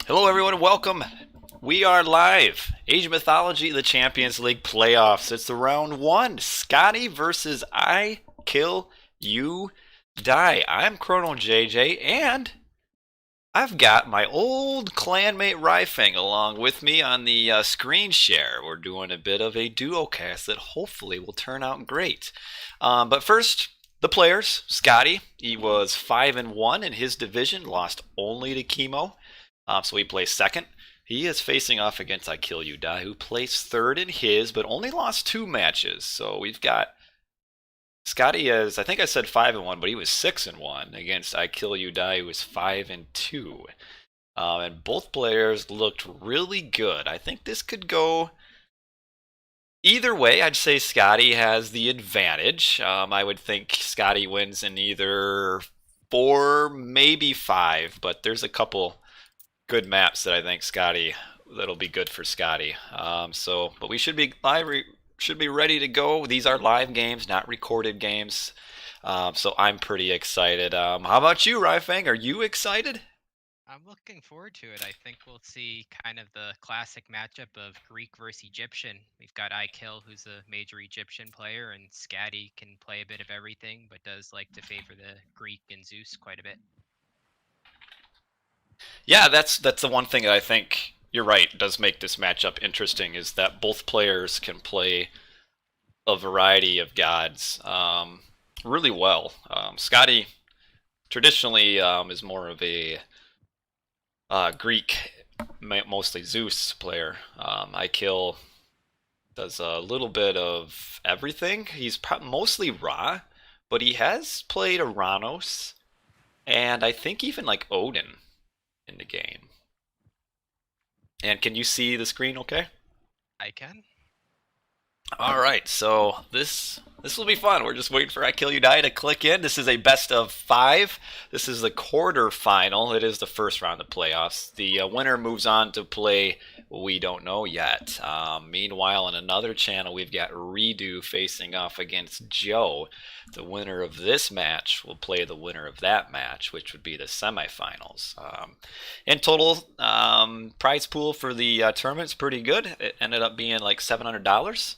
Hello, everyone. Welcome. We are live. Age of Mythology, the Champions League playoffs. It's the round one. Skady versus IKillUDie. I'm Chrono JJ, and I've got my old clanmate Ryfang along with me on the screen share. We're doing a bit of a duo cast that hopefully will turn out great. But first, the players. Skady, he was 5-1 in his division, lost only to Kimo. So he plays second. He is facing off against IKillUDie, who placed third in his, but only lost 2 matches. So we've got Skady is, I think I said 5-1, but he was 6-1 against IKillUDie, who was 5-2. And both players looked really good. I think this could go either way. I'd say Skady has the advantage. I would think Skady wins in either 4, maybe 5, but there's a couple good maps that I think that'll be good for Skady. But we should be live. Should be ready to go. These are live games, not recorded games. So I'm pretty excited. How about you, Ryfang? Are you excited? I'm looking forward to it. I think we'll see kind of the classic matchup of Greek versus Egyptian. We've got IKill, who's a major Egyptian player, and Skady can play a bit of everything, but does like to favor the Greek and Zeus quite a bit. Yeah, that's the one thing that I think you're right does make this matchup interesting is that both players can play a variety of gods really well. Skady traditionally is more of a Greek, mostly Zeus player. IKill does a little bit of everything. He's mostly Ra, but he has played Oranos and I think even like Odin in the game. And can you see the screen okay? I can. All right, so this will be fun. We're just waiting for IKillUDie to click in. This is a best of 5. This is the quarter final. It is the first round of playoffs. The winner moves on to play We Don't Know Yet. Meanwhile, on another channel, we've got Redo facing off against Joe. The winner of this match will play the winner of that match, which would be the semifinals. In total, prize pool for the tournament's pretty good. It ended up being like $700.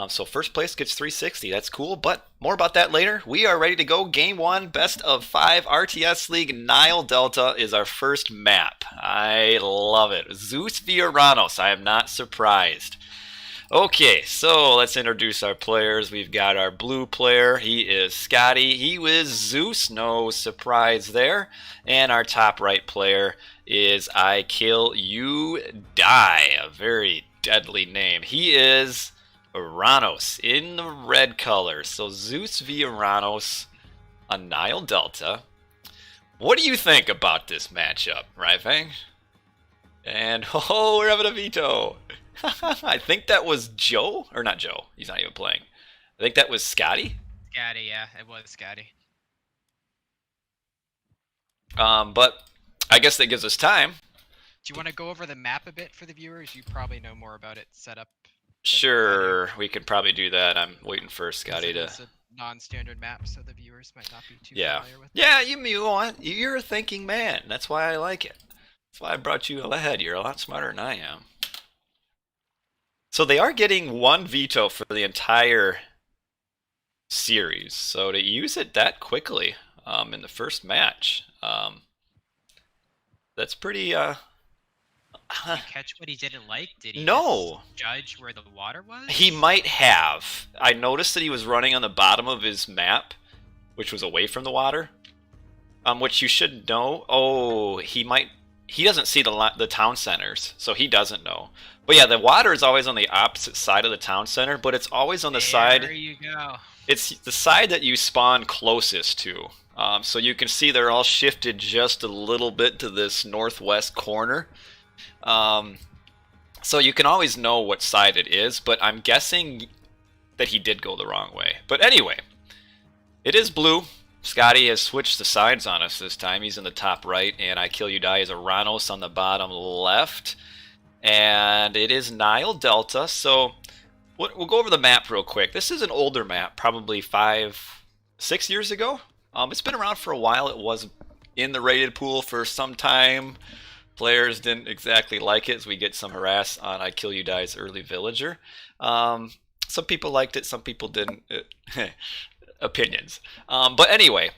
So first place gets 360. That's cool, but more about that later. We are ready to go. Game 1, best of 5 RTS League. Nile Delta is our first map. I love it. Zeus v Oranos. I am not surprised. Okay, so let's introduce our players. We've got our blue player. He is Skady. He was Zeus. No surprise there. And our top right player is IKillUDie. A very deadly name. He is Oranos in the red color. So Zeus v Oranos on Nile Delta. What do you think about this matchup, Ryfang? And oh, we're having a veto. I think that was Joe, or not Joe. He's not even playing. I think that was Skady. Skady, yeah, it was Skady. But I guess that gives us time. Do you want to go over the map a bit for the viewers? You probably know more about it set up. Sure, we could probably do that. I'm waiting for Skady to. It's a non-standard map, so the viewers might not be too Yeah, familiar with it. yeah. You're a thinking man. That's why I like it. That's why I brought you ahead. You're a lot smarter than I am. So they are getting 1 veto for the entire series. So to use it that quickly in the first match, that's pretty. Did you catch what he didn't like? Did he No, just judge where the water was? he might have. I noticed that he was running on the bottom of his map, which was away from the water. Which you should know. Oh, he might. He doesn't see the town centers, so he doesn't know. But yeah, the water is always on the opposite side of the town center, but it's always on the side. There you go. It's the side that you spawn closest to. So you can see they're all shifted just a little bit to this northwest corner. So you can always know what side it is, but I'm guessing that he did go the wrong way. But anyway, it is blue. Skady has switched the sides on us this time. He's in the top right, and IKillUDie is Oranos on the bottom left. And it is Nile Delta, so we'll go over the map real quick. This is an older map, probably 5-6 years ago. It's been around for a while. It was in the rated pool for some time. Players didn't exactly like it, as we get some harass on IKillUDie's early villager. Some people liked it, some people didn't. Opinions. But anyway,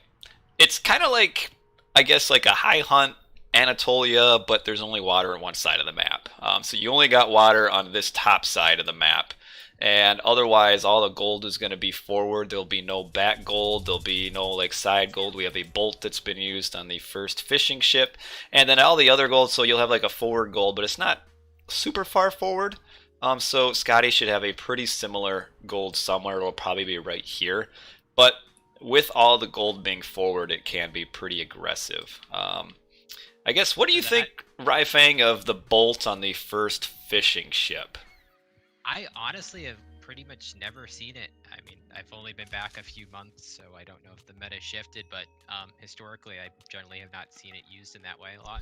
it's kind of like, I guess, like a high hunt Anatolia, but there's only water on one side of the map. So you only got water on this top side of the map. And otherwise, all the gold is going to be forward. There'll be no back gold. There'll be no like side gold. We have a bolt that's been used on the first fishing ship. And then all the other gold, so you'll have like a forward gold, but it's not super far forward. So Skady should have a pretty similar gold somewhere. It'll probably be right here. But with all the gold being forward, it can be pretty aggressive. I guess, what do you think, Ryfang, of the bolt on the first fishing ship? I honestly have pretty much never seen it. I mean, I've only been back a few months, so I don't know if the meta shifted, but historically, I generally have not seen it used in that way a lot.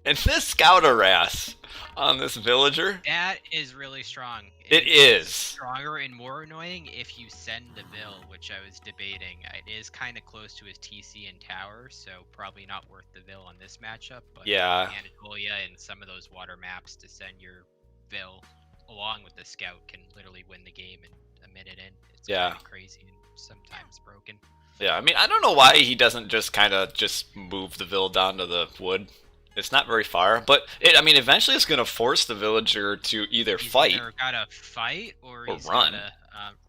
And this scout harass on this villager, that is really strong. It is stronger and more annoying if you send the bill, which I was debating. It is kind of close to his TC and tower, so probably not worth the bill on this matchup. But yeah, Anatolia and some of those water maps to send your bill along with the scout can literally win the game in a minute in. It's kind of crazy and sometimes broken. Yeah, I mean, I don't know why he doesn't just kind of just move the bill down to the wood. It's not very far, but I mean, eventually it's going to force the villager to either fight. Either gotta fight or he's run. Gotta,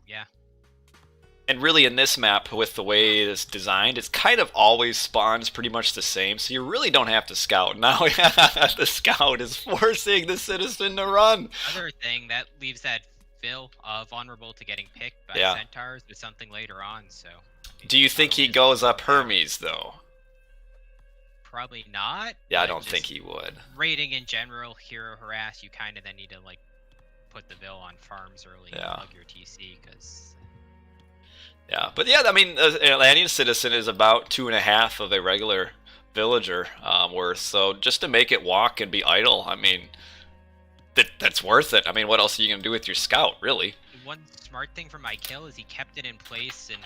yeah. And really, in this map, with the way it's designed, it's kind of always spawns pretty much the same, so you really don't have to scout. Now the scout is forcing the citizen to run. Other thing, that leaves that Phil vulnerable to getting picked by centaurs with something later on, so... Do you think he goes up Hermes, though? Probably not. Yeah, I don't think he would. Raiding in general, hero harass, you kind of then need to, like, put the bill on farms early and plug your TC, because... Yeah, but yeah, I mean, an Atlantean citizen is about 2.5 of a regular villager worth, so just to make it walk and be idle, I mean, that's worth it. I mean, what else are you going to do with your scout, really? One smart thing from IKill is he kept it in place and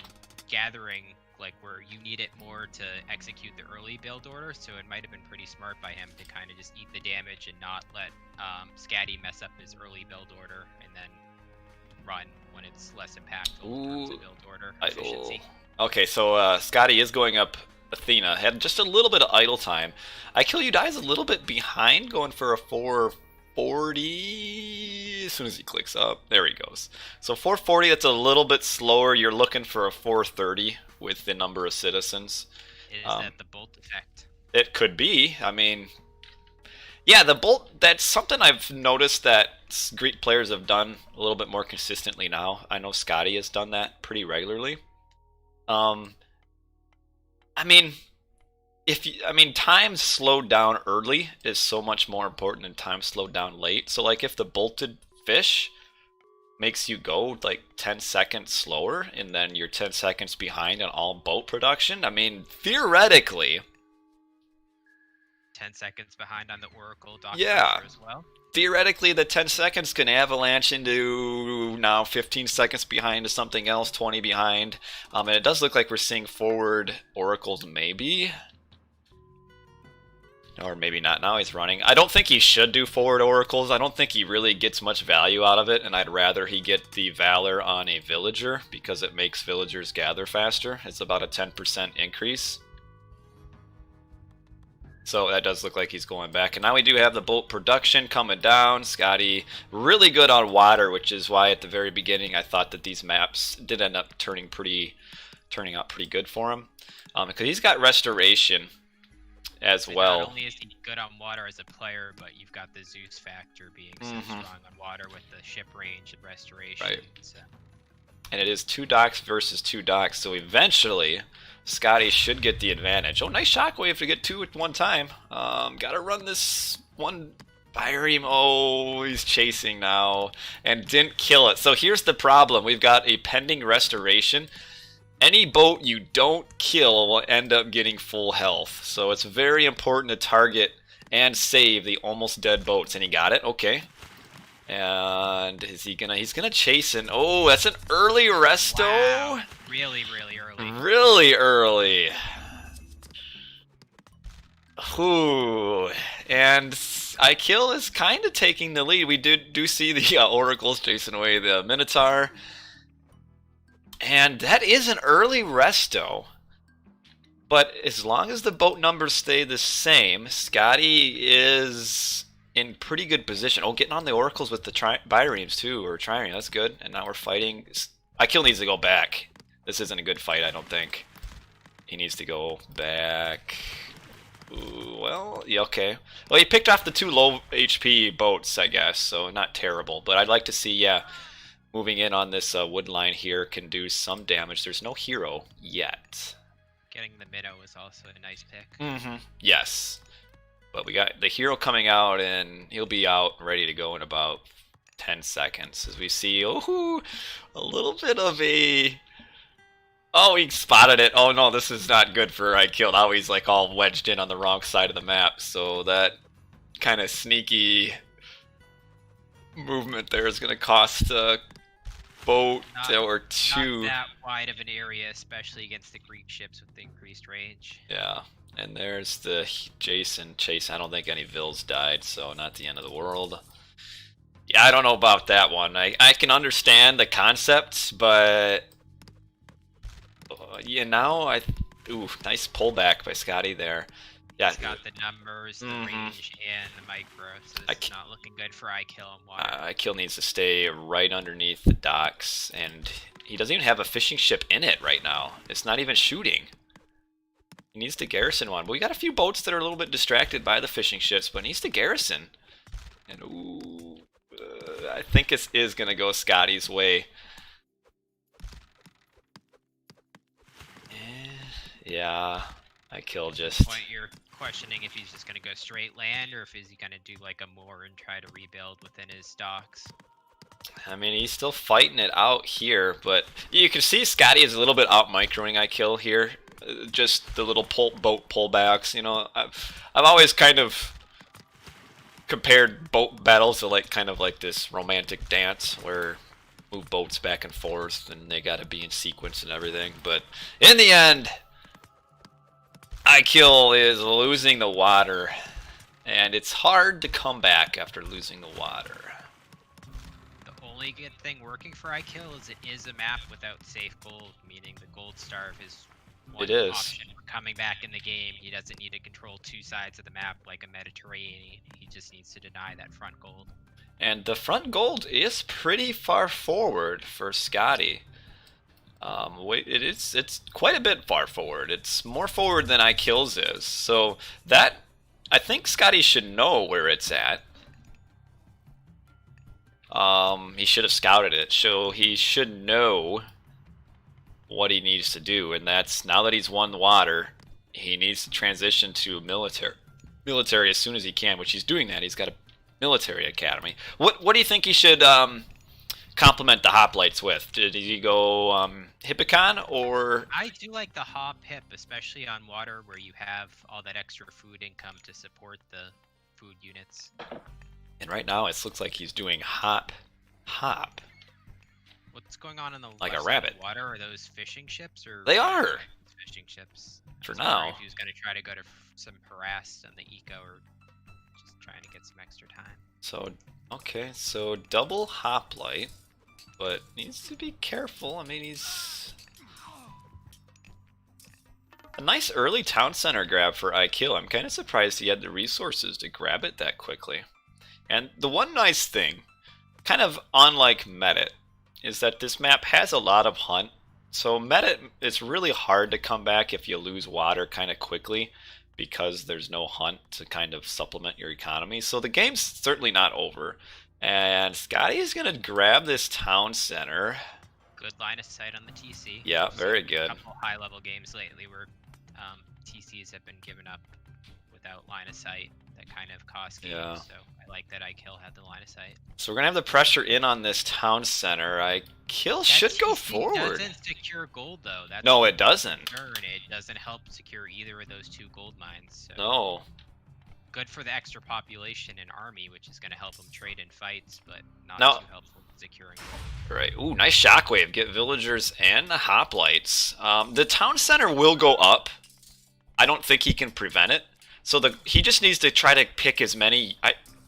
gathering, like, where you need it more to execute the early build order, so it might have been pretty smart by him to kind of just eat the damage and not let Skady mess up his early build order and then run when it's less impactful in terms of build order efficiency. Okay, so Skady is going up Athena. Had just a little bit of idle time. IKillUDie is a little bit behind, going for a 440 as soon as he clicks up. There he goes. So 440, that's a little bit slower. You're looking for a 430 with the number of citizens. Is that the bolt effect? It could be. I mean, yeah, the bolt, that's something I've noticed that Greek players have done a little bit more consistently now. I know Skady has done that pretty regularly. I mean, time slowed down early is so much more important than time slowed down late. So like if the bolted fish makes you go like 10 seconds slower and then you're 10 seconds behind on all boat production, I mean, theoretically 10 seconds behind on the Oracle dock as well. Theoretically, the 10 seconds can avalanche into now 15 seconds behind to something else, 20 behind. And it does look like we're seeing forward oracles, maybe. Or maybe not. Now he's running. I don't think he should do forward oracles. I don't think he really gets much value out of it, and I'd rather he get the Valor on a villager because it makes villagers gather faster. It's about a 10% increase. So that does look like he's going back. And now we do have the bolt production coming down. Skady really good on water, which is why at the very beginning I thought that these maps did end up turning out pretty good for him. Because he's got restoration as well. Not only is he good on water as a player, but you've got the Zeus factor being so strong on water with the ship range and restoration. Right. So. And it is 2 docks versus 2 docks, so eventually Skady should get the advantage. Oh, nice shockwave to get 2 at one time. Gotta run this one Byreme. Oh, he's chasing now and didn't kill it. So here's the problem. We've got a pending restoration. Any boat you don't kill will end up getting full health. So it's very important to target and save the almost dead boats. And he got it. Okay. And is he gonna? He's gonna chase in. Oh, that's an early resto. Wow. Really, really early. Really early. Ooh. And IKill is kind of taking the lead. We do see the oracles chasing away the Minotaur. And that is an early resto. But as long as the boat numbers stay the same, Skady is in pretty good position. Oh, getting on the oracles with the biremes too, or trireme. That's good. And now we're fighting. IKill needs to go back. This isn't a good fight, I don't think. He needs to go back. Ooh, well, yeah, okay. Well, he picked off the 2 low HP boats, I guess, so not terrible. But I'd like to see, yeah, moving in on this wood line here can do some damage. There's no hero yet. Getting the minnow is also a nice pick. Mm-hmm. Yes. But we got the hero coming out, and he'll be out ready to go in about 10 seconds. As we see, oh, a little bit of a... Oh, he spotted it. Oh no, this is not good for IKill. Now he's like all wedged in on the wrong side of the map. So that kind of sneaky movement there is going to cost a boat or 2. Not that wide of an area, especially against the Greek ships with the increased range. Yeah, and there's the Jason chase. I don't think any Vils died, so not the end of the world. Yeah, I don't know about that one. I can understand the concept, but... yeah, now ooh, nice pullback by Skady there. Yeah, he's got the numbers, the range, and the micro, so it's not looking good for IKill on water. IKill needs to stay right underneath the docks, and he doesn't even have a fishing ship in it right now. It's not even shooting. He needs to garrison one. But we got a few boats that are a little bit distracted by the fishing ships, but he needs to garrison. And ooh, I think it is going to go Skady's way. Yeah, IKill just... Point you're questioning if he's just going to go straight land, or if he's going to do like a moor and try to rebuild within his docks. I mean, he's still fighting it out here, but you can see Skady is a little bit out microing IKill here. Just the little boat pullbacks, you know. I've always kind of compared boat battles to like kind of like this romantic dance where move boats back and forth and they got to be in sequence and everything. But in the end, IKill is losing the water, and it's hard to come back after losing the water. The only good thing working for IKill is it is a map without safe gold, meaning the gold starve is one option for coming back in the game. He doesn't need to control 2 sides of the map like a Mediterranean. He just needs to deny that front gold. And the front gold is pretty far forward for Skady. It's quite a bit far forward. It's more forward than IKill's is. So that, I think Skady should know where it's at. He should have scouted it, so he should know what he needs to do, and that's, now that he's won the water, he needs to transition to military as soon as he can, which he's doing that. He's got a military academy. What do you think he should complement the hoplites with? Did he go Hippicon, or? I do like the hop hip, especially on water where you have all that extra food income to support the food units. And right now it looks like he's doing hop. What's going on in the like west a rabbit side of water? Are those fishing ships, or they are fishing ships? for now? If he was going to try to go to some harass on the eco, or just trying to get some extra time. So okay, so double hoplite, but needs to be careful. I mean, he's a nice early town center grab for IKill. I'm kind of surprised he had the resources to grab it that quickly. And the one nice thing, kind of unlike Medit, is that this map has a lot of hunt. So Medit, it's really hard to come back if you lose water kind of quickly, because there's no hunt to kind of supplement your economy. So the game's certainly not over. And Skady is going to grab this town center. Good line of sight on the TC. Yeah, very good. A couple high-level games lately where TCs have been given up without line of sight. That kind of cost games. Yeah. So I like that IKill had the line of sight. So we're going to have the pressure in on this town center. IKill should go forward. It doesn't secure gold, though. That's no, it doesn't. It doesn't help secure either of those 2 gold mines. So no. Good for the extra population and army, which is going to help them trade in fights, but not too helpful in securing gold. Right. Ooh, nice shockwave. Get villagers and the hoplites. The town center will go up. I don't think he can prevent it. So he just needs to try to pick as many.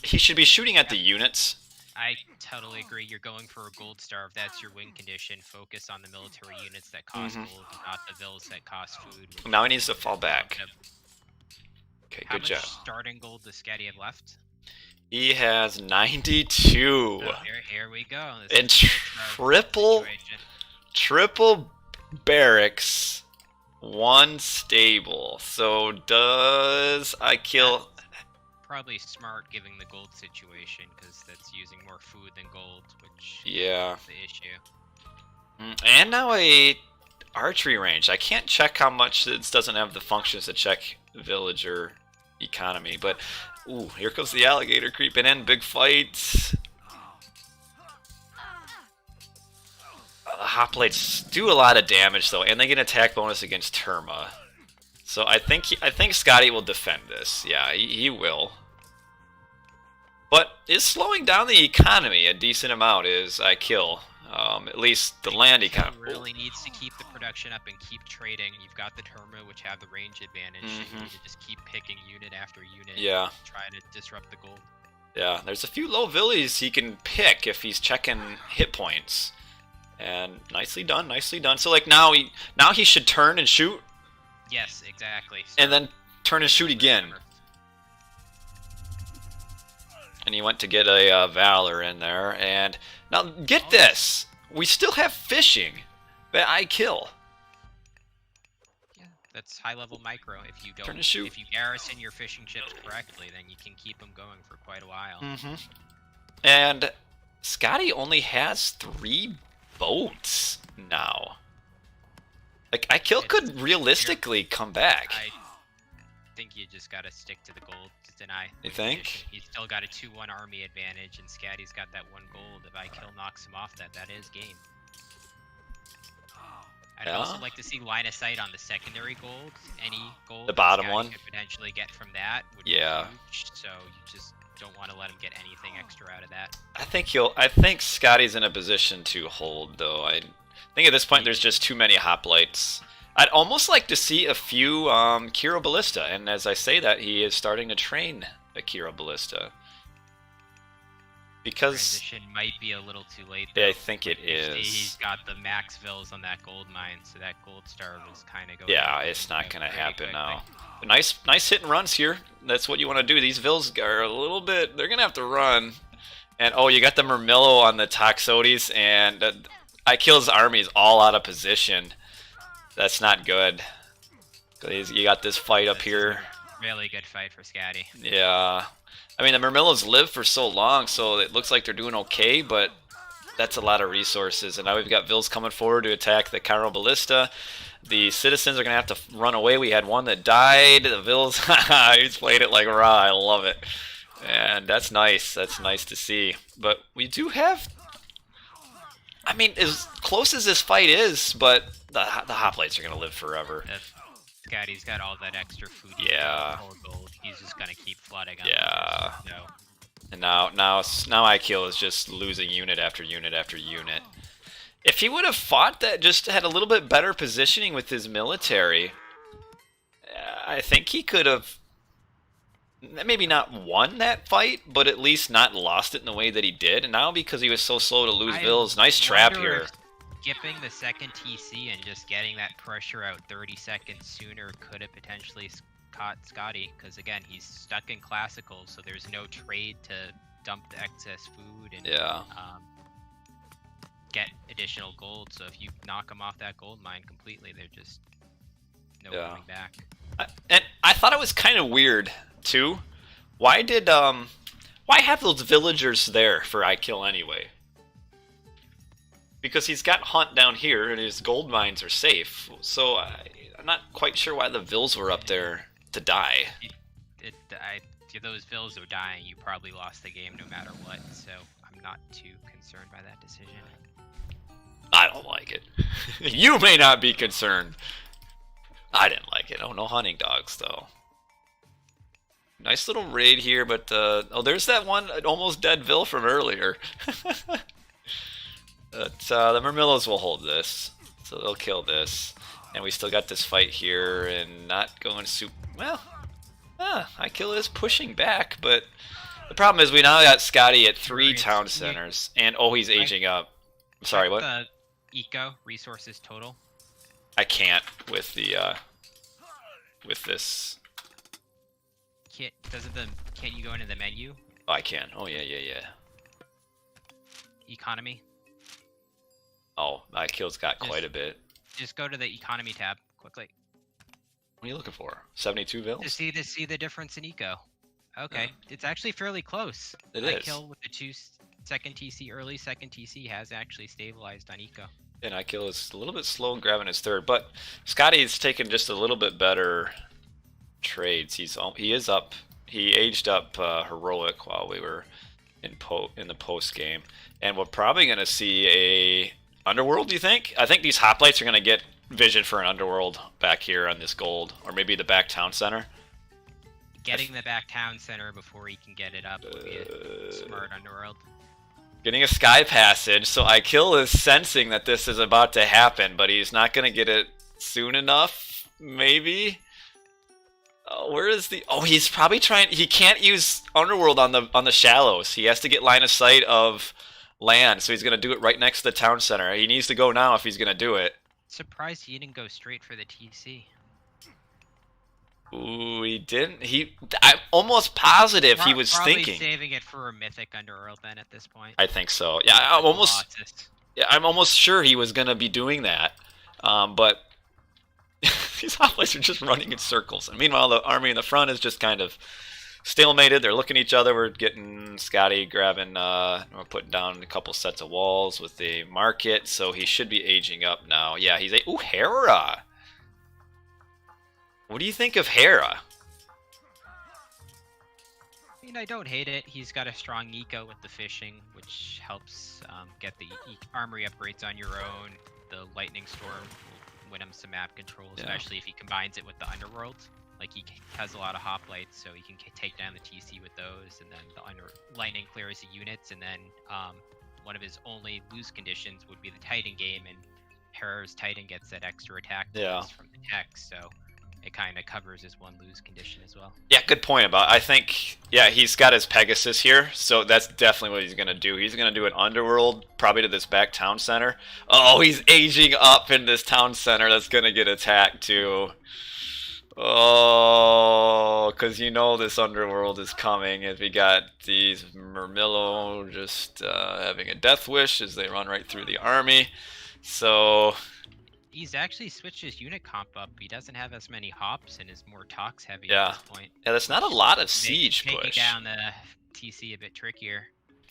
He should be shooting at the units. I totally agree. You're going for a gold star if that's your win condition. Focus on the military units that cost gold, not the vills that cost food. Now he needs to fall back. Okay, How good job. much starting gold does Skady have left? He has 92. Oh, here we go. And triple barracks, 1 stable. So does IKill? Probably smart given the gold situation, because that's using more food than gold, which is the issue. And now a archery range. I can't check how much this doesn't have the functions to check villager economy, but ooh, here comes the alligator creeping in. Big fights. The hoplites do a lot of damage though, and they get an attack bonus against Terma. So I think Skady will defend this. Yeah, he will. But is slowing down the economy a decent amount is IKill. At least the land economy. Really needs to keep the production up and keep trading. You've got the Terma, which have the range advantage. You need to just keep picking unit after unit. Yeah. Try to disrupt the gold. Yeah, there's a few low villies he can pick if he's checking hit points. And nicely done, nicely done. So like now he should turn and shoot. Yes, exactly. And then turn and shoot again. And he went to get a Valor in there. And now get this, we still have fishing that IKill. Yeah, that's high level micro. If you don't, Turn and shoot. If you garrison your fishing ships correctly, then you can keep them going for quite a while. And Skady only has 3 boats now. Like IKill could realistically come back. I think you just gotta stick to the gold to deny. You think? He's still got a 2-1 army advantage, and Skady's got that 1 gold. If IKill knocks him off, that is game. I'd also like to see line of sight on the secondary gold. Any gold. The bottom Skady one. could potentially get from that. Would be huge, so you just don't want to let him get anything extra out of that. I think Skady's in a position to hold though. I think at this point there's just too many hoplites. I'd almost like to see a few Kiro Ballista, and as I say that, he is starting to train a Kiro Ballista. Because transition might be a little too late. Yeah, I think it is. He's got the max vills on that gold mine, so that gold star was kind of going. Yeah, it's not going to happen now. Nice hit and runs here. That's what you want to do. These vills are a little bit. They're going to have to run. And oh, you got the Murmillo on the Toxotes, and IKill's army is all out of position. That's not good. You got this fight up here. Really good fight for Skady. Yeah. I mean, the Murmillos live for so long, so it looks like they're doing okay, but that's a lot of resources. And now we've got Vills coming forward to attack the Kiro Ballista. The citizens are going to have to run away. We had one that died. The Vills, he's played it like raw. I love it. And that's nice. That's nice to see. But we do have... I mean, as close as this fight is, but the hoplites are going to live forever. Skady's got all that extra food. Yeah. Gold. He's just going to keep flooding on. Yeah. No. And now IKill is just losing unit after unit after unit. If he would have fought that, just had a little bit better positioning with his military, I think he could have maybe not won that fight, but at least not lost it in the way that he did. And now because he was so slow to lose Vills, nice trap here. Skipping the second TC and just getting that pressure out 30 seconds sooner could have potentially caught Skady, because again, he's stuck in classical, so there's no trade to dump the excess food and get additional gold. So if you knock them off that gold mine completely, they're just no coming back. And I thought it was kind of weird too. Why have those villagers there for IKill anyway? Because he's got Hunt down here and his gold mines are safe. So I'm not quite sure why the Vills were up there to die. If those Vills are dying, you probably lost the game no matter what. So I'm not too concerned by that decision. I don't like it. You may not be concerned. I didn't like it. Oh, no hunting dogs though. Nice little raid here, but oh, there's that one almost dead Vill from earlier. But the Murmillos will hold this, so they'll kill this. And we still got this fight here, and not going well. IKill is pushing back, but the problem is we now got Skady at 3 town centers, and oh, he's aging up. Sorry, what? The eco resources total. I can't with the with this. Can't you go into the menu? Oh, I can. Oh yeah. Economy. Oh, IKill's got quite a bit. Just go to the economy tab quickly. What are you looking for? 72 vills? To see the difference in eco. Okay, it's actually fairly close. It is. IKill with the 2-second TC early, second TC has actually stabilized on eco. And IKill is a little bit slow in grabbing his third, but Skady's taken just a little bit better trades. He is up. He aged up heroic while we were in the post game, and we're probably gonna see a underworld. Do you think? I think these hoplites are gonna get vision for an underworld back here on this gold, or maybe the back town center. Getting the back town center before he can get it up would be a smart underworld. Getting a sky passage, so IKill is sensing that this is about to happen, but he's not gonna get it soon enough. Maybe. Where is the? Oh, he's probably trying. He can't use underworld on the shallows. He has to get line of sight of land, so he's gonna do it right next to the town center. He needs to go now if he's gonna do it. Surprised he didn't go straight for the TC. Ooh, he didn't. I'm almost positive he was probably thinking. Saving it for a mythic underworld then at this point. I think so. Yeah, I'm almost sure he was gonna be doing that. But these hoplites are just running in circles, and meanwhile the army in the front is just kind of stalemated. They're looking at each other. We're getting Skady grabbing. We're putting down a couple sets of walls with the market, so he should be aging up now. Yeah, he's ooh, Hera. What do you think of Hera? I mean, I don't hate it. He's got a strong eco with the fishing, which helps get the armory upgrades on your own. The lightning storm will win him some map control, especially if he combines it with the underworld. Like, he has a lot of hoplites, so he can take down the TC with those, and then the lightning clears the units, and then one of his only lose conditions would be the Titan game, and Hera's Titan gets that extra attack from the tech, so it kind of covers his one lose condition as well. Yeah, good point about. I think he's got his Pegasus here, so that's definitely what he's gonna do. He's gonna do an underworld, probably to this back town center. Oh, he's aging up in this town center. That's gonna get attacked too. Oh, because this underworld is coming. As we got these Murmillo just having a death wish as they run right through the army. So he's actually switched his unit comp up. He doesn't have as many hops and is more tox heavy at this point. Yeah, that's not a lot of siege push. Taking down the TC a bit trickier.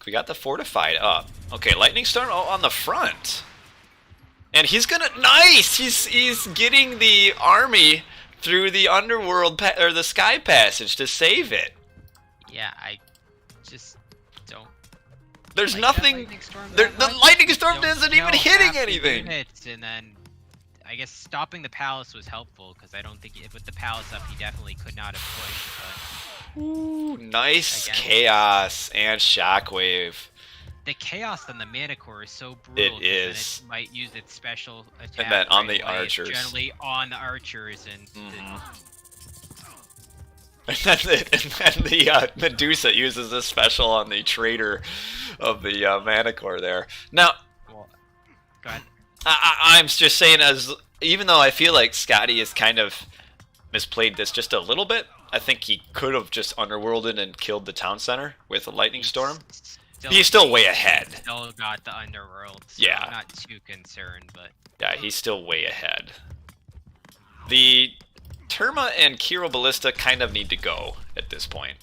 We got the fortified up. Okay, lightning storm on the front, and he's gonna He's getting the army through the underworld or the sky passage to save it. Yeah, I just don't. There's nothing. The lightning storm isn't even hitting anything. Units, and then I guess stopping the palace was helpful, because I don't think with the palace up, he definitely could not have pushed. But ooh, nice chaos and shockwave. The chaos on the mana core is so brutal. It is. It might use its special attack. And then on the archers. Generally on the archers, and and then the Medusa uses this special on the traitor of the mana core there. Now, go ahead. I'm just saying, even though I feel like Skady has kind of misplayed this just a little bit, I think he could have just underworlded and killed the town center with a lightning storm. He's still way ahead. Still got the underworld. So yeah. I'm not too concerned, but yeah, he's still way ahead. The Terma and Kiro Ballista kind of need to go at this point.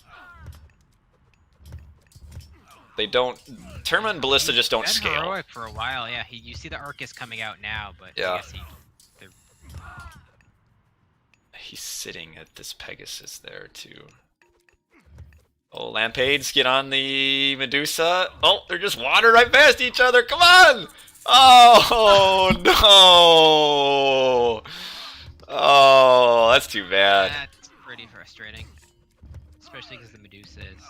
They don't. Terma and Ballista just don't scale. Heroic for a while, yeah. You see the Arcus coming out now, but yeah. I guess he's sitting at this Pegasus there too. Oh, Lampades, get on the Medusa. Oh, they're just wandering right past each other. Come on! Oh, no! Oh, that's too bad. That's pretty frustrating. Especially because the Medusa is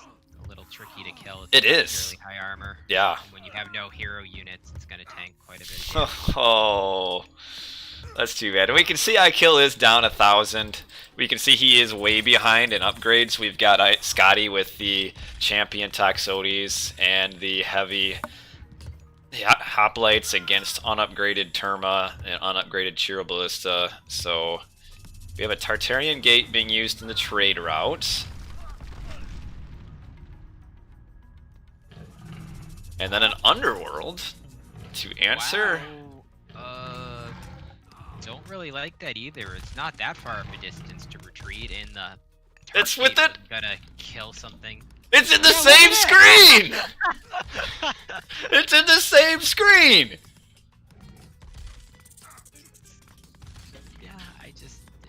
a little tricky to kill. It is. Really high armor. Yeah. And when you have no hero units, it's going to tank quite a bit. Oh. That's too bad. And we can see IKill is down 1,000. We can see he is way behind in upgrades. We've got Skady with the champion Toxotes and the heavy hoplites against unupgraded Terma and unupgraded Chiroballista. So we have a Tartarian Gate being used in the trade route. And then an Underworld to answer. Wow. Don't really like that either. It's not that far of a distance to retreat, and the It's with it. Gotta kill something. It's in the same screen. It's in the same screen. Yeah,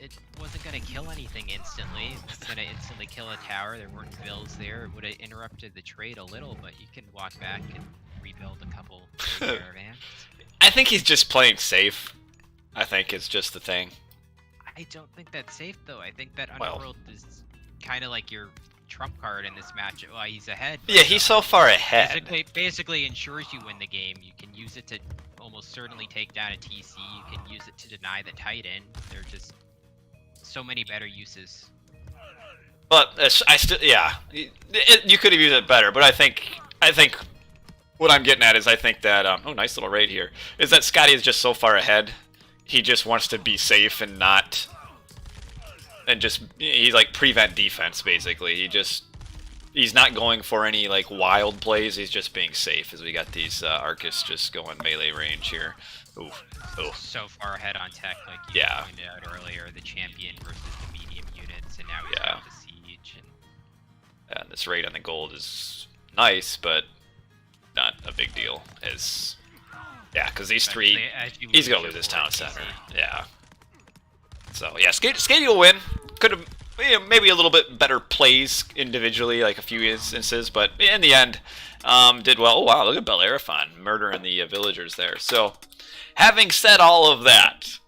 it wasn't gonna kill anything instantly. It was gonna instantly kill a tower. There weren't builds there. It would have interrupted the trade a little, but you can walk back and rebuild a couple caravans. I think he's just playing safe. I think it's just the thing. I don't think that's safe though. I think that Underworld is kind of like your trump card in this match. Well, he's ahead. Yeah, he's so far ahead. Basically ensures you win the game. You can use it to almost certainly take down a TC. You can use it to deny the Titan. There are just so many better uses. But I still, yeah, you could have used it better. But I think what I'm getting at is I think that oh, nice little raid here, is that Skady is just so far ahead. He just wants to be safe and not, and just he's like prevent defense basically. He's not going for any like wild plays. He's just being safe as we got these Arcus just going melee range here. Ooh, ooh. So far ahead on tech, like you pointed out earlier, the champion versus the medium units, and now he's got the siege. And this raid on the gold is nice, but not a big deal. Yeah, because these three, he's gonna lose his town center. Yeah. So yeah, Skady will win. Could have maybe a little bit better plays individually, like a few instances, but in the end, did well. Oh wow, look at Bellerophon murdering the villagers there. So, having said all of that,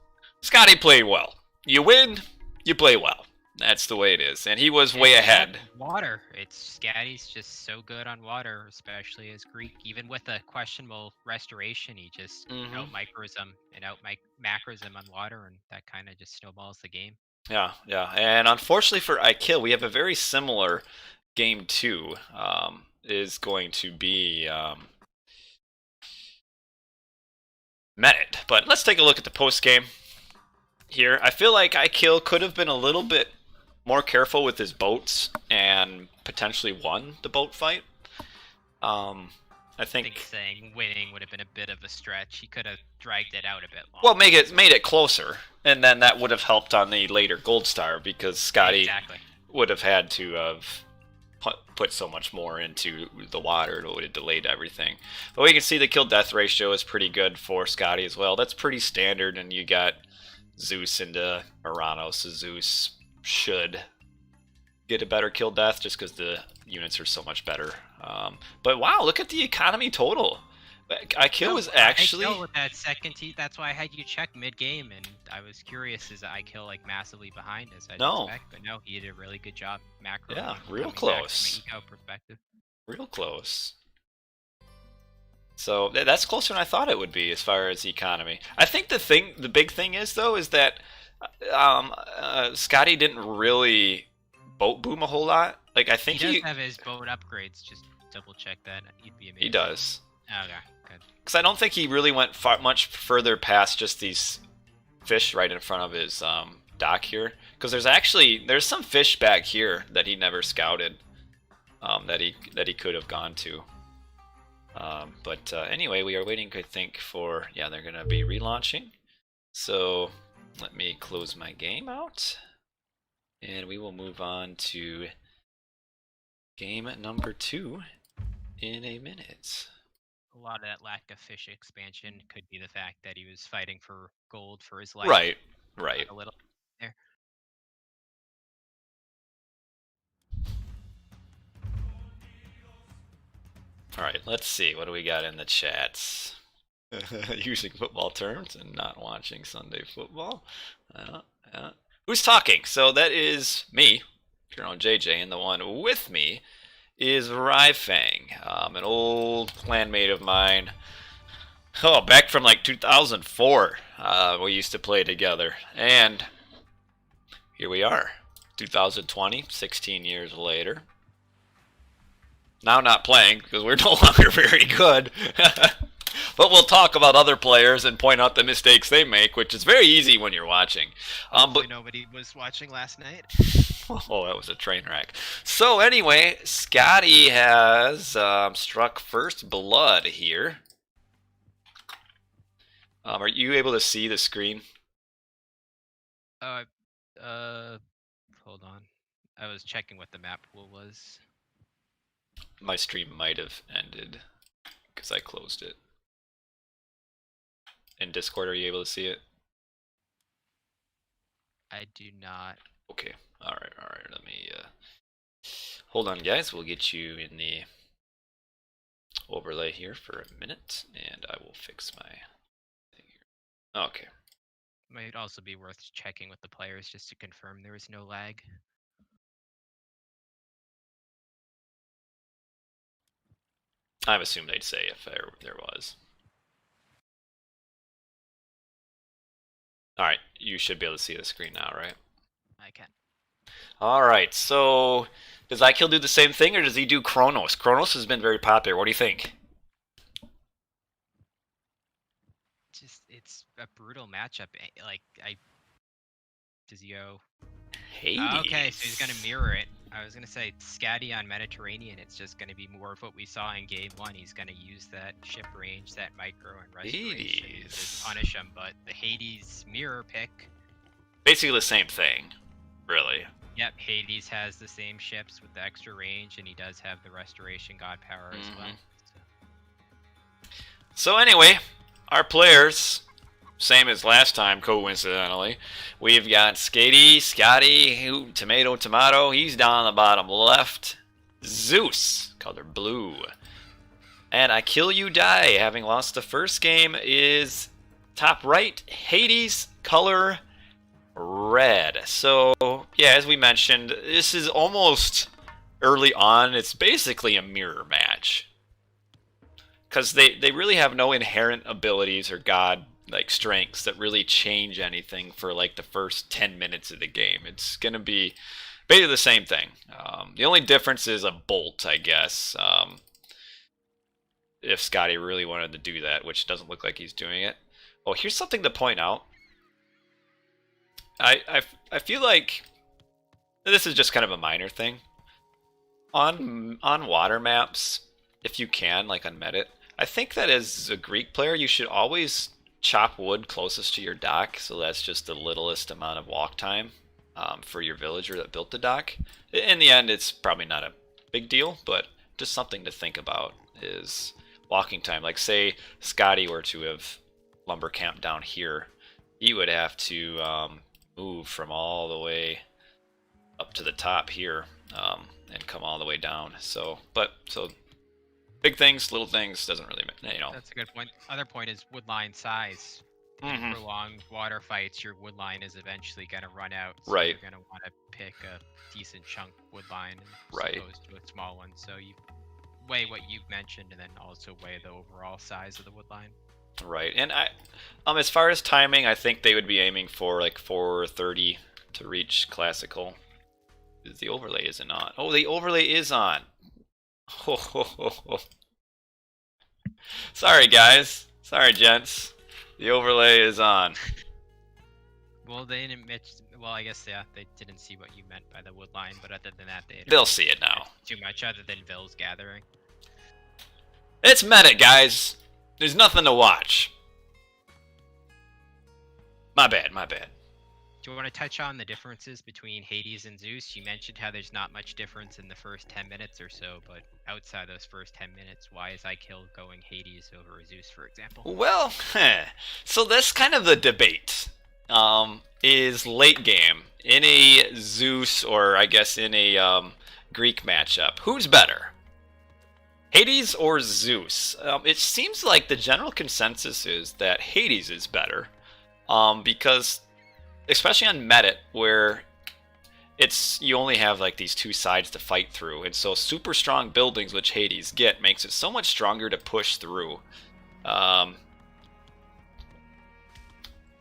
Skady played well. You win, you play well. That's the way it is, and he was way ahead. Water, Skady's just so good on water, especially as Greek. Even with a questionable restoration, he just out micros him and out macros him on water, and that kind of just snowballs the game. Yeah, yeah, and unfortunately for IKill, we have a very similar game 2. Is going to be Medit, but let's take a look at the post game here. I feel like IKill could have been a little bit more careful with his boats and potentially won the boat fight. I think saying winning would have been a bit of a stretch. He could have dragged it out a bit longer. Well, made it closer, and then that would have helped on the later gold star because Skady would have had to have put so much more into the water. It would have delayed everything. But we can see the kill death ratio is pretty good for Skady as well. That's pretty standard, and you got Zeus into Oranos. So Zeus should get a better kill death just because the units are so much better. But wow, look at the economy total. IKill was actually with that second that's why I had you check mid game, and I was curious, is IKill like massively behind as I'd expect? But no, he did a really good job macro. Yeah, real close. From an eco perspective. Real close. So that's closer than I thought it would be as far as economy. I think the big thing is though is that Skady didn't really boat boom a whole lot. Like I think he does have his boat upgrades. Just double check that. He'd be amazing. He does. Okay, good. Because I don't think he really went much further past just these fish right in front of his dock here. Because there's some fish back here that he never scouted. That he could have gone to. But anyway, we are waiting, I think, for they're gonna be relaunching. So let me close my game out, and we will move on to game number 2 in a minute. A lot of that lack of fish expansion could be the fact that he was fighting for gold for his life. Right. A little there. All right, let's see. What do we got in the chats? Using football terms and not watching Sunday football. Who's talking? So that is me, Colonel JJ, and the one with me is Ryfang, an old clanmate of mine. Oh, back from like 2004, we used to play together, and here we are, 2020, 16 years later. Now not playing because we're no longer very good. But we'll talk about other players and point out the mistakes they make, which is very easy when you're watching. But nobody was watching last night. Oh, that was a train wreck. So anyway, Skady has struck first blood here. Are you able to see the screen? Hold on. I was checking what the map pool was. My stream might have ended because I closed it. In Discord, are you able to see it? I do not. Okay. All right. Let me hold on, guys. We'll get you in the overlay here for a minute, and I will fix my thing here. Okay. Might also be worth checking with the players just to confirm there was no lag. I've assumed they'd say if there was. All right, you should be able to see the screen now, right? I can. All right, so does IKill do the same thing, or does he do Kronos? Kronos has been very popular. What do you think? It's a brutal matchup. Like, does he go? Hades. Okay, so he's gonna mirror it. I was gonna say Skady on Mediterranean. It's just gonna be more of what we saw in game 1. He's gonna use that ship range, that micro and restoration to punish him. But the Hades mirror pick, basically the same thing, really. Yep, Hades has the same ships with the extra range, and he does have the restoration god power as well. So anyway, our players, same as last time, coincidentally. We've got Skady, tomato, he's down on the bottom left. Zeus, color blue. And IKillUDie, having lost the first game, is top right. Hades, color red. So, yeah, as we mentioned, this is almost early on. It's basically a mirror match. Because they really have no inherent abilities or god like strengths that really change anything for like the first 10 minutes of the game. It's gonna be basically the same thing. The only difference is a bolt, I guess. If Skady really wanted to do that, which doesn't look like he's doing it. Oh, here's something to point out. I feel like this is just kind of a minor thing. On water maps, if you can, like on Medit, I think that as a Greek player, you should always chop wood closest to your dock, so that's just the littlest amount of walk time for your villager that built the dock. In the end, it's probably not a big deal, but just something to think about is walking time. Like, say Skady were to have lumber camped down here, he would have to move from all the way up to the top here and come all the way down. So big things, little things, doesn't really, you know. That's a good point. Other point is wood line size. In prolonged water fights, your wood line is eventually going to run out. So right. You're going to want to pick a decent chunk wood line as opposed to a small one. So you weigh what you've mentioned and then also weigh the overall size of the wood line. Right. And as far as timing, I think they would be aiming for like 4:30 to reach classical. The overlay isn't on. Oh, the overlay is on. Sorry, guys. Sorry, gents. The overlay is on. Well, they didn't mention. Well, I guess they didn't see what you meant by the wood line, but other than that, they'll see it now. Too much other than Ville's gathering. It's Medit, guys. There's nothing to watch. My bad. Do you want to touch on the differences between Hades and Zeus? You mentioned how there's not much difference in the first 10 minutes or so, but outside those first 10 minutes, why is IKill going Hades over Zeus, for example? Well, so that's kind of the debate. Is late game in a Zeus or I guess in a Greek matchup, who's better? Hades or Zeus? It seems like the general consensus is that Hades is better, because especially on Medit, where you only have like these two sides to fight through, and so super strong buildings, which Hades makes it so much stronger to push through.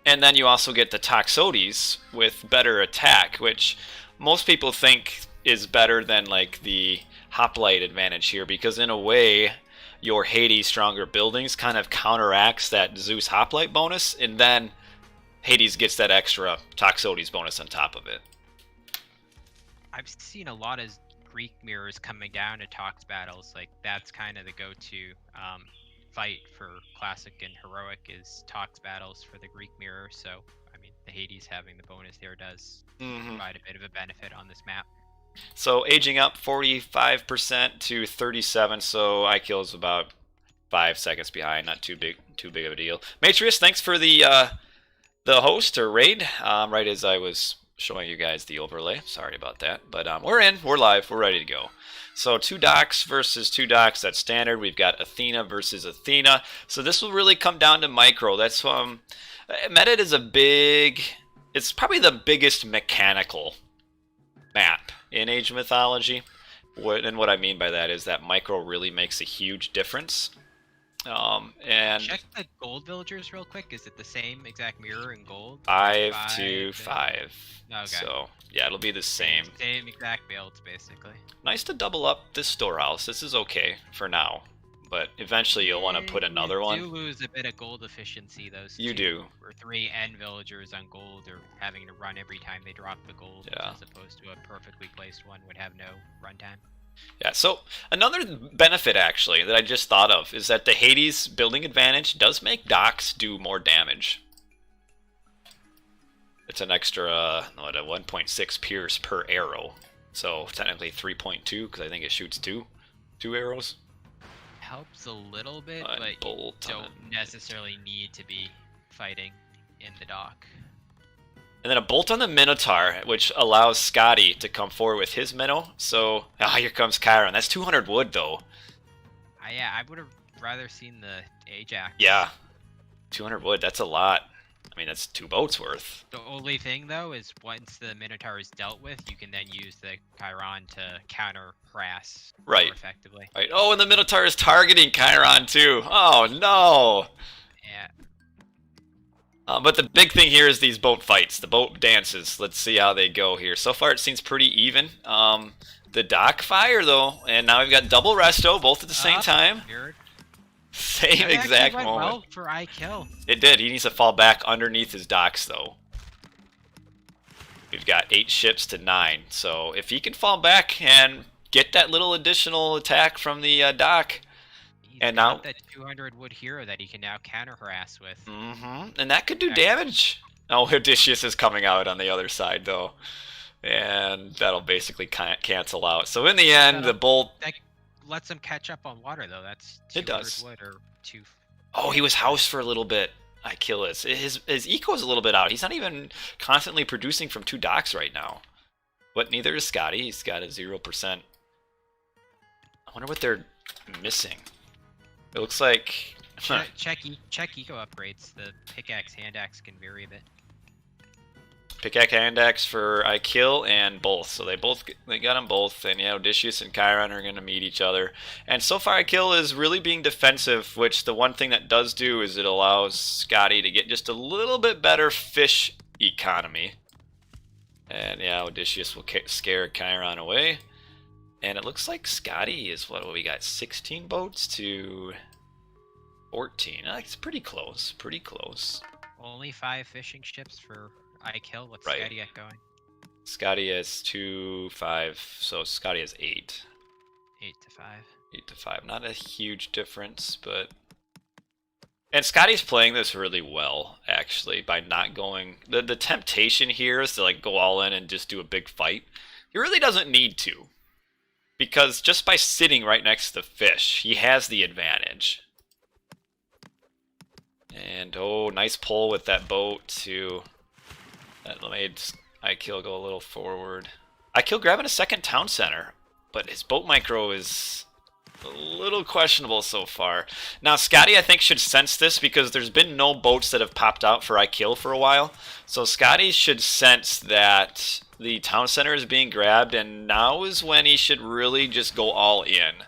And then you also get the Toxotes with better attack, which most people think is better than like the Hoplite advantage here, because in a way your Hades stronger buildings kind of counteracts that Zeus Hoplite bonus, and then Hades gets that extra Toxotes bonus on top of it. I've seen a lot of Greek mirrors coming down to Tox battles. Like that's kind of the go-to fight for classic and heroic is Tox battles for the Greek mirror. So I mean, the Hades having the bonus there does provide a bit of a benefit on this map. So aging up 45% to 37, so IKill is about 5 seconds behind. Not too big of a deal. Matreiuss, thanks for the host or raid. Right as I was showing you guys the overlay. Sorry about that, but we're in, we're live, we're ready to go. So 2 docks versus 2 docks, that's standard. We've got Athena versus Athena. So this will really come down to micro. That's Medit is a big, it's probably the biggest mechanical map in Age of Mythology. And what I mean by that is that micro really makes a huge difference. And check the gold villagers real quick. Is it the same exact mirror in gold? 5 to 5. Okay. So yeah, it'll be the same. Same exact builds basically. Nice to double up this storehouse. This is okay for now, but eventually you'll want to put another one. You do lose a bit of gold efficiency. Those you 2 do. or 3 end villagers on gold are having to run every time they drop the gold, yeah, as opposed to a perfectly placed one would have no runtime. Yeah, so another benefit actually that I just thought of is that the Hades building advantage does make docks do more damage. It's an extra, what, a 1.6 pierce per arrow. So technically 3.2 because I think it shoots two arrows. Helps a little bit, but you don't necessarily need to be fighting in the dock. And then a bolt on the Minotaur, which allows Skady to come forward with his minnow. So, here comes Chiron. That's 200 wood, though. Yeah, I would have rather seen the Ajax. Yeah, 200 wood, that's a lot. I mean, that's 2 boats worth. The only thing, though, is once the Minotaur is dealt with, you can then use the Chiron to counter harass more effectively. Right. Oh, and the Minotaur is targeting Chiron, too. Oh, no. Yeah. But the big thing here is these boat fights, the boat dances. Let's see how they go here. So far, it seems pretty even. The dock fire, though, and now we've got double resto, both at the same time. Weird. Same exact went moment. Well for IKill. It did. He needs to fall back underneath his docks, though. We've got 8 ships to 9. So if he can fall back and get that little additional attack from the dock, and now that 200 wood hero that he can now counter harass with. And that could do damage. Oh, Odysseus is coming out on the other side, though. And that'll basically cancel out. So in the end, the bolt... That lets him catch up on water, though. That's 200 it does. wood or 2... Oh, he was housed for a little bit. IKill is. His eco is a little bit out. He's not even constantly producing from 2 docks right now. But neither is Skady. He's got a 0%. I wonder what they're missing. It looks like... Check eco upgrades. The pickaxe, hand axe can vary a bit. Pickaxe, hand axe for IKill and both. So they got them both. And yeah, Odysseus and Chiron are going to meet each other. And so far IKill is really being defensive, which the one thing that does do is it allows Skady to get just a little bit better fish economy. And yeah, Odysseus will scare Chiron away. And it looks like Skady is, what we got, 16 boats to 14. It's pretty close, pretty close. Only 5 fishing ships for IKill. What's right. Skady at going? Skady has 2, 5, so Skady has 8. 8 to 5. 8 to 5. Not a huge difference, but... And Skady's playing this really well, actually, by not going... The temptation here is to like go all in and just do a big fight. He really doesn't need to. Because just by sitting right next to the fish, he has the advantage. And, oh, nice pull with that boat to... That made IKill go a little forward. IKill grabbing a second town center, but his boat micro is a little questionable so far. Now, Skady, I think, should sense this because there's been no boats that have popped out for IKill for a while. So Skady should sense that the town center is being grabbed, and now is when he should really just go all in.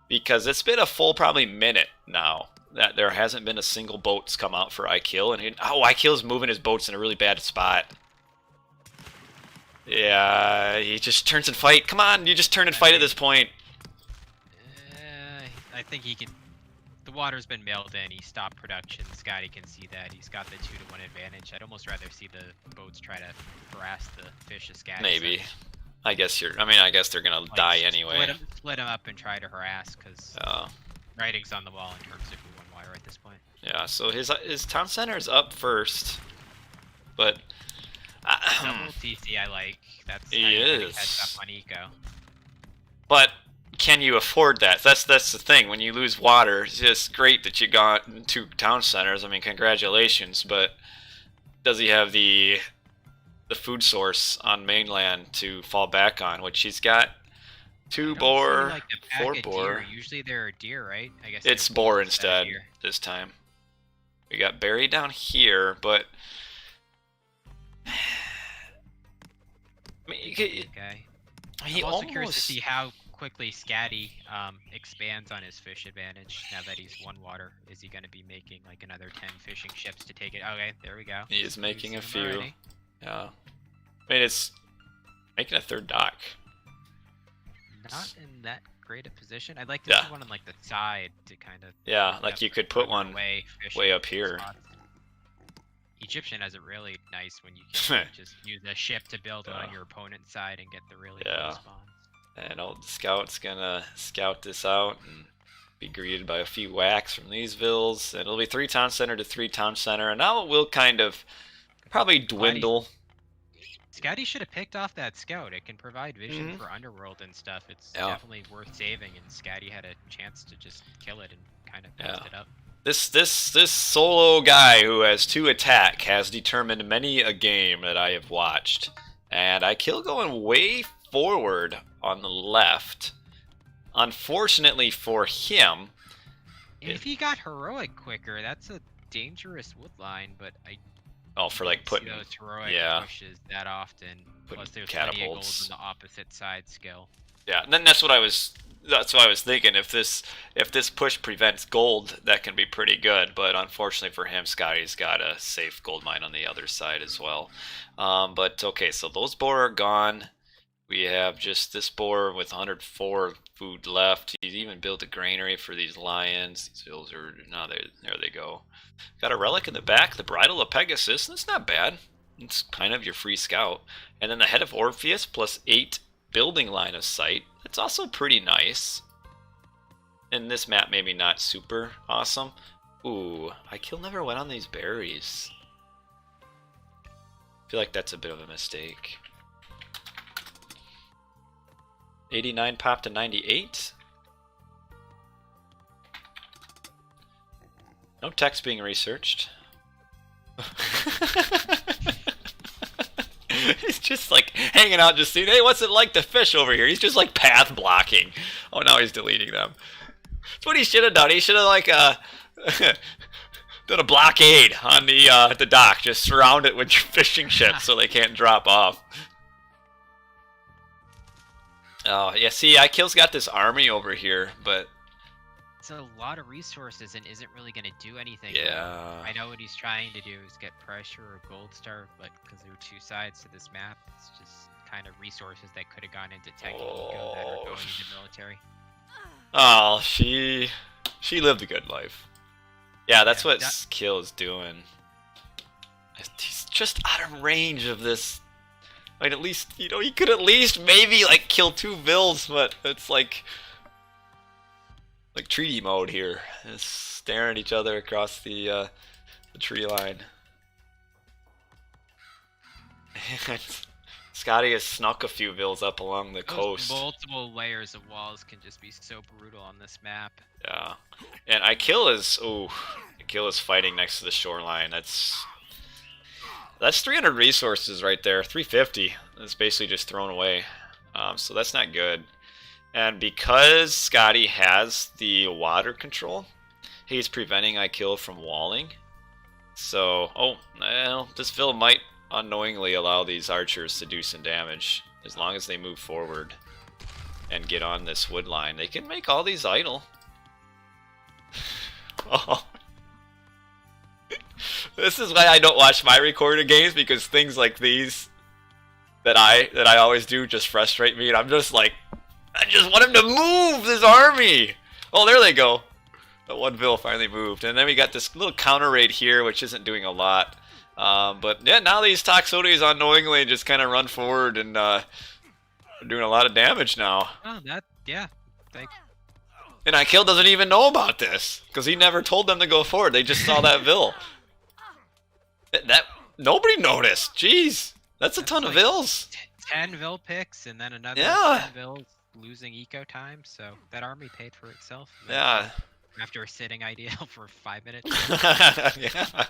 Because it's been a full probably minute now that there hasn't been a single boats come out for IKill, and IKill's moving his boats in a really bad spot. Yeah, he just turns and fight. Come on, you just turn and fight at this point. I think he can. The water's been mailed in. He stopped production. Skady can see that. He's got the 2-to-1 advantage. I'd almost rather see the boats try to harass the fish of Skady. Maybe. I guess they're gonna die anyway. Split him up and try to harass, because writing's on the wall in terms of who won wire at this point. Yeah, so his town center is up first, but double TC I like. That's how he you're gonna is. catch up on eco. But can you afford that? That's the thing. When you lose water, it's just great that you got 2 town centers. I mean, congratulations. But does he have the food source on mainland to fall back on? Which he's got 2 boar, like 4 boar. Deer. Usually there are deer, right? I guess it's boar instead this time. We got berry down here, but I mean, I'm also curious to see how quickly Skady expands on his fish advantage now that he's 1 water. Is he going to be making like another 10 fishing ships to take it? Okay, there we go. He is making a few. Yeah. I mean, it's making a 3rd dock. Not in that great a position. I'd like to see one on like the side to kind of. Yeah, like you could put one way up here. Spots. Egyptian has it really nice when you can just use a ship to build on your opponent's side and get the really cool spawns. And old scout's gonna scout this out and be greeted by a few whacks from these vills, and it'll be 3 town center to 3 town center, and now it will kind of probably dwindle. Skady should have picked off that scout. It can provide vision for Underworld and stuff. It's definitely worth saving, and Skady had a chance to just kill it and kind of messed it up. This solo guy who has 2 attack has determined many a game that I have watched, and IKill going way forward on the left. Unfortunately for him, if he got heroic quicker, that's a dangerous wood line, but for like putting those heroic pushes that often. Plus there's plenty of gold on the opposite side skill. Yeah, and then that's what I was thinking. If this push prevents gold, that can be pretty good. But unfortunately for him, Skady's got a safe gold mine on the other side as well. But okay, so those boar are gone. We have just this boar with 104 food left. He's even built a granary for these lions. These hills are there they go. Got a relic in the back, the bridle of Pegasus. That's not bad. It's kind of your free scout. And then the head of Orpheus plus 8 building line of sight. That's also pretty nice. In this map, maybe not super awesome. Ooh, IKill never went on these berries. I feel like that's a bit of a mistake. 89 popped to 98. No text being researched. He's just like hanging out, just seeing, hey, what's it like to fish over here? He's just like path blocking. Oh, now he's deleting them. That's what he should have done. He should have like done a blockade on the dock. Just surround it with your fishing ships so they can't drop off. Oh, yeah, see, IKill's got this army over here, but it's a lot of resources and isn't really going to do anything. Yeah. I know what he's trying to do is get pressure or gold star, but because there are 2 sides to this map, it's just kind of resources that could have gone into tech and eco that are going into military. Oh, she lived a good life. Yeah, that's what Kill is doing. He's just out of range of this. I mean, at least, he could at least maybe like kill 2 vills, but it's like treaty mode here. Just staring at each other across the tree line. Skady has snuck a few vills up along the coast. Multiple layers of walls can just be so brutal on this map. Yeah, and IKill is fighting next to the shoreline. That's 300 resources right there. 350. That's basically just thrown away. So that's not good. And because Skady has the water control, he's preventing IKill from walling. So, this vill might unknowingly allow these archers to do some damage as long as they move forward and get on this wood line. They can make all these idle. go. This is why I don't watch my recorded games, because things like these that I always do just frustrate me, and I'm just like, I just want him to move this army. Oh, there they go. The one Ville finally moved, and then we got this little counter raid here, which isn't doing a lot. But yeah, now these Toxotes unknowingly just kind of run forward and are doing a lot of damage now. Oh, yeah. And IKill doesn't even know about this, because he never told them to go forward. They just saw that Ville. Nobody noticed. Jeez, that's a ton of Vills. 10 Ville picks, and then another 10 Vills losing eco time. So that army paid for itself. Yeah. After sitting ideal for 5 minutes. Yeah.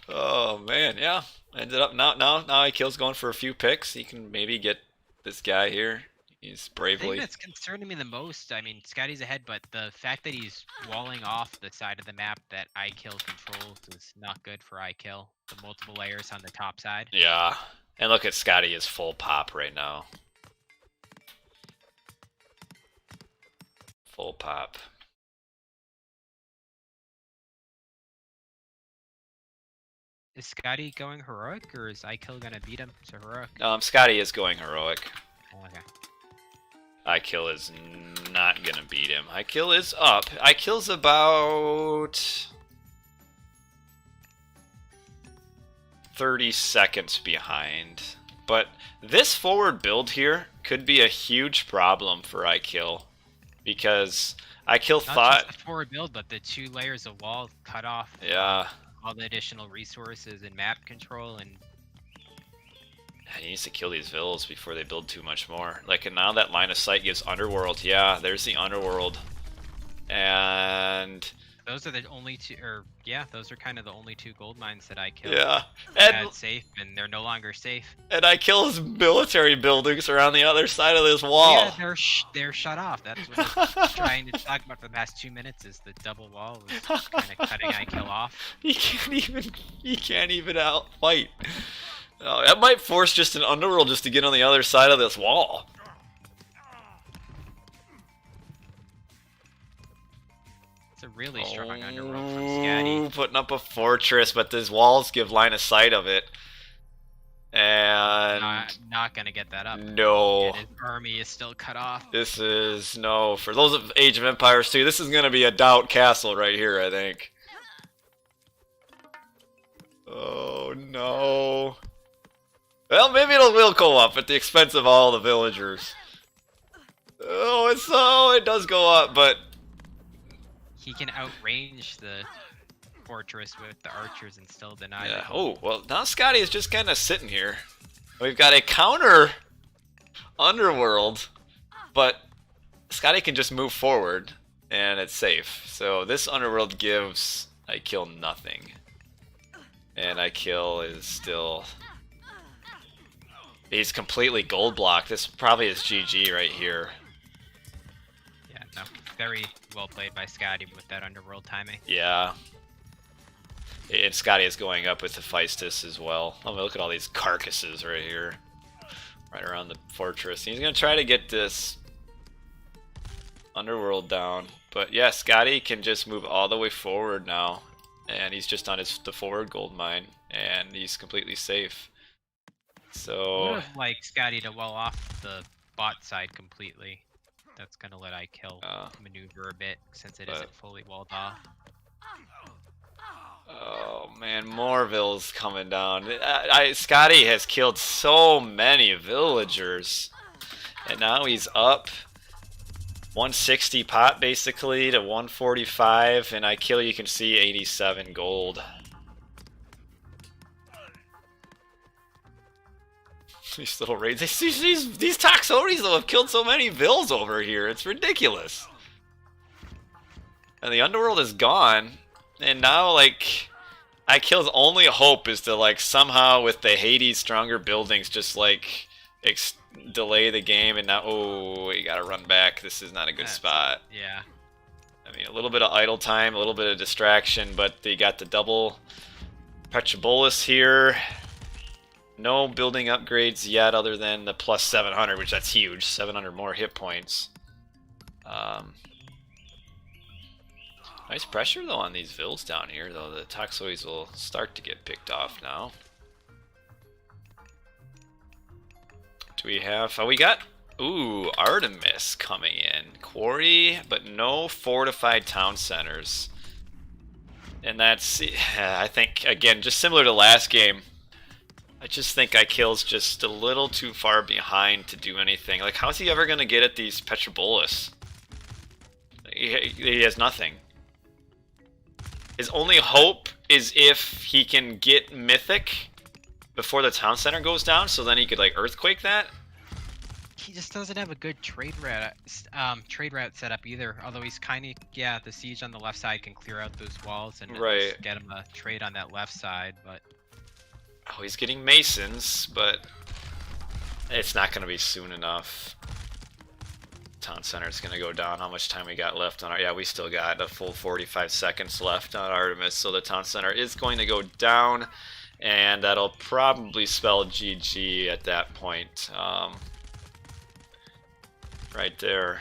Oh man, yeah. Ended up now IKill's going for a few picks. He can maybe get this guy here. He's bravely. The thing that's concerning me the most, I mean, Skady's ahead, but the fact that he's walling off the side of the map that IKill controls is not good for IKill. The multiple layers on the top side. Yeah. And look at Skady is full pop right now. Full pop. Is Skady going heroic, or is IKill gonna beat him to heroic? Skady is going heroic. Oh, okay. IKill is not gonna beat him. IKill is up. IKill's about 30 seconds behind. But this forward build here could be a huge problem for IKill, because IKill Not thought just the forward build, but the 2 layers of wall cut off. Yeah. All the additional resources and map control, and he needs to kill these Vills before they build too much more. Like, and now that line of sight gives Underworld. Yeah, there's the Underworld. And those are the only 2, or yeah, those are kind of the only 2 gold mines that IKill had safe, and they're no longer safe. And IKill's military buildings are on the other side of this wall. Yeah, they're shut off. That's what I'm trying to talk about for the past 2 minutes. Is the double wall was kind of cutting IKill off. He can't even outfight. Oh, that might force just an Underworld just to get on the other side of this wall. It's a really strong Underworld from Skady. Putting up a fortress, but these walls give line of sight of it. And not gonna get that up. No. His army is still cut off. This is no, for those of Age of Empires 2, this is gonna be a doubt castle right here, I think. Oh no. Well, maybe it will go up at the expense of all the villagers. Oh, it does go up, but he can outrange the fortress with the archers and still deny it. Oh, well, now Skady is just kind of sitting here. We've got a counter Underworld, but Skady can just move forward, and it's safe. So this Underworld gives IKill nothing. And IKill is still... He's completely gold blocked. This probably is GG right here. Yeah, no. Very well played by Skady with that Underworld timing. Yeah. And Skady is going up with Hephaestus as well. Oh, look at all these carcasses right here. Right around the fortress. He's going to try to get this Underworld down. But yeah, Skady can just move all the way forward now. And he's just on the forward gold mine. And he's completely safe. So... I would have liked Skady to wall off the bot side completely. That's going to let IKill maneuver a bit since it isn't fully walled off. Oh man, more Vills coming down. Skady has killed so many villagers. And now he's up 160 pot basically to 145. And IKill, you can see 87 gold. These little raids. These Toxotes though have killed so many Vills over here. It's ridiculous. And the Underworld is gone. And now, like, IKill's only hope is to, like, somehow with the Hades stronger buildings just, like, delay the game. And now, oh, we gotta run back. This is not a good spot. Yeah. I mean, a little bit of idle time, a little bit of distraction, but they got the double Petrobolus here. No building upgrades yet other than the plus 700, which that's huge. 700 more hit points. Nice pressure though on these vills down here, though. The Toxoids will start to get picked off now. Do we have... Oh, we got... Ooh, Artemis coming in. Quarry, but no fortified town centers. And that's... I think, again, just similar to last game. I just think IKill's just a little too far behind to do anything. Like, how's he ever going to get at these Petrobolus? He has nothing. His only hope is if he can get Mythic before the town center goes down, so then he could, like, Earthquake that. He just doesn't have a good trade route set up either. Although he's kind of, yeah, the siege on the left side can clear out those walls and get him a trade on that left side, but... Oh, he's getting Masons, but it's not going to be soon enough. Town center is going to go down. How much time we got left on our... Yeah, we still got a full 45 seconds left on Artemis, so the town center is going to go down, and that'll probably spell GG at that point. Right there.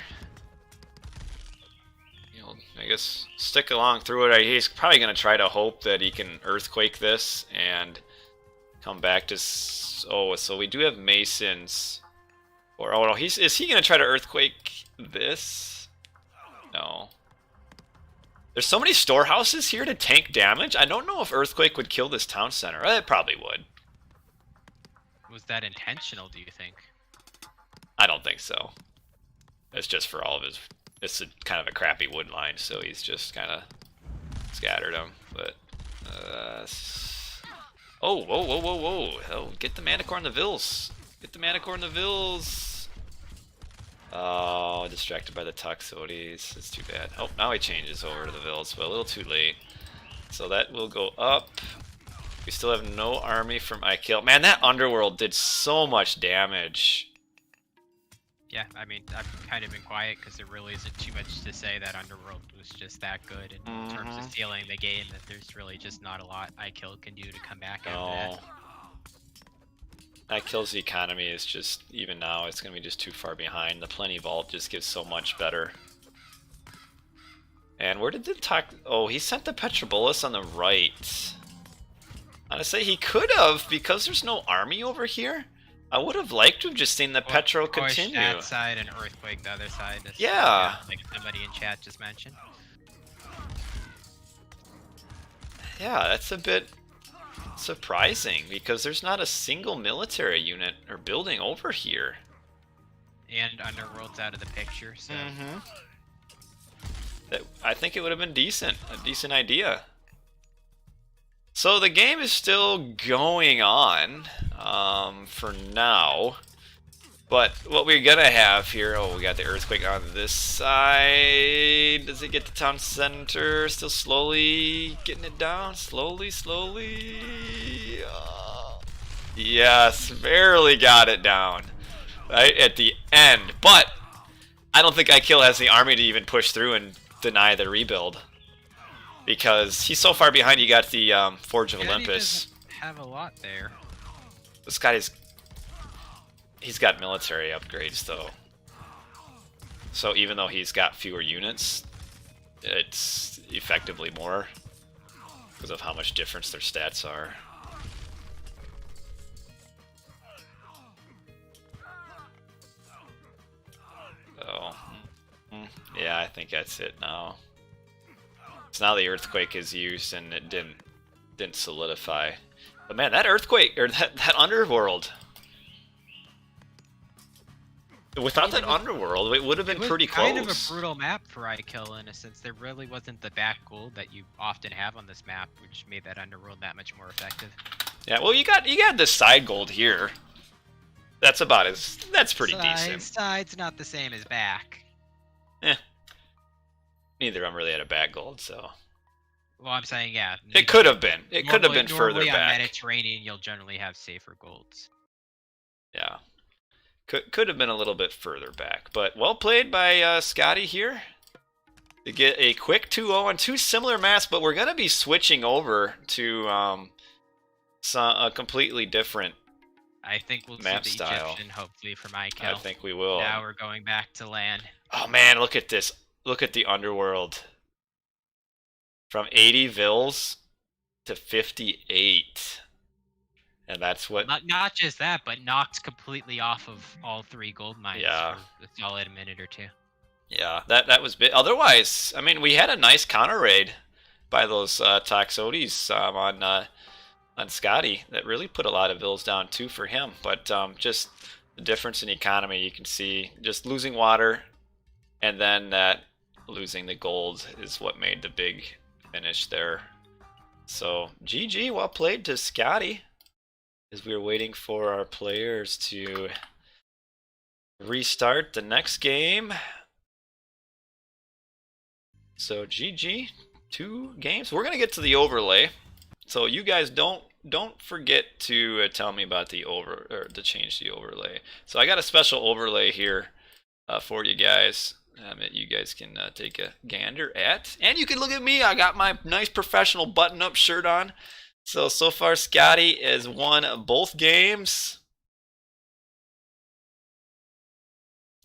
You know, I guess stick along through it. He's probably going to try to hope that he can Earthquake this and come back to... Oh, so we do have Masons. Or, oh no, is he going to try to Earthquake this? No. There's so many storehouses here to tank damage. I don't know if Earthquake would kill this town center. It probably would. Was that intentional, do you think? I don't think so. It's just for all of his... It's kind of a crappy wood line, so he's just kind of scattered them. But... Oh, whoa, whoa, whoa, whoa. Oh, get the Manicore in the Vills. Get the Manicore in the Vills. Oh, distracted by the Toxoides. It's too bad. Oh, now he changes over to the Vills, but a little too late. So that will go up. We still have no army from IKill. Man, that Underworld did so much damage. Yeah, I mean, I've kind of been quiet because there really isn't too much to say. That Underworld was just that good in terms of stealing the game, that there's really just not a lot IKill can do to come back out of that. IKill's economy is just, even now, it's going to be just too far behind. The Plenty Vault just gives so much better. And where did the Oh, he sent the Petrobolus on the right. Honestly, he could have, because there's no army over here. I would have liked to have just seen the Petro continue. That side and Earthquake the other side. Yeah. Like somebody in chat just mentioned. Yeah, that's a bit surprising because there's not a single military unit or building over here. And Underworld's out of the picture, so... I think it would have been a decent idea. So the game is still going on for now, but what we're gonna have here, oh, we got the Earthquake on this side. Does it get to town center? Still slowly getting it down, slowly. Yes, barely got it down right at the end, but I don't think IKill has the army to even push through and deny the rebuild. Because he's so far behind, you got the Forge of Olympus. Have a lot there. This guy's... He's got military upgrades, though. So even though he's got fewer units, it's effectively more. Because of how much difference their stats are. So... Yeah, I think that's it now. So now the Earthquake is used and it didn't solidify. But man, that Earthquake, or that Underworld. Without that Underworld, it would have been pretty close. Kind of a brutal map for IKill in a sense. There really wasn't the back gold that you often have on this map, which made that Underworld that much more effective. Yeah, well, you got the side gold here. That's pretty decent. Side's not the same as back. Eh. Neither of them really had a back gold, so. Well, I'm saying, yeah. It could have been. It could have been further back. On Mediterranean, you'll generally have safer golds. Yeah. Could have been a little bit further back. But well played by Skady here. To get a quick 2-0 on two similar maps, but we're going to be switching over to a completely different I think we'll map see the style. Egyptian, hopefully, from IKill. I think we will. Now we're going back to land. Oh man, look at this. Look at the Underworld. from 80 vills to 58. And that's what... Not just that, but knocked completely off of all 3 gold mines Yeah. for a solid minute or 2. Yeah, that was big. Otherwise, I mean, we had a nice counter raid by those Toxotes on Skady that really put a lot of vills down too for him. But just the difference in economy, you can see just losing water and then that losing the gold is what made the big finish there. So GG, well played to Skady, as we were waiting for our players to restart the next game. So GG, 2 games. We're gonna get to the overlay. So you guys don't forget to tell me about the to change the overlay. So I got a special overlay here for you guys that you guys can take a gander at, and you can look at me. I got my nice professional button-up shirt on. So far Skady has won both games,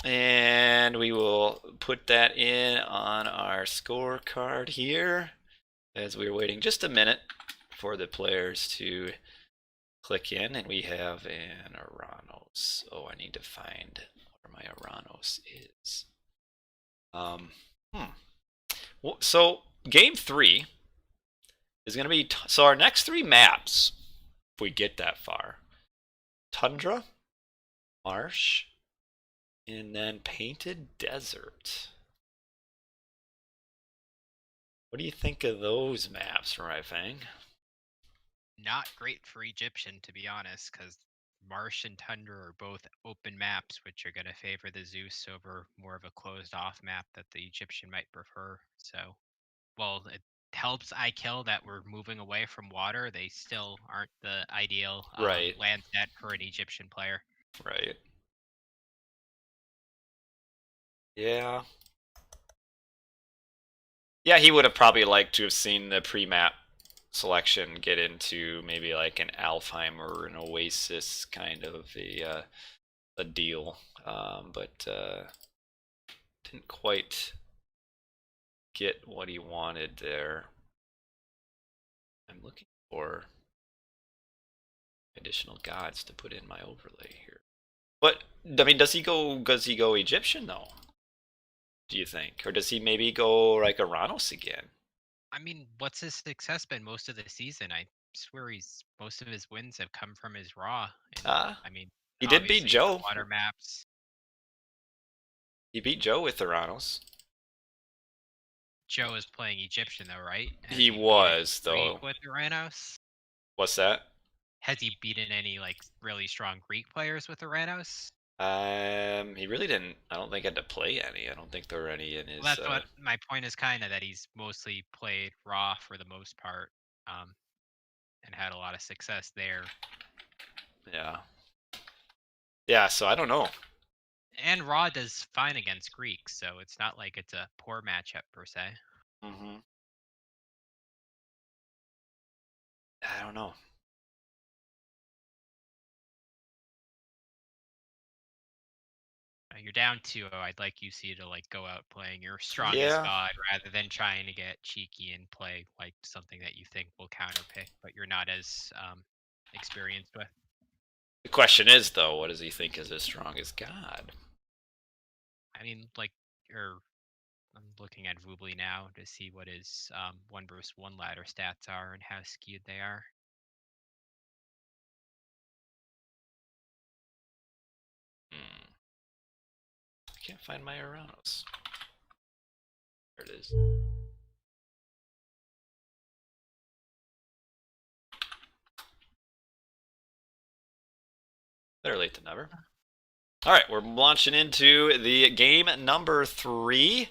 and we will put that in on our scorecard here as we're waiting just a minute for the players to click in. And we have an Oranos. Oh, I need to find where my Oranos is. So game 3 is going to be, so our next 3 maps, if we get that far: Tundra, Marsh, and then Painted Desert. What do you think of those maps, Raifang? Not great for Egyptian, to be honest, because Marsh and Tundra are both open maps, which are going to favor the Zeus over more of a closed-off map that the Egyptian might prefer. So, while it helps IKill that we're moving away from water, they still aren't the ideal Right. land set for an Egyptian player. Right. Yeah. Yeah, he would have probably liked to have seen the pre-map selection get into maybe like an Alfheim or an Oasis kind of a deal, but didn't quite get what he wanted there. I'm looking for additional gods to put in my overlay here. But I mean, does he go Egyptian though? Do you think, or does he maybe go like Oranos again? I mean, what's his success been most of the season? I swear most of his wins have come from his raw. And, I mean, he did beat obviously the Joe. water maps. He beat Joe with Oranos. Joe is playing Egyptian though, right? He was though. With Oranos. What's that? Has he beaten any like really strong Greek players with Oranos? He really didn't. I don't think had to play any. I don't think there were any in his. Well, that's what my point is, kind of that he's mostly played raw for the most part, and had a lot of success there. Yeah. Yeah. So I don't know. And raw does fine against Greeks, so it's not like it's a poor matchup per se. Mm-hmm. I don't know. You're down 2-0. I'd like UC to like go out playing your strongest god rather than trying to get cheeky and play like something that you think will counterpick, but you're not as experienced with. The question is though, what does he think is his strongest god? I mean, like, I'm looking at Voobly now to see what his 1-versus-1 ladder stats are and how skewed they are. I can't find my Oranos. There it is. Better late than never. All right, we're launching into the game number 3.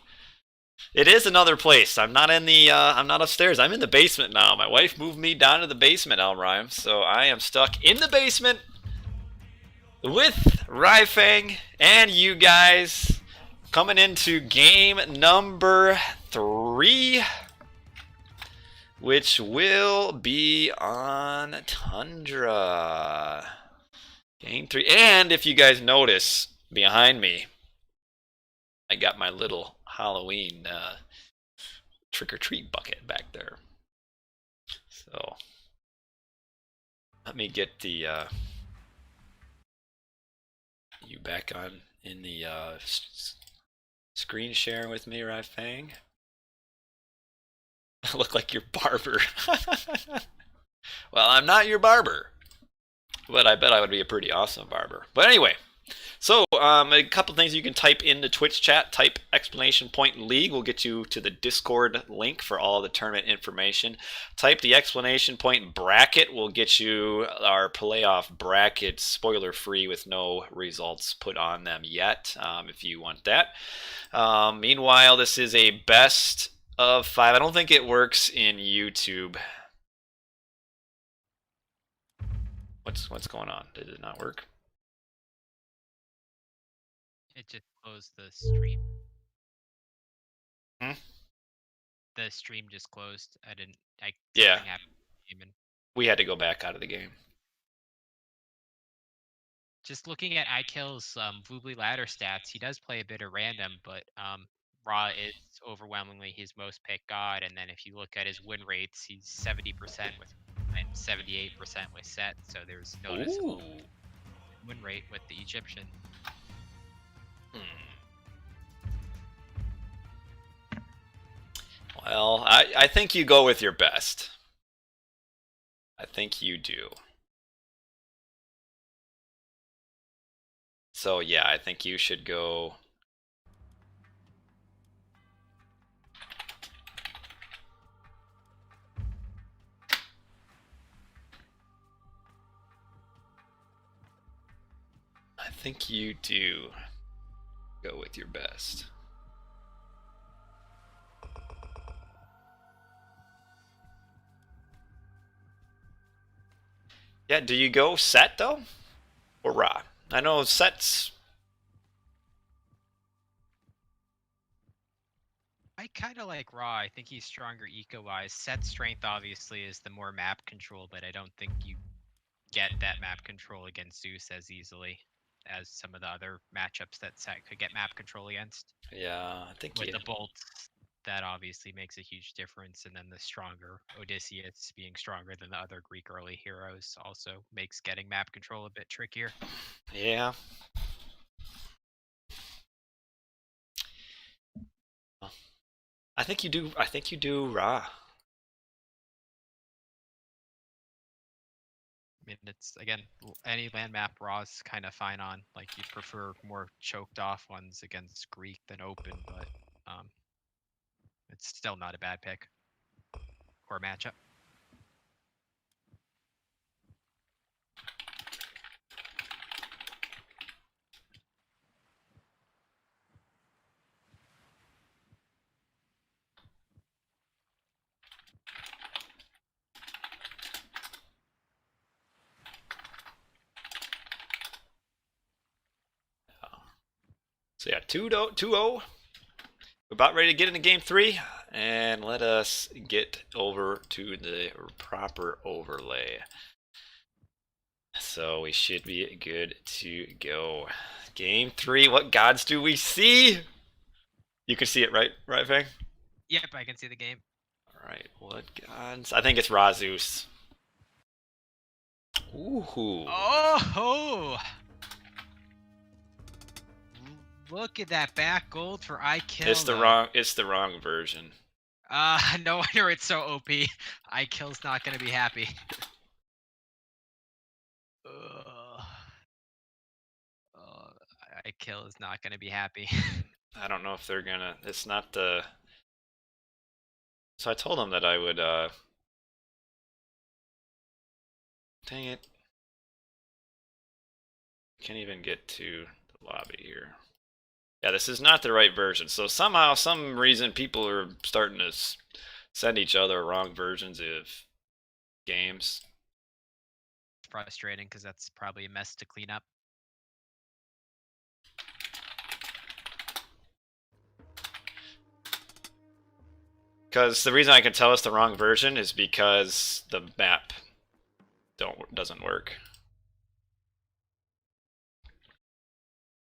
It is another place. I'm not in the. I'm not upstairs. I'm in the basement now. My wife moved me down to the basement, Elrime, so I am stuck in the basement with Raifang and you guys coming into game number 3, which will be on Tundra. Game 3. And if you guys notice behind me, I got my little Halloween trick-or-treat bucket back there. So let me get the you back on in the screen share with me, Rifang. I look like your barber. Well, I'm not your barber, but I bet I would be a pretty awesome barber. But anyway, so a couple things you can type in the Twitch chat. Type exclamation point league. We'll get you to the Discord link for all the tournament information. Type the exclamation point bracket. We'll get you our playoff bracket, spoiler free, with no results put on them yet, if you want that. Meanwhile, this is a best of 5. I don't think it works in YouTube. What's going on? Did it not work? It just closed the stream. Hmm? The stream just closed. Yeah. Something happened to the game. We had to go back out of the game. Just looking at IKill's Voobly ladder stats, he does play a bit of random, but Ra is overwhelmingly his most picked god. And then if you look at his win rates, he's 70% with and 78% with set. So there's noticeable win rate with the Egyptian. Well, I think you go with your best. I think you do. So yeah, I think you should go. I think you do go with your best. Yeah, do you go set though? Or Ra? I know sets. I kind of like Ra. I think he's stronger eco-wise. Set strength obviously is the more map control, but I don't think you get that map control against Zeus as easily as some of the other matchups that Set could get map control against. Yeah, I think with the bolts, that obviously makes a huge difference, and then the stronger Odysseus being stronger than the other Greek early heroes also makes getting map control a bit trickier. Yeah. I think you do. I think you do Ra. I mean, it's again any land map Ra's kind of fine on. Like you prefer more choked off ones against Greek than open, but it's still not a bad pick or matchup. So yeah, 2-0. We're about ready to get into game 3, and let us get over to the proper overlay. So we should be good to go. Game 3, what gods do we see? You can see it, right, Fang? Yep, I can see the game. All right, what gods? I think it's Zeus. Ooh. Oh! Look at that back gold for IKill. It's the wrong version. No wonder it's so OP. IKill's not gonna be happy. IKill is not gonna be happy. I don't know if they're gonna. It's not the. So I told them that I would. Dang it! Can't even get to the lobby here. Yeah, this is not the right version. So somehow, some reason, people are starting to send each other wrong versions of games. It's frustrating because that's probably a mess to clean up. Because the reason I can tell it's the wrong version is because the map doesn't work.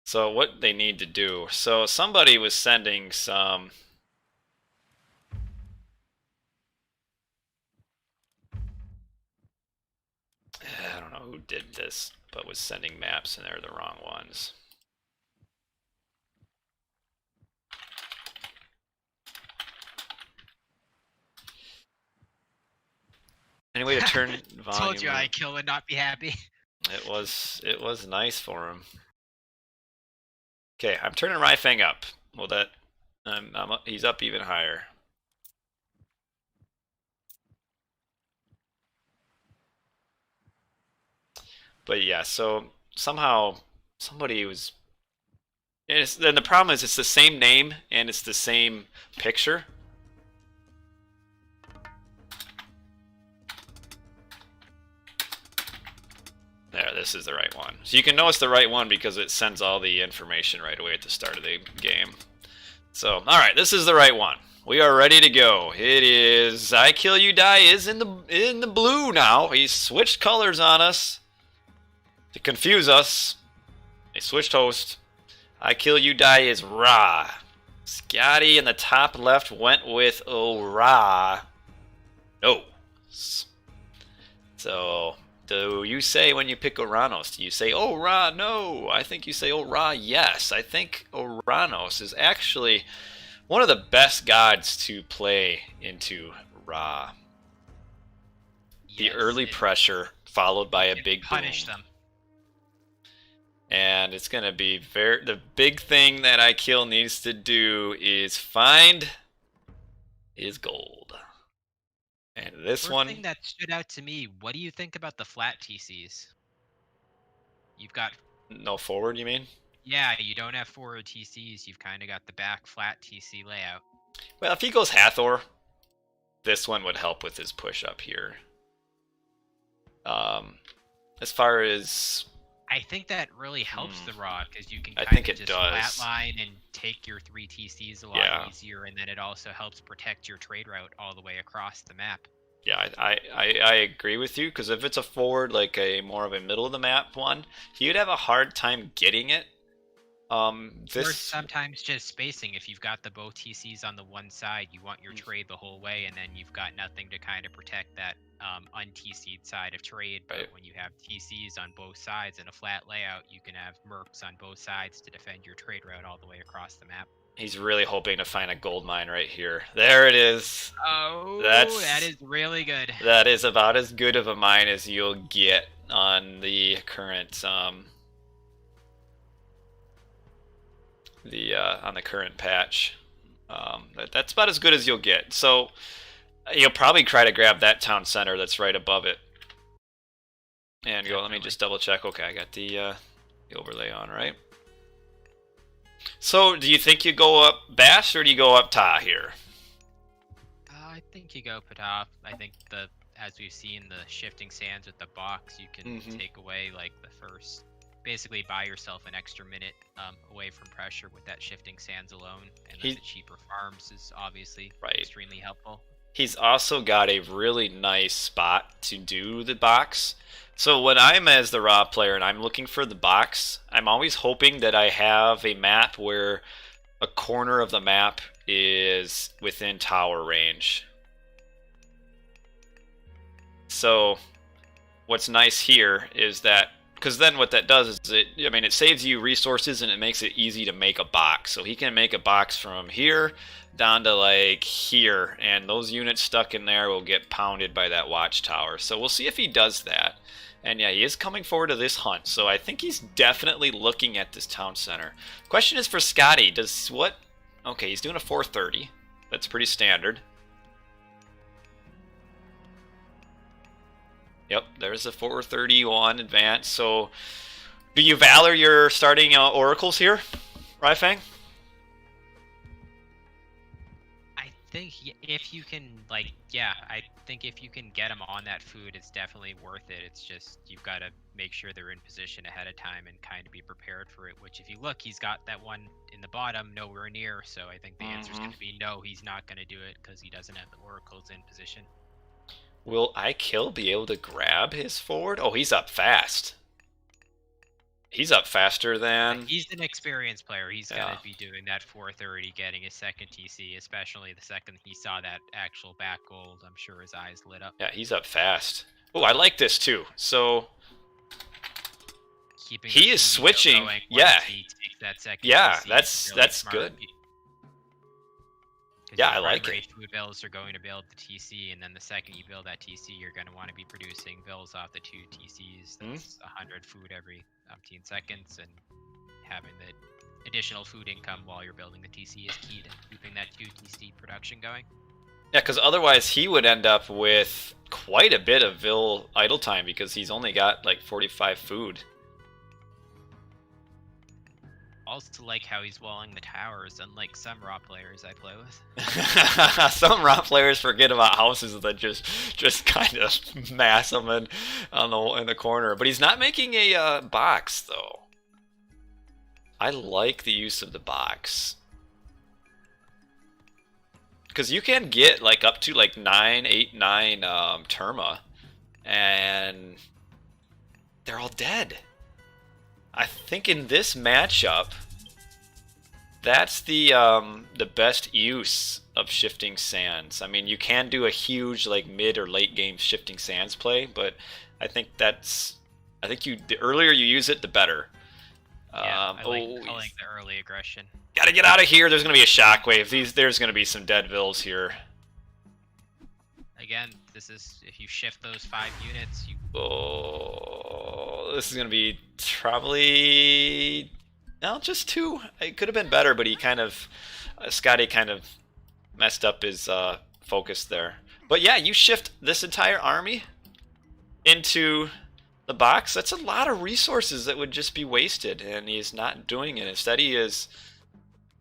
So what they need to do, so somebody was sending some who did this, but was sending maps and they're the wrong ones. Any way to turn volume Told you up? IKill would not be happy. It was nice for him. Okay, I'm turning Rifang up. Well, that he's up even higher. But yeah, so somehow somebody was. Then the problem is it's the same name and it's the same picture. There, this is the right one. So you can know it's the right one because it sends all the information right away at the start of the game. So, all right, this is the right one. We are ready to go. It is IKillUDie is in the blue now. He's switched colors on us to confuse us. He switched host. IKillUDie is Ra. Skady in the top left went with Ra. No. So, do you say when you pick Oranos, do you say, oh, Ra, no? I think you say, oh, Ra, yes. I think Oranos is actually one of the best gods to play into Ra. The Yes, early pressure followed by a big punish boom. them. And it's going to be the big thing that IKill needs to do is find his gold. And this First one thing that stood out to me, what do you think about the flat TCs? You've got... No forward, you mean? Yeah, you don't have forward TCs. You've kind of got the back flat TC layout. Well, if he goes Hathor, this one would help with his push up here. As far as... I think that really helps the Ra, because you can I kind think of it just does. flatline and take your 3 TCs a lot easier, and then it also helps protect your trade route all the way across the map. Yeah, I agree with you, because if it's a forward, like a more of a middle of the map one, he would have a hard time getting it. Or sometimes just spacing. If you've got the both TCs on the one side, you want your trade the whole way, and then you've got nothing to kind of protect that un-TC'd side of trade. But when you have TCs on both sides in a flat layout, you can have mercs on both sides to defend your trade route all the way across the map. He's really hoping to find a gold mine right here. There it is. Oh, that is really good. That is about as good of a mine as you'll get on the current on the current patch. That's about as good as you'll get. So you'll probably try to grab that town center that's right above it. And go, let me just double check. Okay, I got the overlay on, right? So, do you think you go up Bash or do you go up Ta here? I think you go Patah. I think as we've seen the shifting sands with the box, you can take away like the first, basically buy yourself an extra minute away from pressure with that shifting sands alone, and the cheaper farms is obviously extremely helpful. He's also got a really nice spot to do the box. So when I'm as the Ra player and I'm looking for the box, I'm always hoping that I have a map where a corner of the map is within tower range. So what's nice here is that, because then what that does is it saves you resources and it makes it easy to make a box. So he can make a box from here down to like here, and those units stuck in there will get pounded by that watchtower. So we'll see if he does that. And yeah, he is coming forward to this hunt, so I think he's definitely looking at this town center. Question is for Skady, okay, he's doing a 430. That's pretty standard. Yep, there's a 431 advance. So, do you valor your starting oracles here, Rifang? I think if you can, I think if you can get them on that food, it's definitely worth it. It's just, you've got to make sure they're in position ahead of time and kind of be prepared for it, which if you look, he's got that one in the bottom, nowhere near, so I think the answer is going to be no, he's not going to do it because he doesn't have the oracles in position. Will IKill be able to grab his forward? Oh, he's up fast. He's up faster than... He's an experienced player. He's going to be doing that 430, getting his second TC, especially the second he saw that actual back gold. I'm sure his eyes lit up. Yeah, he's up fast. Oh, I like this too. So, Keeping He the is food switching, going yeah. once he takes that second Yeah, TC. that's Smart. good. Yeah, I like primary it. food bills are going to build the TC, and then the second you build that TC, you're going to want to be producing bills off the 2 TCs. That's 100 food every 15 seconds, and having the additional food income while you're building the TC is key to keeping that 2 TC production going. Yeah, because otherwise he would end up with quite a bit of Vil idle time because he's only got like 45 food. Also like how he's walling the towers, unlike some raw players I play with. Some raw players forget about houses that just kind of mass them in the corner. But he's not making a box though. I like the use of the box. Because you can get like up to like 9, 8, 9 Terma, and they're all dead. I think in this matchup, that's the best use of shifting sands. I mean, you can do a huge like mid or late game shifting sands play, but I think the earlier you use it, the better. Yeah, I like the early aggression. Gotta get out of here. There's gonna be a shockwave. There's gonna be some dead Vils here. Again, this is if you shift those 5 units, you. Oh, this is gonna be probably just 2. It could have been better, but he kind of Skady kind of messed up his focus there. But yeah, you shift this entire army into the box. That's a lot of resources that would just be wasted, and he's not doing it. Instead, he is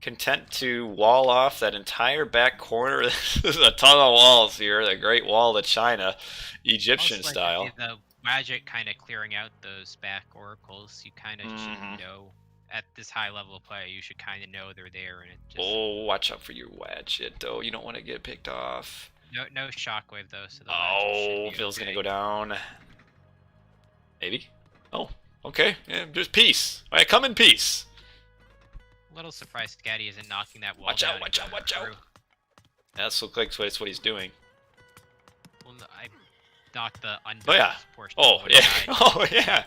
content to wall off that entire back corner. There's a ton of walls here. The Great Wall of China, Egyptian style. The magic kind of clearing out those back oracles. You kind of should know at this high level of play. You should kind of know they're there, and it just. Oh, watch out for your Wadget, though. You don't want to get picked off. No shockwave though. So the Vil's gonna go down. Maybe. Oh, okay. Yeah, just peace. All right, come in peace. A little surprised Skady isn't knocking that wall down. Watch out! That's looks like that's what he's doing. Well, no, I knocked the portion. Oh yeah.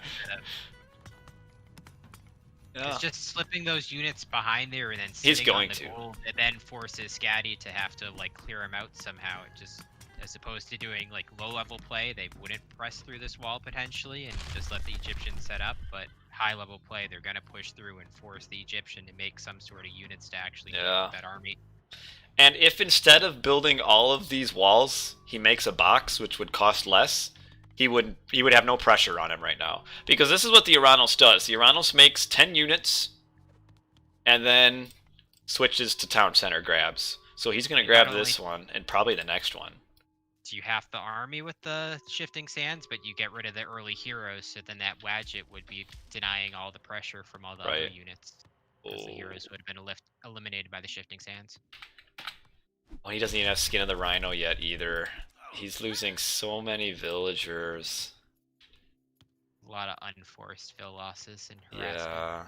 It's just slipping those units behind there and then he's sitting going on the gold. It then forces Skady to have to like clear him out somehow. It just, as opposed to doing like low level play, they wouldn't press through this wall potentially and just let the Egyptians set up. But high level play, they're gonna push through and force the Egyptian to make some sort of units to actually deal with that army. And if instead of building all of these walls, he makes a box, which would cost less, he would have no pressure on him right now. Because this is what the Oranos does. The Oranos makes 10 units and then switches to town center grabs. So he's going to grab this one and probably the next one. So you have the army with the shifting sands, but you get rid of the early heroes, so then that Wadget would be denying all the pressure from all the other units. Because the heroes would have been eliminated by the shifting sands. Well, he doesn't even have Skin of the Rhino yet either. He's losing so many villagers. A lot of unforced Vil losses and harassment. Yeah.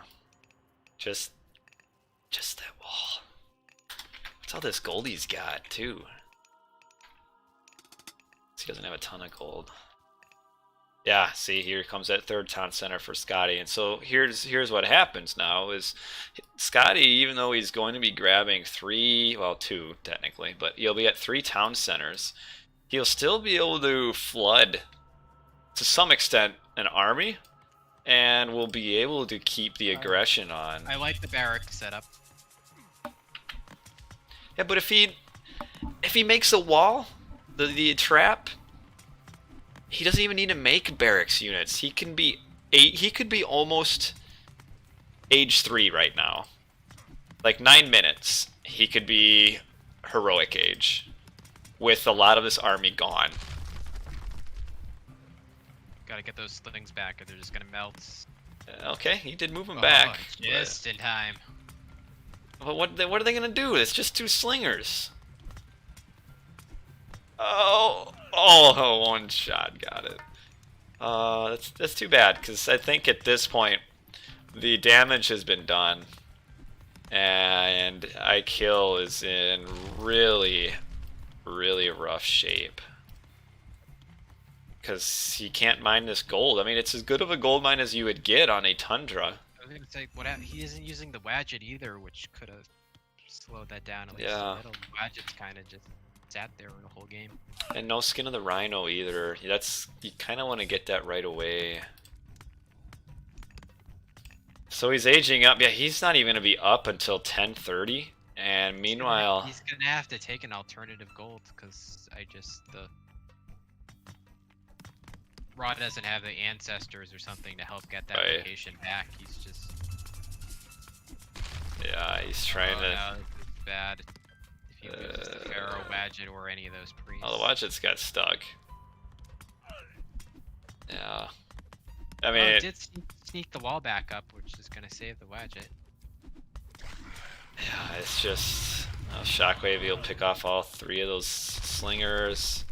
Just that wall. That's all this gold he's got, too. He doesn't have a ton of gold. Yeah, see, here comes that third town center for Skady. And so here's what happens now is Skady, even though he's going to be grabbing 2 technically, but he'll be at 3 town centers. He'll still be able to flood, to some extent, an army, and will be able to keep the aggression on. I like the barrack setup. Yeah, but if he makes a wall, the trap, he doesn't even need to make barracks units. He can be he could be almost age 3 right now. Like 9 minutes, he could be heroic age with a lot of this army gone. Gotta get those things back or they're just gonna melt. Okay, he did move them back. Just in time. But what are they gonna do? It's just 2 slingers. Oh, one shot got it. That's too bad, because I think at this point the damage has been done, and IKill is in really rough shape. because he can't mine this gold. I mean, it's as good of a gold mine as you would get on a Tundra. I was gonna say, he isn't using the Wadget either, which could have slowed that down at least Yeah. a little. Wadget's kind of just sat there in the whole game. And no skin of the Rhino either. That's, you kind of want to get that right away. So he's aging up. Yeah, he's not even going to be up until 10:30. And meanwhile, he's gonna have to take an alternative gold because the Raw doesn't have the ancestors or something to help get that Right. location back. He's just yeah, he's trying to. no, this is bad. If he loses the Pharaoh, Wadget, or any of those priests. Oh, the Wadget's got stuck. Yeah. I mean, it did sneak the wall back up, which is gonna save the Wadget. yeah, it's just Shockwave. He'll pick off all 3 of those slingers.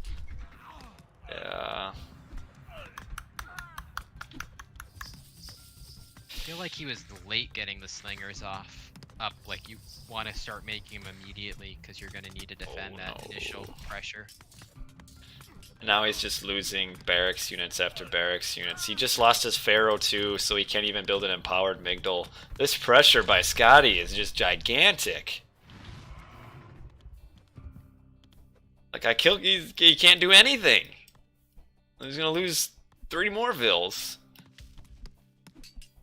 Yeah. I feel like he was late getting the slingers up. Like you want to start making them immediately because you're gonna need to defend that initial pressure. Now he's just losing barracks units after barracks units. He just lost his Pharaoh too, so he can't even build an empowered Migdal. This pressure by Skady is just gigantic. Like he can't do anything. He's gonna lose 3 more vills.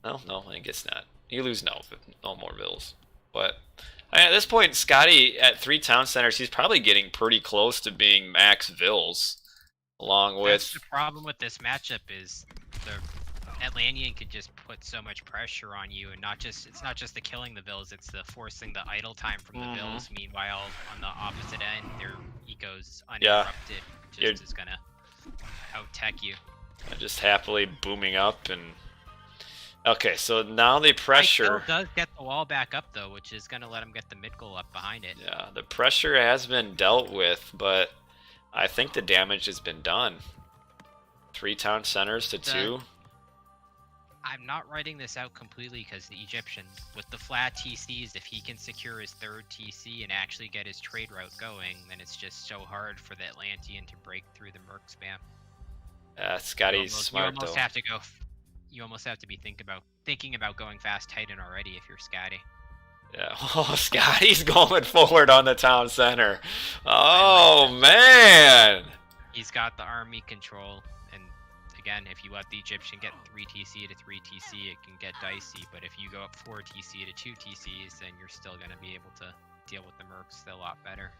No, I guess not. You lose no more vills. But at this point, Skady at 3 town centers, he's probably getting pretty close to being max vills. Along with That's the problem with this matchup is the Atlantean could just put so much pressure on you, and it's not just the killing the vills, it's the forcing the idle time from the vills. Meanwhile, on the opposite end, their eco's uninterrupted, just is gonna out tech you. Just happily booming up and. Okay, so now the pressure does get the wall back up though, which is gonna let him get the mid goal up behind it. Yeah, the pressure has been dealt with, but I think the damage has been done. 3 town centers to 2. I'm not writing this out completely because the Egyptian, with the flat TCs, if he can secure his 3rd TC and actually get his trade route going, then it's just so hard for the Atlantean to break through the Merc spam. Skady's smart though. You almost have to be thinking about going fast Titan already if you're Skady. Yeah, oh, Skady's going forward on the town center. Oh man! He's got the army control, and again, if you let the Egyptian get 3 TC to 3 TC, it can get dicey. But if you go up 4 TC to 2 TCs, then you're still gonna be able to deal with the Mercs a lot better.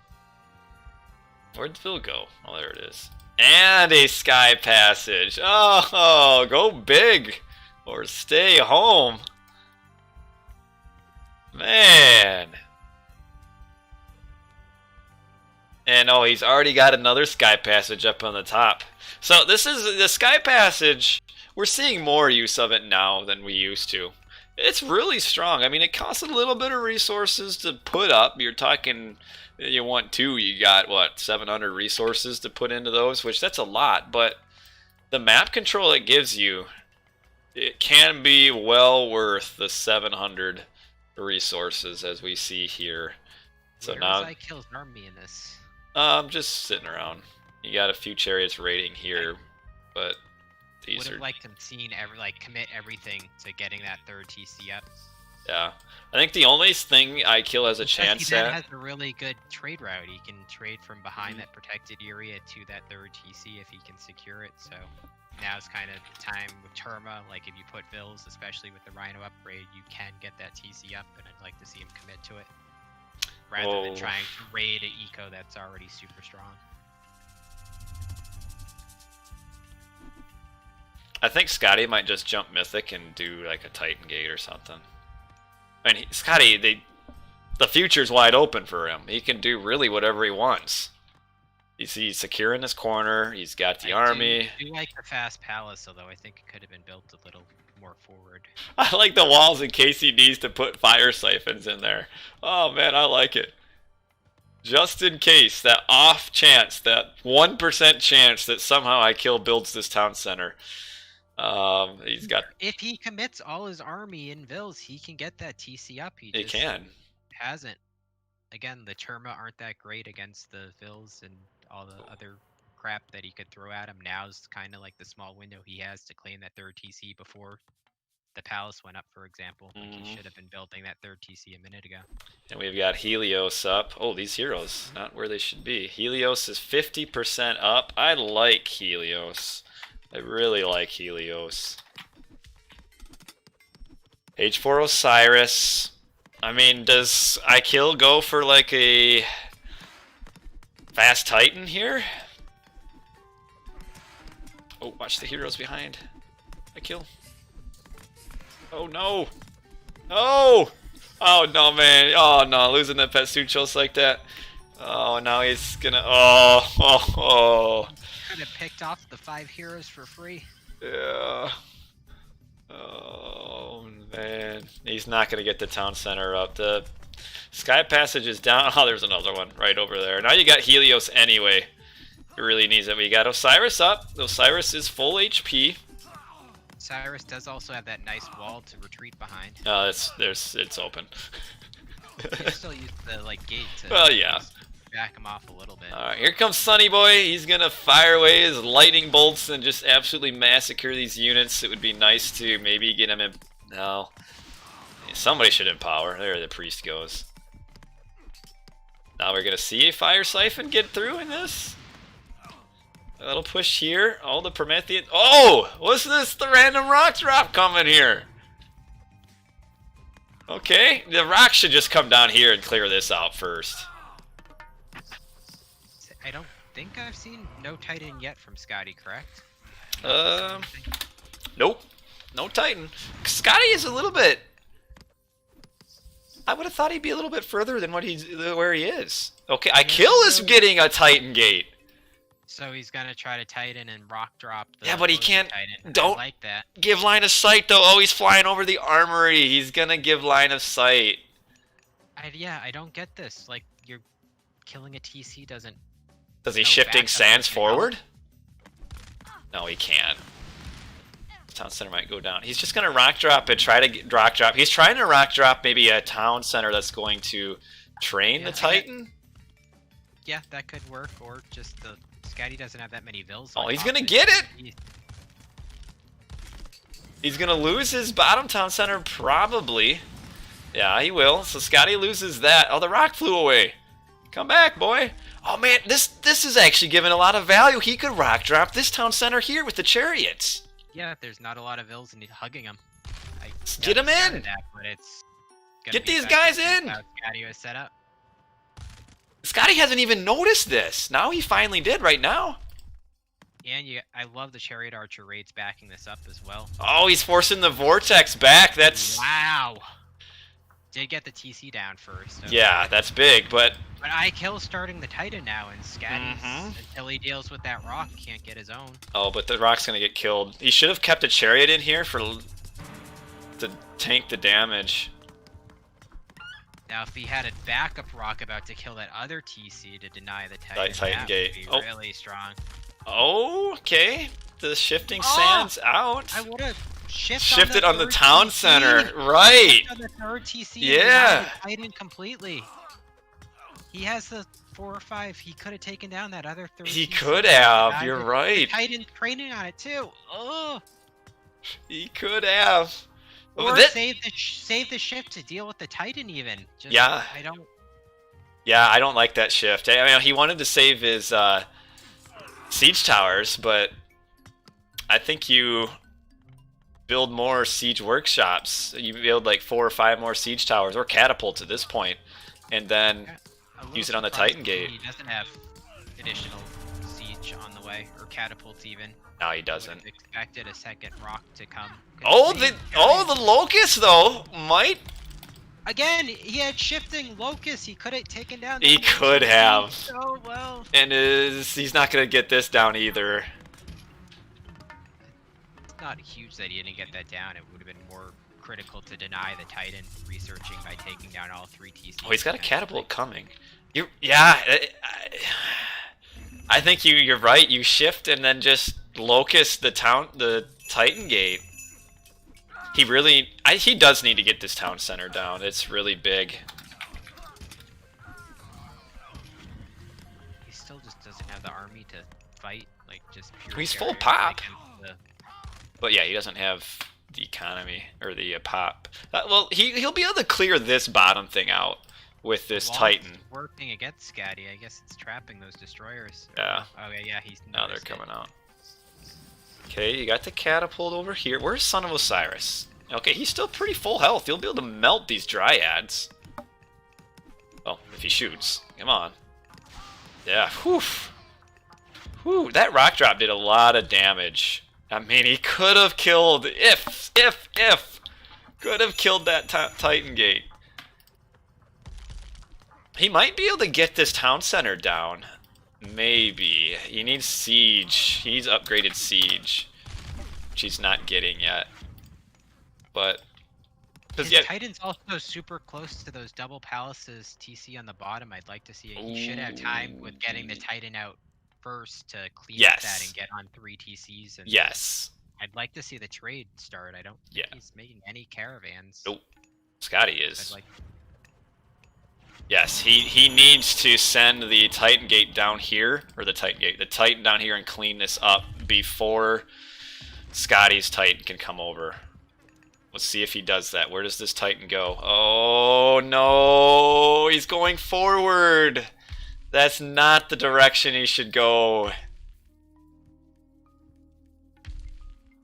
Where'd Phil go? Oh, there it is. And a sky passage. Oh, go big or stay home. Man. And oh, he's already got another sky passage up on the top. So this is the sky passage. We're seeing more use of it now than we used to. It's really strong. I mean, it costs a little bit of resources to put up. You're talking, you want 2, you got what, 700 resources to put into those, which that's a lot. But the map control it gives you, it can be well worth the 700 resources as we see here. So now I killed army in this. just sitting around. You got a few chariots raiding here, but these would are have liked to seen commit everything to getting that 3rd TC up. Yeah, I think the only thing IKill has a chance he at. has a really good trade route. He can trade from behind that protected area to that 3rd TC if he can secure it. So now's kind of the time with Terma. Like if you put Vills, especially with the Rhino upgrade, you can get that TC up, and I'd like to see him commit to it rather than trying to raid an eco that's already super strong. I think Skady might just jump Mythic and do like a Titan Gate or something. I mean, Skady, the future's wide open for him. He can do really whatever he wants. He's secure in his corner. He's got the army. I do like the fast palace, although I think it could have been built a little more forward. I like the walls in case he needs to put fire siphons in there. Oh man, I like it. Just in case, that off chance, that 1% chance that somehow IKill builds this town center. He's got. If he commits all his army in Vills, he can get that TC up. He can. Hasn't. Again, the Terma aren't that great against the Vills and all the other crap that he could throw at him. Now's kind of like the small window he has to claim that third TC before the palace went up, for example. Like he should have been building that third TC a minute ago. And we've got Helios up. Oh, these heroes, not where they should be. Helios is 50% up. I like Helios. I really like Helios. H4 Osiris. I mean, does IKill go for like a fast Titan here? Oh, watch the heroes behind. IKill. Oh no! No! Oh no, man! Oh no, losing the Petsuchos like that. Oh, now he's gonna. Oh. Could have picked off the 5 heroes for free. Yeah. Oh man, he's not gonna get the town center up. The Sky Passage is down. Oh, there's another one right over there. Now you got Helios anyway. It really needs it. We got Osiris up. Osiris is full HP. Cyrus does also have that nice wall to retreat behind. It's open. You can still use the gate to Well, yeah. back him off a little bit. Alright, here comes Sunny Boy. He's gonna fire away his lightning bolts and just absolutely massacre these units. It would be nice to maybe get him in. No. Somebody should empower. There the priest goes. Now we're gonna see a fire siphon get through in this. A little push here. Oh, the Promethean. Oh! What's this? The random rock drop coming here. Okay, the rock should just come down here and clear this out first. I don't think I've seen no Titan yet from Skady, correct? Nope. No Titan. Skady is a little bit. I would have thought he'd be a little bit further than where he is. Okay, IKill is getting a Titan gate. So he's gonna try to Titan and rock drop the Yeah, but he can't. Titan. Don't I like that. give line of sight though. Oh, he's flying over the armory. He's gonna give line of sight. I don't get this. Like, you're killing a TC doesn't. Does he No shifting backup sands to forward? No, he can't. Town center might go down. He's just gonna rock drop and try to rock drop. He's trying to rock drop maybe a town center that's going to train the Titan. Yeah, that could work. Or just the Skady doesn't have that many vills. Oh, he's gonna get it. He's gonna lose his bottom town center probably. Yeah, he will. So Skady loses that. Oh, the rock flew away. Come back, boy. Oh man, this is actually giving a lot of value. He could rock drop this town center here with the chariots. Yeah, there's not a lot of vills and he's hugging him. Get him in. Get these guys in. Skady was set up. Skady hasn't even noticed this. Now he finally did right now. And I love the chariot archer raids backing this up as well. Oh, he's forcing the vortex back. That's wow. Did get the TC down first. Okay. Yeah, that's big, but IKill starting the Titan now, and Skady, until he deals with that rock, can't get his own. Oh, but the rock's gonna get killed. He should have kept a chariot in here to tank the damage. Now, if he had a backup rock about to kill that other TC to deny the Titan, Titan gate. Would be really strong. Oh, okay. The shifting sands out. I would have shifted on the town center, right? On the third TC, yeah. Titan completely. He has the 4 or 5. He could have taken down that other third. He TC. could have. You're right. Titan training on it too. Oh. He could have. Or save the shift to deal with the Titan even. Just, yeah. I don't like that shift. I mean, he wanted to save his siege towers, but I think you build more siege workshops. You build like 4 or 5 more siege towers or catapults at this point, and then use it on the Titan gate. He doesn't have additional siege on the way, or catapults even. No, he doesn't. Expected a second rock to come. Oh, the locust though might. Again, he had shifting locust. He could have taken down. He could have. So well. And he's not gonna get this down either. It's not huge that he didn't get that down. It would have been more critical to deny the Titan researching by taking down all 3 TCs. Oh, he's got a catapult coming. I think you're right. You shift and then just locust the Titan gate. He does need to get this town center down. It's really big. He still just doesn't have the army to fight, like just pure. He's full carry pop. against But yeah, he doesn't have the economy or the pop. Well, he'll be able to clear this bottom thing out with this wall's Titan. working against Skady. I guess it's trapping those destroyers. Yeah. Oh yeah, he's. Now they're coming out. Okay, you got the catapult over here. Where's Son of Osiris? Okay, he's still pretty full health. He'll be able to melt these dryads. Well, if he shoots. Come on. Yeah, whew. Whew, that rock drop did a lot of damage. I mean, he could have killed, could have killed that Titan gate. He might be able to get this town center down. Maybe. He needs siege. He's upgraded siege, which he's not getting yet. But his yeah, Titan's also super close to those double palaces TC on the bottom. I'd like to see it. He should have time with getting the Titan out first to clean up that and get on 3 TCs. And yes. I'd like to see the trade start. I don't think he's making any caravans. Nope. Skady is. Like... Yes, he needs to send the Titan gate down here, or the Titan down here and clean this up before Skady's Titan can come over. Let's see if he does that. Where does this Titan go? Oh no, he's going forward. That's not the direction he should go.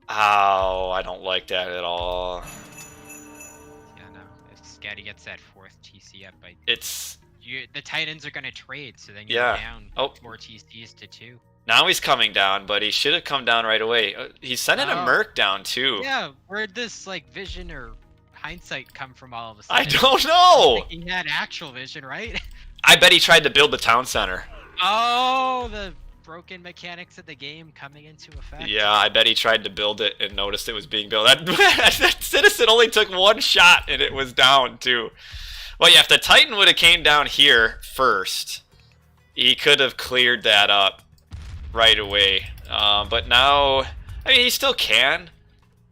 Ow, I don't like that at all. Yeah, no. If Skady gets that 4th TC up, the Titans are going to trade, so then you're down 4 TCs to 2. Now he's coming down, but he should have come down right away. He's sending a Merc down, too. Yeah, where'd this, like, vision or hindsight come from all of a sudden? I don't know! He had actual vision, right? I bet he tried to build the town center. Oh, the broken mechanics of the game coming into effect. Yeah, I bet he tried to build it and noticed it was being built. That citizen only took 1 shot and it was down, too. Well, yeah, if the Titan would have came down here first, he could have cleared that up right away. But now, I mean, he still can.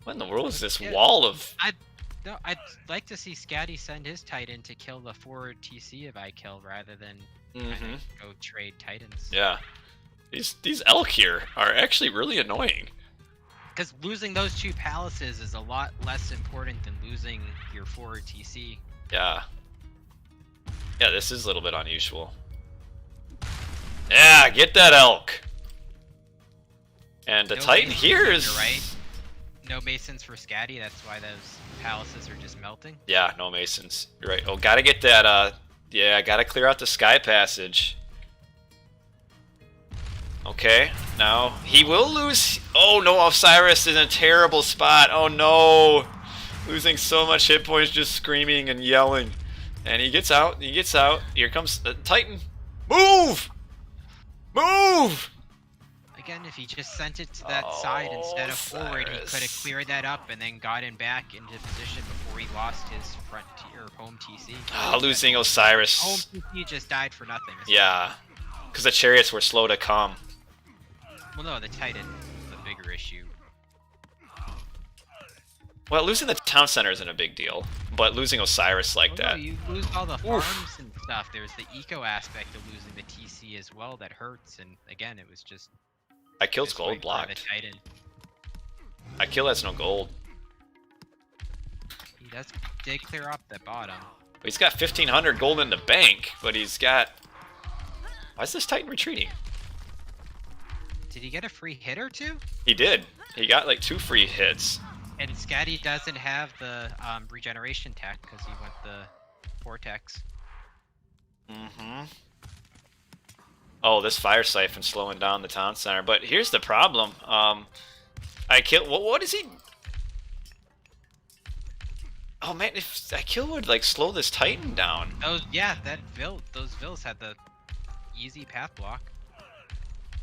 What in the world is this wall of... I'd like to see Skady send his Titan to kill the forward TC of IKill rather than go trade Titans. Yeah. These elk here are actually really annoying. Because losing those 2 palaces is a lot less important than losing your forward TC. Yeah. Yeah, this is a little bit unusual. Yeah, get that elk. And the Titan here is... You're right. No masons for Skady, that's why those palaces are just melting. Yeah, no masons. You're right. Oh, gotta get that, yeah, gotta clear out the sky passage. Okay, now he will lose. Oh no, Osiris is in a terrible spot. Oh no, losing so much hit points, just screaming and yelling. And he gets out, Here comes the Titan. Move! Move! Again, if he just sent it to that side instead of forward, he could have cleared that up and then gotten back into position before he lost his front or home TC. Losing Osiris. Home TC just died for nothing. Yeah, because the chariots were slow to come. Well, no, the Titan is the bigger issue. Well, losing the town center isn't a big deal, but losing Osiris like that... No, you lose all the farms and stuff. There's the eco aspect of losing the TC as well that hurts, and again, it was just... IKill's gold blocked. IKill has no gold. He did clear up the bottom. He's got 1,500 gold in the bank, but he's got... Why is this Titan retreating? Did he get a free hit or 2? He did. He got like 2 free hits. And Skady doesn't have the regeneration tech because he went the Vortex. Oh, this fire siphon slowing down the town center. But here's the problem. IKill... What is he... Oh man, if IKill would like slow this Titan down. Those vills had the easy path block.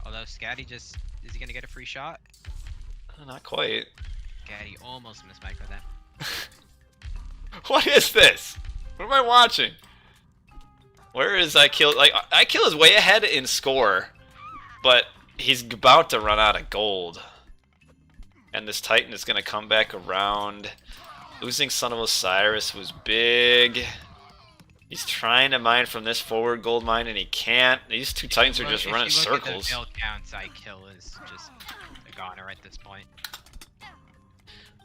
Although Skady just... Is he going to get a free shot? Not quite. Skady almost missed micro that. What is this? What am I watching? Where is IKill? Like, IKill is way ahead in score, but he's about to run out of gold. And this Titan is going to come back around. Losing Son of Osiris was big. He's trying to mine from this forward gold mine, and he can't. These two Titans are just running circles. If you look at the build counts, IKill is just a goner at this point.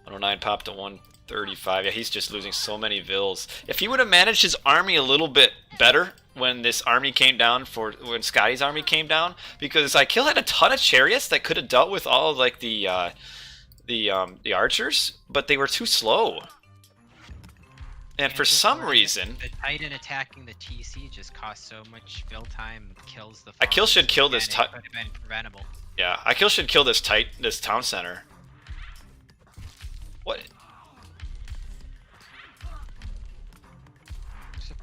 109 popped to 135. Yeah, he's just losing so many vills. If he would have managed his army a little bit better when this army came down, when Skady's army came down, because IKill had a ton of chariots that could have dealt with all of like the archers, but they were too slow. And for some reason, the Titan attacking the TC just costs so much fill time, kills the. IKill should kill this Titan. Could have been preventable. Yeah, IKill should kill this town center. What? So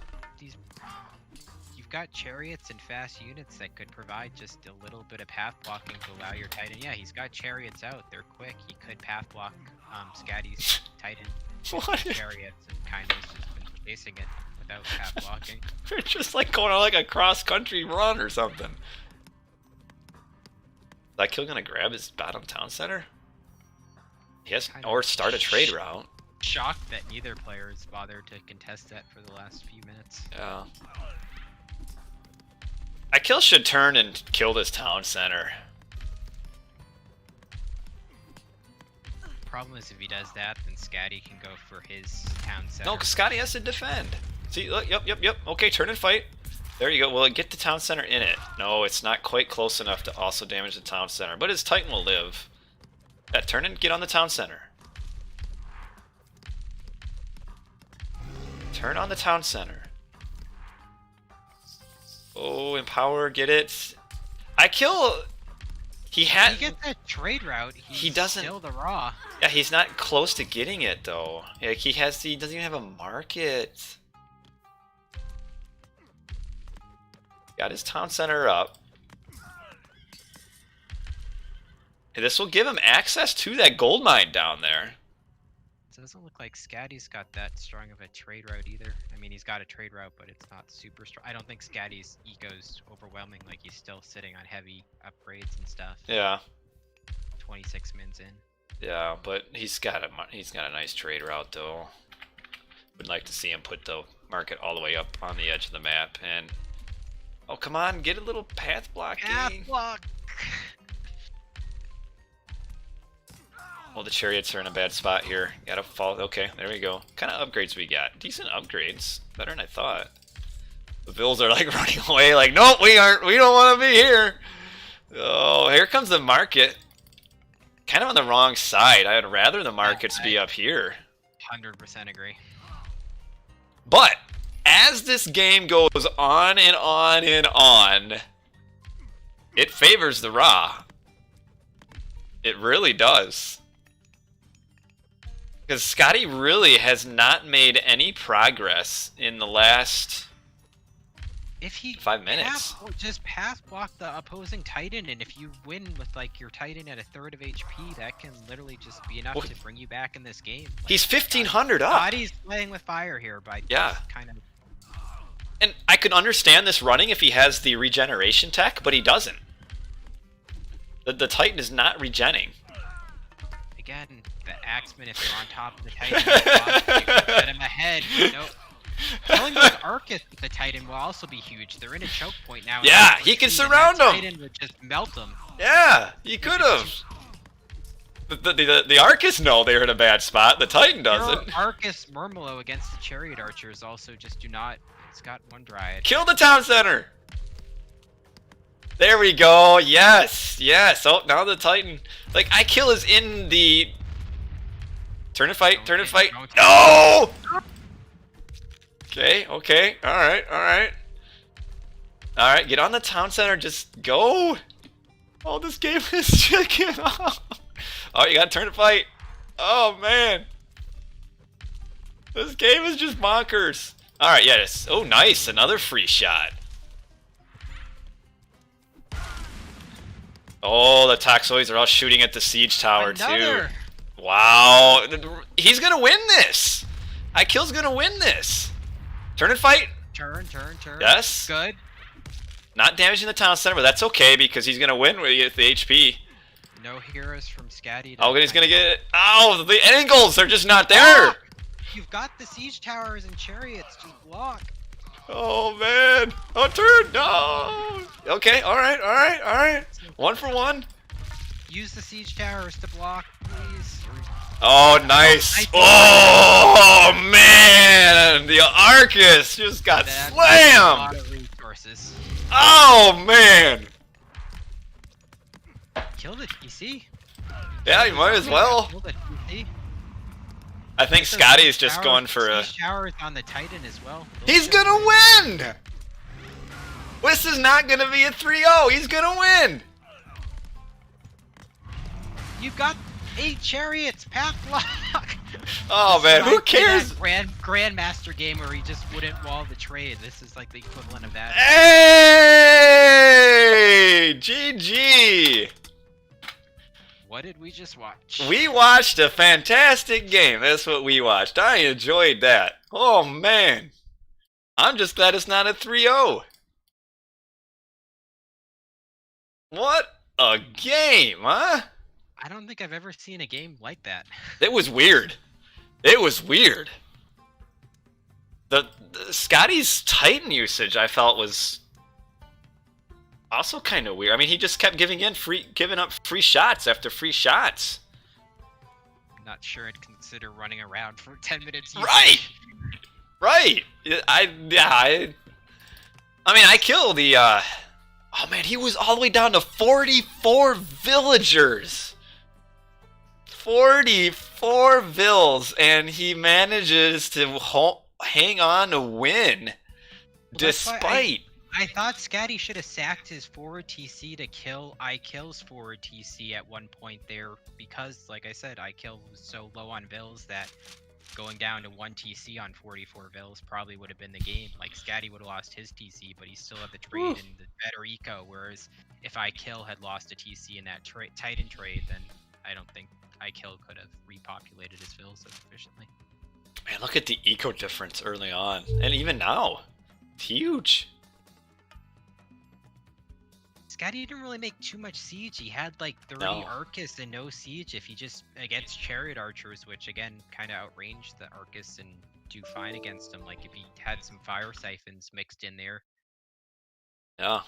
you've got chariots and fast units that could provide just a little bit of path blocking to allow your Titan. Yeah, he's got chariots out. They're quick. He could path block Skady's Titan. What? Chariots and kind of just been chasing it without path blocking. They're just like going on like a cross-country run or something. Is IKill gonna grab his bottom town center? Yes, or start a trade route. Shocked that neither player has bothered to contest that for the last few minutes. Yeah. IKill should turn and kill this town center. Problem is, if he does that, then Skady can go for his town center. No, because Skady has to defend. See, look, yep. Okay, turn and fight. There you go. Will it get the town center in it? No, it's not quite close enough to also damage the town center. But his Titan will live. Yeah, turn and get on the town center. Turn on the town center. Oh, empower, get it. IKill. He gets that trade route. He doesn't. Still the raw. Yeah, he's not close to getting it though. Like he doesn't even have a market. Got his town center up. And this will give him access to that gold mine down there. It doesn't look like Skady's got that strong of a trade route either. I mean, he's got a trade route, but it's not super strong. I don't think Skady's eco's overwhelming. Like he's still sitting on heavy upgrades and stuff. Yeah. 26 mins in. Yeah, but he's got a nice trade route though. Would like to see him put the market all the way up on the edge of the map and. Oh come on, get a little path blocking. Path block. Well, the chariots are in a bad spot here. Gotta fall. Okay, there we go. What kind of upgrades we got? Decent upgrades. Better than I thought. The vills are like running away like, nope, we aren't. We don't want to be here. Oh, here comes the market. Kind of on the wrong side. I'd rather the markets be up here. 100% agree. But as this game goes on and on and on, it favors the Ra. It really does. Because Skady really has not made any progress in the last if he 5 minutes. Just path block the opposing Titan, and if you win with like your Titan at 1/3 of HP, that can literally just be enough to bring you back in this game. Like, he's 1500 up. Skady's playing with fire here by kind of. And I could understand this running if he has the regeneration tech, but he doesn't. The Titan is not regenning. Again, the Axeman, if you're on top of the Titan, you can set him ahead. Nope. Killing the Arcus with the Titan will also be huge. They're in a choke point now. Yeah, he can surround them. Titan would just melt them. Yeah, he could have. The Arcus know they're in a bad spot. The Titan doesn't. Arcus Murmelo against the Chariot Archers also just do not. It's got one Dryad. Kill the town center. There we go. Yes, yes. Oh, now the Titan. Like IKill is in the. Turn and fight. Turn and fight. No. Okay. Okay. All right. All right. All right. Get on the town center. Just go. Oh, this game is chicken. Oh, you gotta turn and fight. Oh man. This game is just bonkers. All right. Yes. Oh, nice. Another free shot. Oh, the Toxoids are all shooting at the siege tower too. Wow, he's gonna win this. IKill's gonna win this. Turn and fight. Turn. Yes. Good. Not damaging the town center, but that's okay because he's gonna win with the HP. No heroes from Skady. Oh, he's gonna get it. Oh, the angles are just not there. You've got the siege towers and chariots. Just block. Oh man! Oh, turn! No! Okay, alright. 1 for 1. Use the siege towers to block, please. Oh, nice! Oh man! The Arcus just got That's slammed! a lot of resources. Oh man! Kill the TC. Yeah, you might as well. Kill the TC. I think Skady is just going for a... Siege towers on the Titan as well. He's gonna win! This is not gonna be a 3-0. He's gonna win! You've got 8 chariots, path block. Oh man, who cares? Grandmaster game where he just wouldn't wall the trade. This is like the equivalent of that. Hey! GG! What did we just watch? We watched a fantastic game. That's what we watched. I enjoyed that. Oh man. I'm just glad it's not a 3-0. What a game, huh? I don't think I've ever seen a game like that. It was weird. It was weird. The Skady's Titan usage I felt was also kind of weird. I mean, he just kept giving up free shots after free shots. I'm not sure I'd consider running around for 10 minutes. Right. I mean, I killed the. Oh man, he was all the way down to 44 villagers. 44 vills, and he manages to hang on to win, despite. I thought Skady should have sacked his forward TC to kill IKill's forward TC at one point there, because, like I said, IKill was so low on vills that going down to 1 TC on 44 vills probably would have been the game. Like, Skady would have lost his TC, but he still had the trade and the better eco, whereas if IKill had lost a TC in that Titan trade, then I don't think IKill could have repopulated his vills so efficiently. Man, look at the eco difference early on, and even now, it's huge. Skady didn't really make too much siege. He had like 30 Arcus and no siege if he just against chariot archers, which again kind of outranged the Arcus and do fine against him. Like if he had some fire siphons mixed in there. Yeah.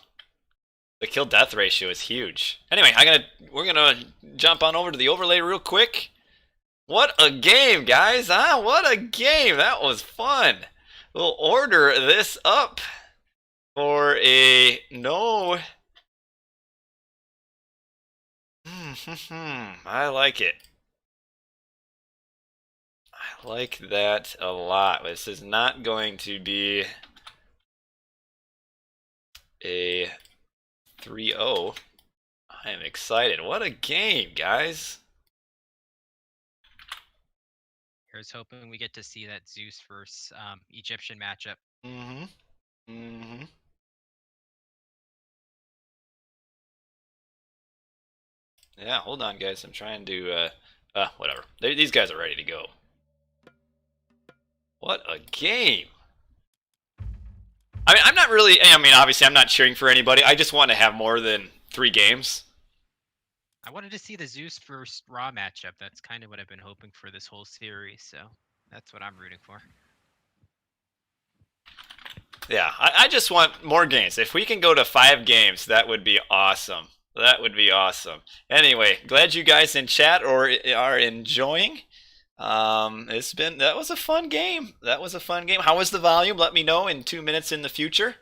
The kill death ratio is huge. Anyway, we're gonna jump on over to the overlay real quick. What a game, guys, huh? What a game. That was fun. We'll order this up for a no. I like it. I like that a lot. This is not going to be a 3-0. I am excited. What a game, guys. Here's hoping we get to see that Zeus versus Egyptian matchup. Yeah, hold on, guys. I'm trying to, whatever. These guys are ready to go. What a game. I mean, I'm not really, obviously I'm not cheering for anybody. I just want to have more than 3 games. I wanted to see the Zeus versus Raw matchup. That's kind of what I've been hoping for this whole series, so that's what I'm rooting for. Yeah, I just want more games. If we can go to 5 games, that would be awesome. That would be awesome. Anyway, glad you guys in chat are enjoying. That was a fun game. That was a fun game. How was the volume? Let me know in 2 minutes in the future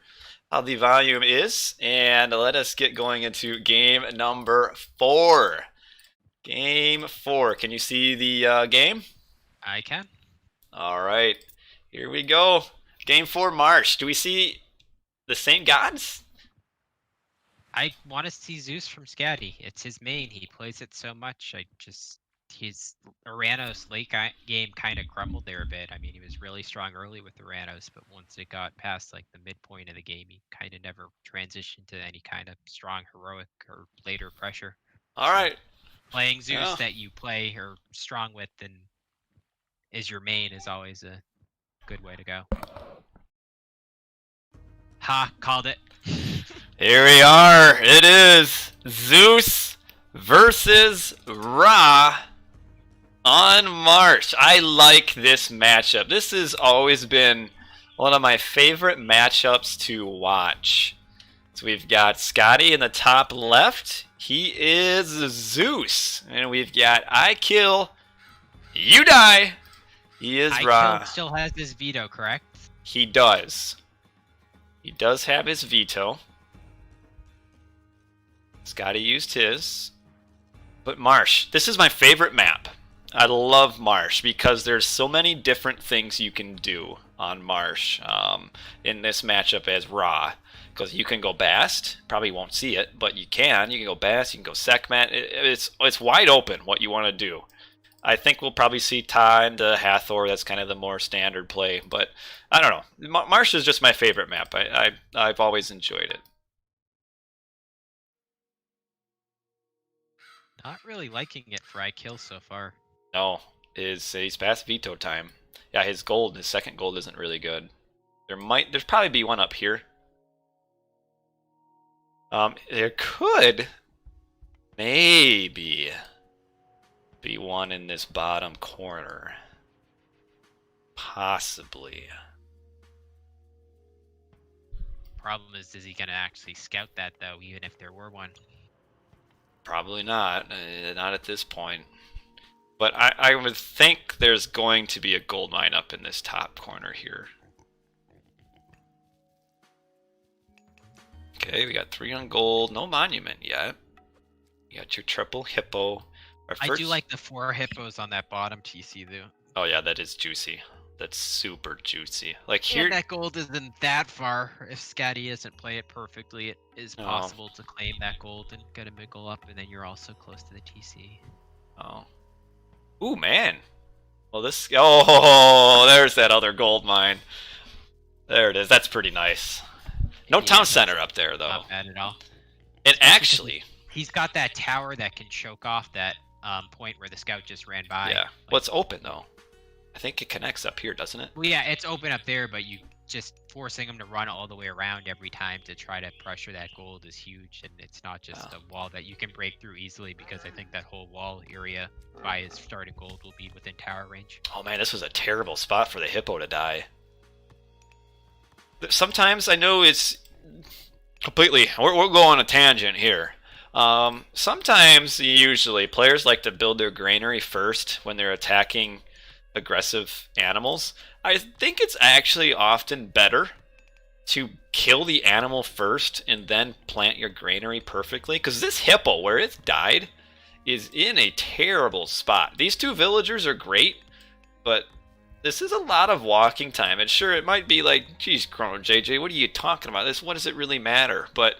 how the volume is, and let us get going into game number 4. Game 4. Can you see the game? I can. All right, here we go. Game 4, Marsh. Do we see the same gods? I want to see Zeus from Skady. It's his main. He plays it so much. His Oranos late game kind of crumbled there a bit. I mean, he was really strong early with Oranos, but once it got past like the midpoint of the game, he kind of never transitioned to any kind of strong heroic or later pressure. All right. Playing Zeus that you play or strong with and is your main is always a good way to go. Ha, called it. Here we are. It is Zeus versus Ra on Marsh. I like this matchup. This has always been One of my favorite matchups to watch. So we've got Skady in the top left. He is Zeus. And we've got IKillUDie. He is Ra. IKill still has his veto, correct? He does. He does have his veto. Skady used his. But Marsh, this is my favorite map. I love Marsh because there's so many different things you can do on Marsh in this matchup as Ra. Because you can go Bast, probably won't see it, but you can. You can go Bast, you can go Sekhmet. It's wide open what you want to do. I think we'll probably see Ta into Hathor. That's kind of the more standard play. But I don't know. Marsh is just my favorite map. I've always enjoyed it. Not really liking it for IKill so far. No, he's past veto time. Yeah, his second gold isn't really good. There's probably be one up here. There could maybe be one in this bottom corner. Possibly. Problem is he gonna actually scout that though, even if there were one? Probably not. Not at this point. But I would think there's going to be a gold mine up in this top corner here. Okay, we got 3 on gold. No monument yet. You got your triple hippo. I do like the 4 hippos on that bottom TC though. Oh yeah, that is juicy. That's super juicy. Like here, and that gold isn't that far. If Skady doesn't play it perfectly, it is possible to claim that gold and get a miggle up, and then you're also close to the TC. Oh. Ooh, man. Well, this... Oh, there's that other gold mine. There it is. That's pretty nice. No town center up there, though. Not bad at all. And actually... He's got that tower that can choke off that point where the scout just ran by. Yeah. Well, it's open, though. I think it connects up here, doesn't it? Well, yeah, it's open up there, but you just forcing him to run all the way around every time to try to pressure that gold is huge, and it's not just a wall that you can break through easily, because I think that whole wall area by his starting gold will be within tower range. Oh man, this was a terrible spot for the hippo to die. Sometimes I know it's completely... We're going on a tangent here. Sometimes, usually, players like to build their granary first when they're attacking aggressive animals. I think it's actually often better to kill the animal first and then plant your granary perfectly, because this hippo, where it's died, is in a terrible spot. These 2 villagers are great, but this is a lot of walking time. And sure, it might be like, geez, Chrono JJ, what are you talking about? What does it really matter? But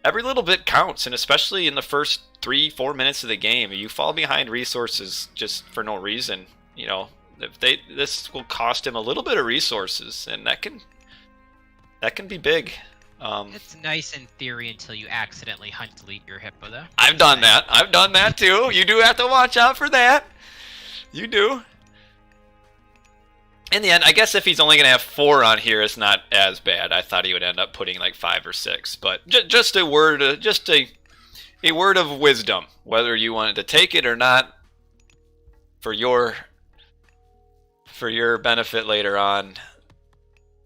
every little bit counts, and especially in the first 3-4 minutes of the game, you fall behind resources just for no reason. You know, this will cost him a little bit of resources, and that can be big. It's nice in theory until you accidentally hunt delete your hippo, though. I've done that. I've done that too. You do have to watch out for that. You do. In the end, I guess if he's only going to have 4 on here, it's not as bad. I thought he would end up putting like 5 or 6, but just a word, a word of wisdom, whether you wanted to take it or not, for your benefit later on.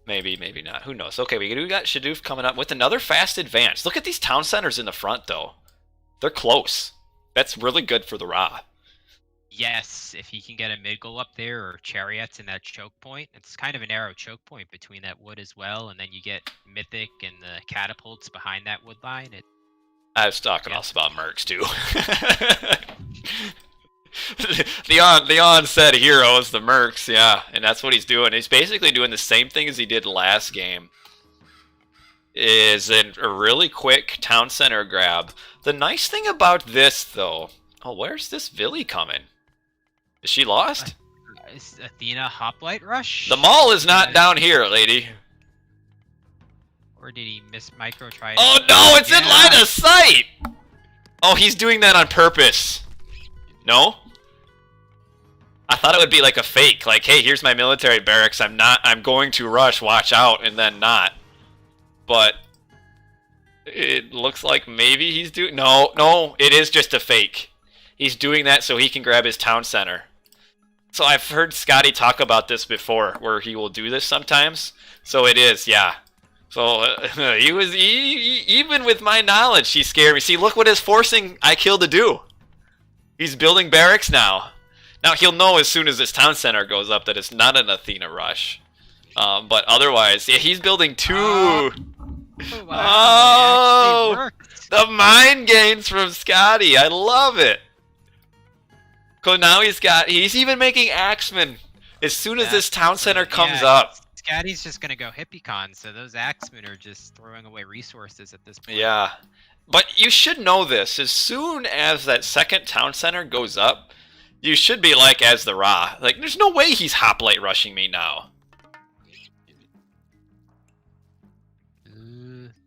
Maybe not. Who knows? Okay, we got Shadoof coming up with another fast advance. Look at these town centers in the front, though. They're close. That's really good for the Ra. Yes, if he can get a mid-goal up there or chariots in that choke point. It's kind of a narrow choke point between that wood as well, and then you get Mythic and the catapults behind that wood line. I was talking also about Mercs, too. the onset heroes, the Mercs, yeah, and that's what he's doing. He's basically doing the same thing as he did last game. Is a really quick town center grab. The nice thing about this, though... Oh, where's this Villy coming? Is she lost? Is Athena Hoplite Rush? The mall is not down here, lady. Or did he miss micro try? Oh no, it's in line of sight! Oh, he's doing that on purpose. No? I thought it would be like a fake, like, hey, here's my military barracks, I'm going to rush, watch out, and then not. But it looks like maybe he's doing... No, it is just a fake. He's doing that so he can grab his town center. So I've heard Skady talk about this before, where he will do this sometimes. So it is, yeah. So even with my knowledge, he scared me. See, look what is forcing IKill to do. He's building barracks now. Now he'll know as soon as this town center goes up that it's not an Athena rush. But otherwise, yeah, he's building two. Wow, the mind games from Skady. I love it. So now he's even making Axemen as soon as this town center comes up. Skady's just gonna go Hippicon, so those Axemen are just throwing away resources at this point. Yeah. But you should know this. As soon as that second town center goes up, you should be like as the Ra. Like, there's no way he's hoplite rushing me now.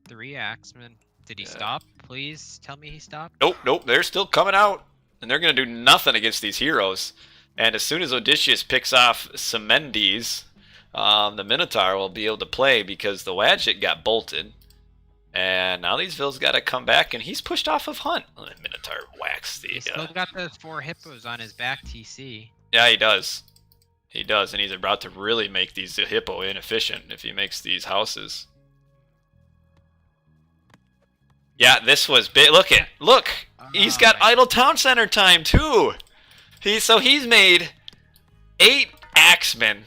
3 Axemen. Did he stop? Please tell me he stopped. Nope. They're still coming out. And they're going to do nothing against these heroes. And as soon as Odysseus picks off Semendes, the Minotaur will be able to play because the Wadjet got bolted. And now these Vills got to come back, and he's pushed off of Hunt. The Minotaur whacks the... He's still got those 4 hippos on his back TC. Yeah, he does. He does, and he's about to really make these hippo inefficient if he makes these houses. Yeah, this was big. Look! He's got idle town center time too. He's made 8 Axemen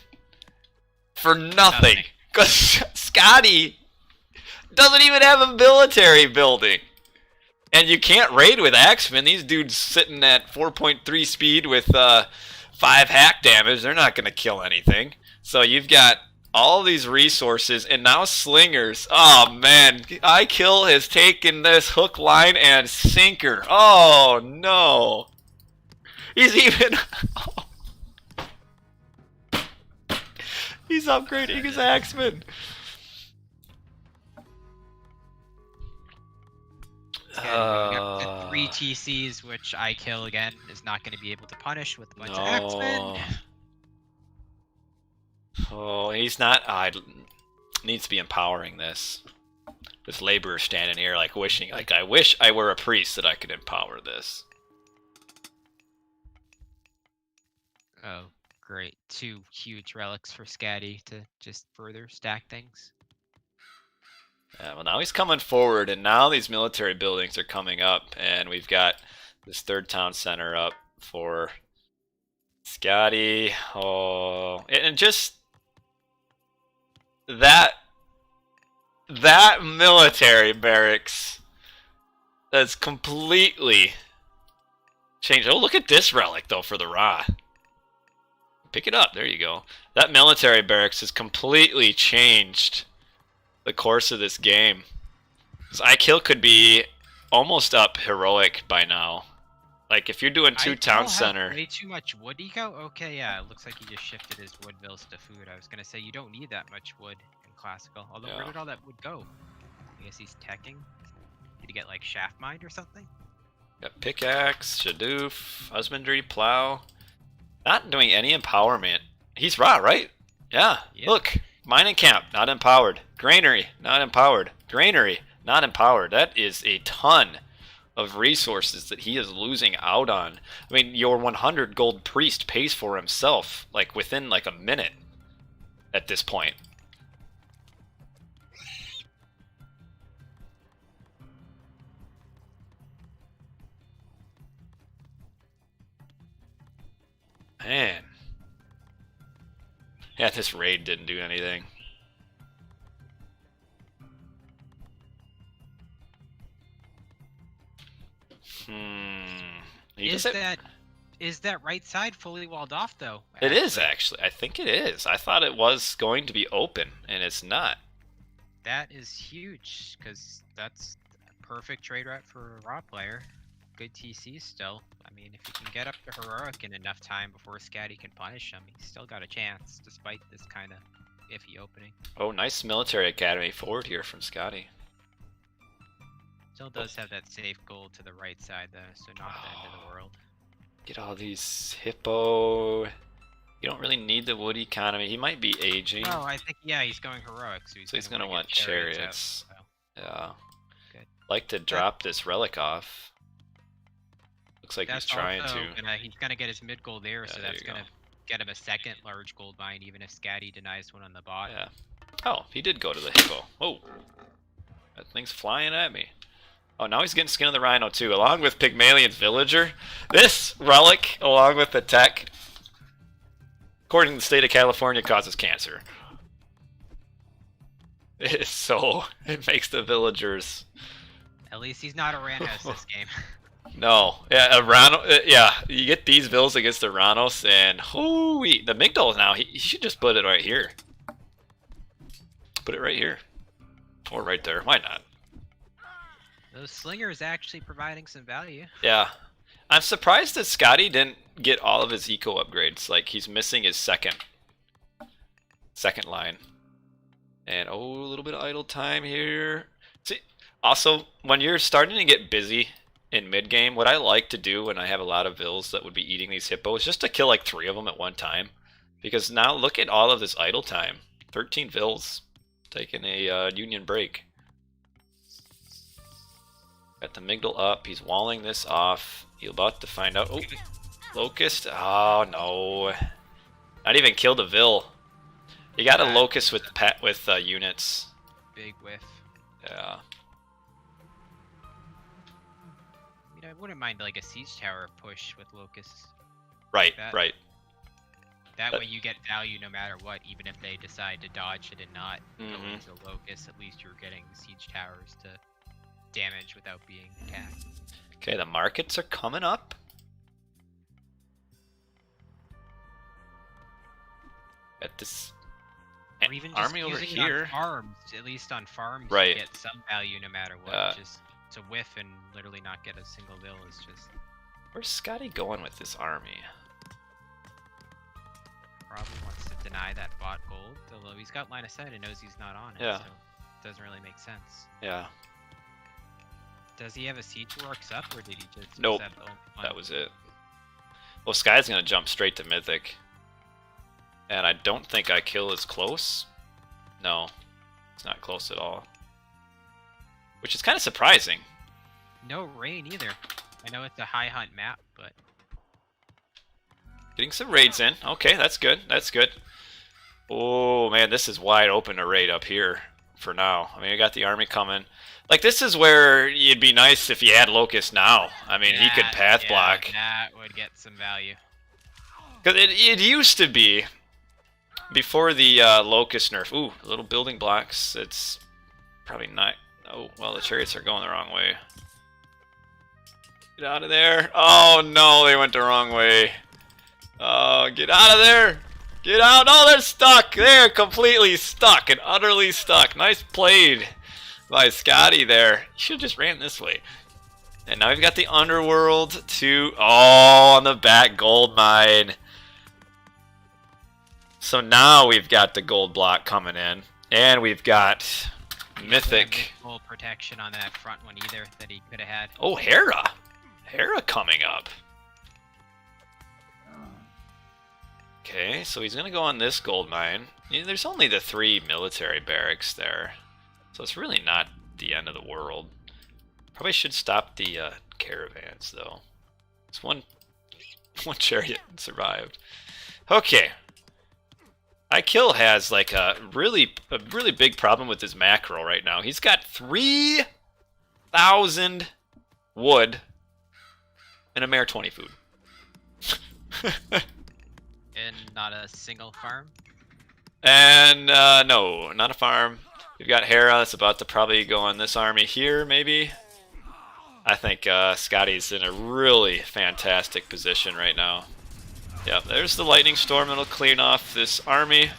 for nothing. Because Skady doesn't even have a military building. And you can't raid with Axemen. These dudes sitting at 4.3 speed with 5 hack damage. They're not going to kill anything. So you've got all these resources, and now slingers. Oh man, IKill has taken this hook, line, and sinker. Oh no. He's even... He's upgrading his Axemen. Got the 3 TCs, which IKill again is not going to be able to punish with a bunch of Axemen. Oh, he's not. Needs to be empowering this. This laborer standing here, like wishing, like I wish I were a priest that I could empower this. Oh, great! 2 huge relics for Skady to just further stack things. Yeah, well, now he's coming forward, and now these military buildings are coming up, and we've got this 3rd town center up for Skady. Oh, and just that military barracks that's completely changed. Oh, look at this relic though for the Ra. Pick it up. There you go. That military barracks has completely changed the course of this game. Because IKill could be almost up heroic by now. Like if you're doing 2 town center. Way too much wood eco? Okay, yeah, it looks like he just shifted his wood bills to food. I was gonna say you don't need that much wood in classical. Although where did all that wood go? I guess he's teching. Did he get like shaft mined or something? Got pickaxe, shadoof, husbandry, plow. Not doing any empowerment. He's Ra, right? Yeah. Yep. Look, mining camp, not empowered. Granary, not empowered. Granary, not empowered. That is a ton of resources that he is losing out on. I mean, your 100 gold priest pays for himself, like within like a minute at this point. Man. Yeah, this raid didn't do anything. Is that right side fully walled off though? It is actually. I think it is. I thought it was going to be open, and it's not. That is huge, because that's a perfect trade route for a Raw player. Good TC still. I mean, if you can get up to heroic in enough time before Skady can punish him, he's still got a chance, despite this kind of iffy opening. Oh, nice military academy forward here from Skady. Still does have that safe gold to the right side though, so not the end of the world. Get all these hippo. You don't really need the wood economy. He might be aging. Oh, I think, yeah, he's going heroic, so he's gonna want chariots. Out, so. Yeah. Good. Like to drop this relic off. Looks like that's he's trying to. He's gonna get his mid gold there, so that's gonna get him a second large gold mine, even if Skady denies one on the bot. Yeah. Oh, he did go to the hippo. Whoa. That thing's flying at me. Oh, now he's getting skin of the rhino too, along with Pygmalion's villager. This relic, along with the tech, according to the state of California, causes cancer. It is so... It makes the villagers... At least he's not Oranos this game. No. Yeah, yeah, you get these vills against the Oranos, and hooey, the Migdol now, he should just put it right here. Put it right here. Or right there. Why not? Those slingers actually providing some value. Yeah. I'm surprised that Skady didn't get all of his eco upgrades. Like, he's missing his second line. And, oh, a little bit of idle time here. See, also, when you're starting to get busy in mid-game, what I like to do when I have a lot of vills that would be eating these hippos, just to kill like 3 of them at one time. Because now look at all of this idle time. 13 vills taking a union break. Got the Migdol up. He's walling this off. He's about to find out. Oh, Locust. Oh, no. Not even killed a vill. You got a Locust with units. Big whiff. Yeah. I wouldn't mind like a siege tower push with locusts. Right, right. That way you get value no matter what, even if they decide to dodge it and not go into a locust. At least you're getting siege towers to damage without being attacked. Okay, the markets are coming up. At this or even just army over here. On farms, at least on farms, right. You get some value no matter what. Just to whiff and literally not get a single bill is just... Where's Skady going with this army? Probably wants to deny that bot gold, although he's got line of sight and knows he's not on it, yeah. So it doesn't really make sense. Yeah. Does he have a siege works up, or did he just... Nope, that was it. Well, Sky's gonna jump straight to Mythic. And I don't think IKill is close. No, it's not close at all. Which is kind of surprising. No rain either. I know it's a high hunt map, but... Getting some raids in. Okay, that's good. That's good. Oh, man, this is wide open to raid up here for now. I mean, I got the army coming. Like, this is where it'd be nice if you had Locust now. I mean, he could path block. That would get some value. Because it used to be, before the Locust nerf. Ooh, little building blocks. It's probably not... Oh, well, the chariots are going the wrong way. Get out of there. Oh, no, they went the wrong way. Oh, get out of there. Get out. Oh, they're stuck. They're completely stuck and utterly stuck. Nice played by Skady there. You should have just ran this way. And now we've got the Underworld to... Oh, on the back gold mine. So now we've got the gold block coming in. And we've got... Mythic. Full protection on that front one either that he could have had. Oh, Hera. Hera coming up. Okay, so he's going to go on this gold mine. There's only the 3 military barracks there. So it's really not the end of the world. Probably should stop the caravans, though. It's one chariot survived. Okay. IKill has like a really big problem with his macro right now. He's got 3,000 wood and a mare 20 food. And not a single farm? And no, not a farm. We've got Hera that's about to probably go on this army here, maybe. I think Skady's in a really fantastic position right now. Yep, there's the lightning storm that'll clean off this army.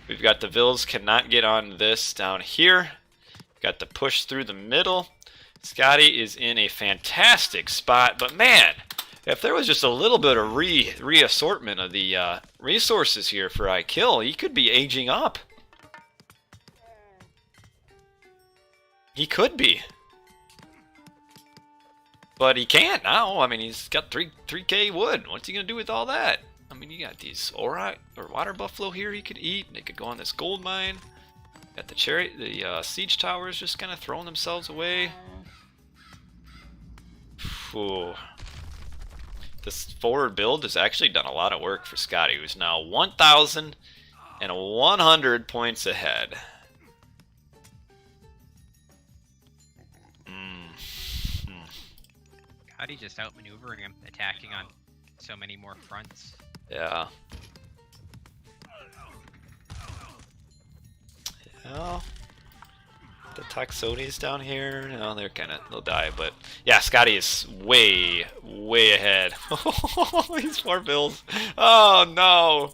We've got the Vills cannot get on this down here. Got the push through the middle. Skady is in a fantastic spot, but man, if there was just a little bit of reassortment of the resources here for IKill, he could be aging up. He could be. But he can't now. I mean, he's got 3K wood. What's he going to do with all that? I mean, you got these Aura or Water Buffalo here he could eat. They could go on this gold mine. Got the chariot, the siege towers just kind of throwing themselves away. Ooh. This forward build has actually done a lot of work for Skady, who's now 1,000 and 100 points ahead. Skady just outmaneuvering him, attacking on so many more fronts. Yeah. Well, the Toxotes down here, no, they'll die, but yeah, Skady is way, way ahead. These poor bills. Oh no!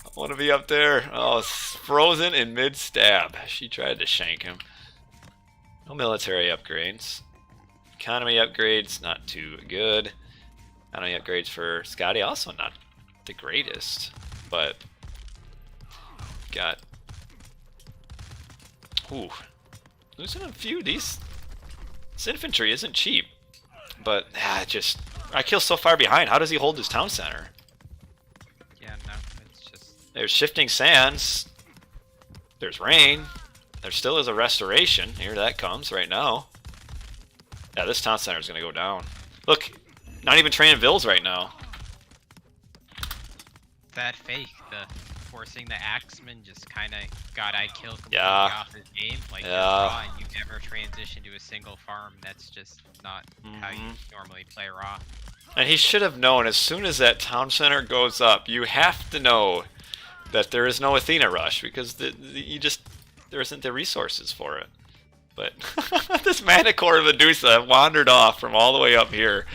I want to be up there. Oh, frozen in mid-stab. She tried to shank him. No military upgrades. Economy upgrades, not too good. Economy upgrades for Skady, also not the greatest, but got... Ooh, losing a few. This infantry isn't cheap, but I kill so far behind. How does he hold his town center? Yeah, no, it's just... There's shifting sands. There's rain. There still is a restoration. Here that comes right now. Yeah, this town center is going to go down. Look, not even training vills right now. That fake, the forcing the axeman just kind of got IKill completely off his game. Like, you're raw and you never transition to a single farm. That's just not how you normally play raw. And he should have known as soon as that town center goes up, you have to know that there is no Athena rush because there isn't the resources for it. But this Manicore of Medusa wandered off from all the way up here,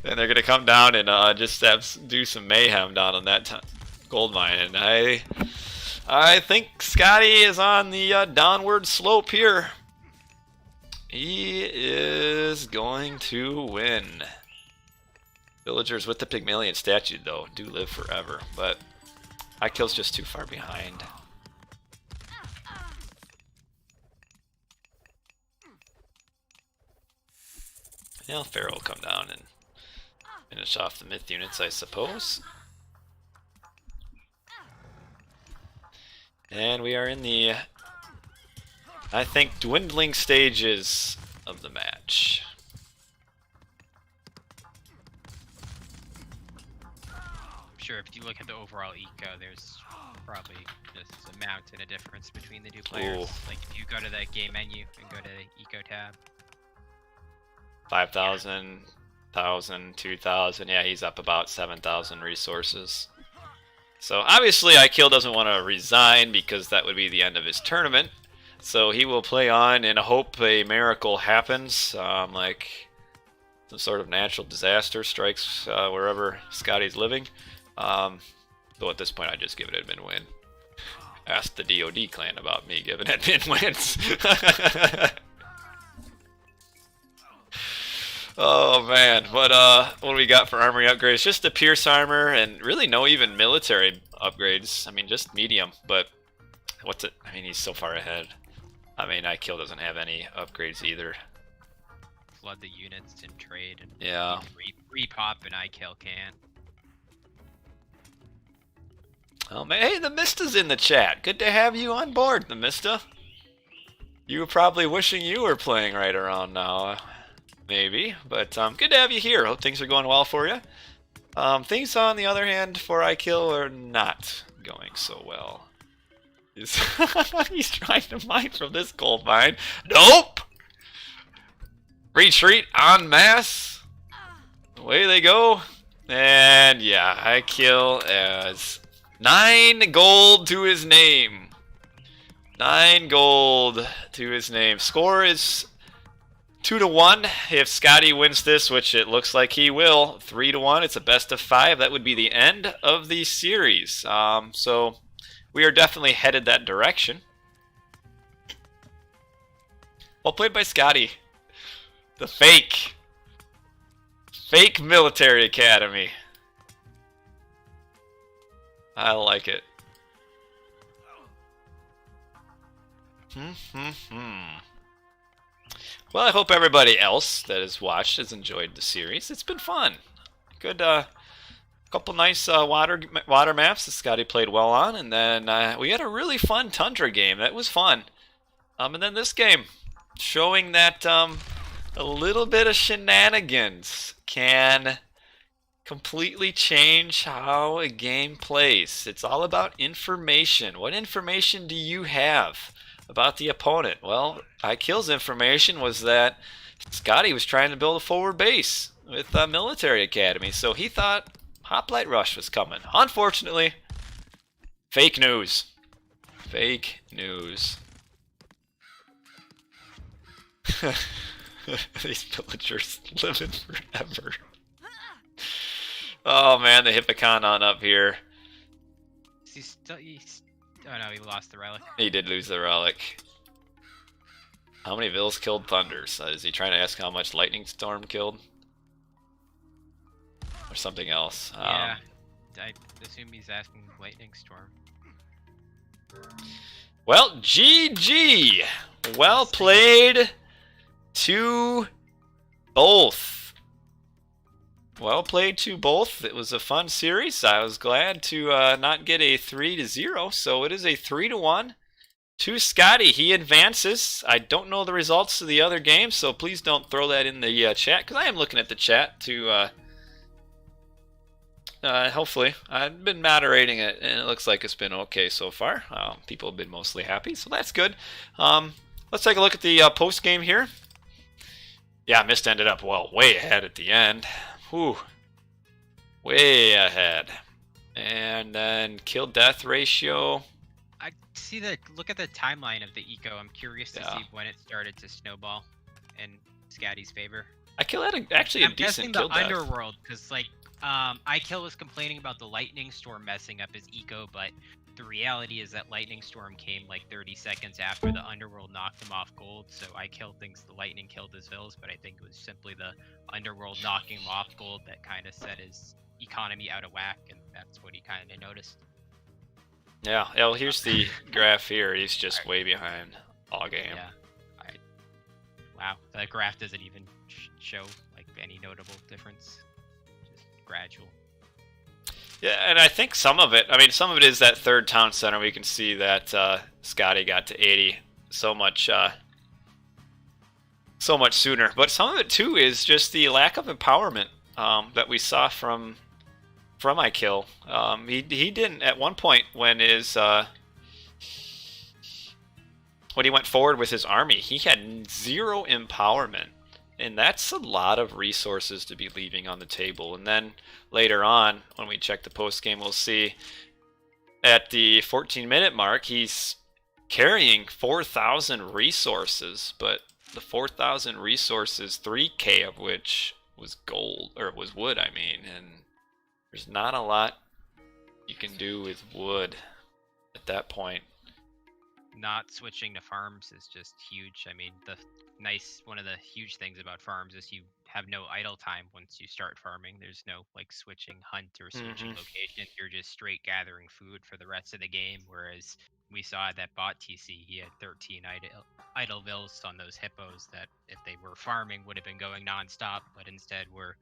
and they're gonna come down and just do some mayhem down on that gold mine. And I think Skady is on the downward slope here. He is going to win. Villagers with the Pygmalion statue, though, do live forever, but IKill's just too far behind. Yeah, Pharaoh will come down and finish off the myth units, I suppose. And we are in the, I think, dwindling stages of the match. I'm sure if you look at the overall eco, there's probably just a mountain of difference between the two players. Ooh. Like if you go to the game menu and go to the eco tab. 5,000, 1,000, 2,000. Yeah, he's up about 7,000 resources. So obviously IKill doesn't want to resign because that would be the end of his tournament. So he will play on and hope a miracle happens, like some sort of natural disaster strikes wherever Skady's living. Though at this point I just give it admin win. Ask the DOD clan about me giving admin wins. Oh man, what do we got for armory upgrades? Just the Pierce armor and really no even military upgrades. I mean, just medium, but what's it? I mean, he's so far ahead. I mean, IKill doesn't have any upgrades either. Flood the units and trade and yeah, repop and IKill can. Oh man, hey, the Mista's in the chat. Good to have you on board, the Mista. You were probably wishing you were playing right around now. Maybe, but good to have you here. Hope things are going well for you. Things, on the other hand, for IKill are not going so well. He's trying to mine from this gold mine. Nope! Retreat en masse. Away they go. And yeah, IKill as 9 gold to his name. 9 gold to his name. Score is 2-1 if Skady wins this, which it looks like he will. 3-1, it's a best of 5. That would be the end of the series. So we are definitely headed that direction. Well played by Skady. The fake military academy. I like it. Well, I hope everybody else that has watched has enjoyed the series. It's been fun. Good, couple nice water maps that Skady played well on, and then we had a really fun Tundra game. That was fun. And then this game, showing that a little bit of shenanigans can completely change how a game plays. It's all about information. What information do you have about the opponent? Well, IKill's information was that Skady was trying to build a forward base with a military academy, so he thought Hoplite Rush was coming. Unfortunately, fake news. Fake news. These villagers living forever. Oh man, the Hippocon up here. Oh no, he lost the relic. He did lose the relic. How many vills killed Thunders? Is he trying to ask how much Lightning Storm killed? Or something else? Yeah, I assume he's asking Lightning Storm. Well, GG! Well played to both. Well played to both. It was a fun series. I was glad to not get a 3-0, so it is a 3-1 to Skady. He advances. I don't know the results of the other games, so please don't throw that in the chat, because I am looking at the chat to hopefully. I've been moderating it, and it looks like it's been okay so far. People have been mostly happy, so that's good. Let's take a look at the post game here. Yeah, Mist ended up, well, way ahead at the end. Whew. Way ahead. And then kill-death ratio. I see look at the timeline of the eco. I'm curious to see when it started to snowball in Skady's favor. IKill had actually a decent kill-death. I'm guessing the underworld, because, like, IKill was complaining about the Lightning Storm messing up his eco, but the reality is that Lightning Storm came like 30 seconds after the Underworld knocked him off gold, so IKill thinks the Lightning killed his vills, but I think it was simply the Underworld knocking him off gold that kind of set his economy out of whack, and that's what he kind of noticed. Yeah, well, here's the graph here. He's just way behind all game. Yeah. Wow, the graph doesn't even show like any notable difference. Just gradual. Yeah, and I think some of it is that third town center. We can see that Skady got to 80 so much sooner. But some of it too is just the lack of empowerment that we saw from IKill. He didn't at one point when he went forward with his army. He had 0 empowerment. And that's a lot of resources to be leaving on the table. And then later on, when we check the post game, we'll see at the 14-minute mark, he's carrying 4,000 resources. But the 4,000 resources, 3K of which was gold, or was wood, I mean. And there's not a lot you can do with wood at that point. Not switching to farms is just huge. I mean, one of the huge things about farms is you have no idle time once you start farming. There's no like switching hunt or switching location. You're just straight gathering food for the rest of the game. Whereas we saw that bot TC, he had 13 idle vills on those hippos that if they were farming would have been going nonstop, but instead were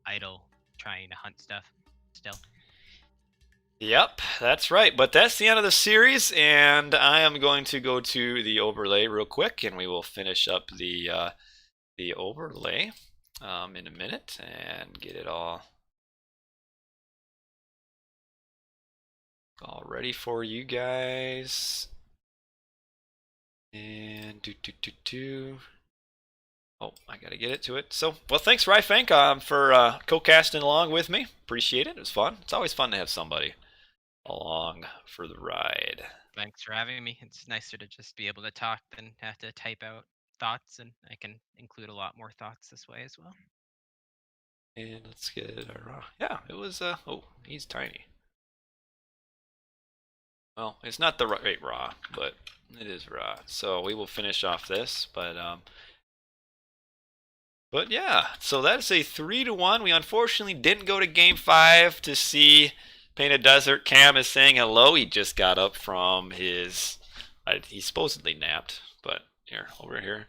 idle trying to hunt stuff still. Yep, that's right. But that's the end of the series, and I am going to go to the overlay real quick, and we will finish up the overlay in a minute and get it all ready for you guys. And oh, I gotta get it to it. So, well, thanks, Ryfank, for co-casting along with me. Appreciate it. It was fun. It's always fun to have somebody along for the ride. Thanks for having me. It's nicer to just be able to talk than have to type out thoughts, and I can include a lot more thoughts this way as well. And let's get our yeah, it was oh, he's tiny. Well, it's not the right raw, but it is raw. So we will finish off this, but yeah, so that's a 3-1. We unfortunately didn't go to game 5 to see Painted Desert. Cam is saying hello. He just got up from his he supposedly napped, but here, over here.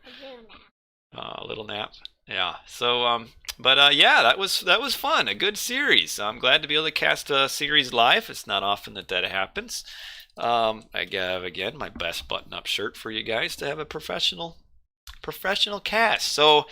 A little nap. Yeah. So but yeah, that was fun. A good series. I'm glad to be able to cast a series live. It's not often that happens. I have again my best button-up shirt for you guys to have a professional cast. So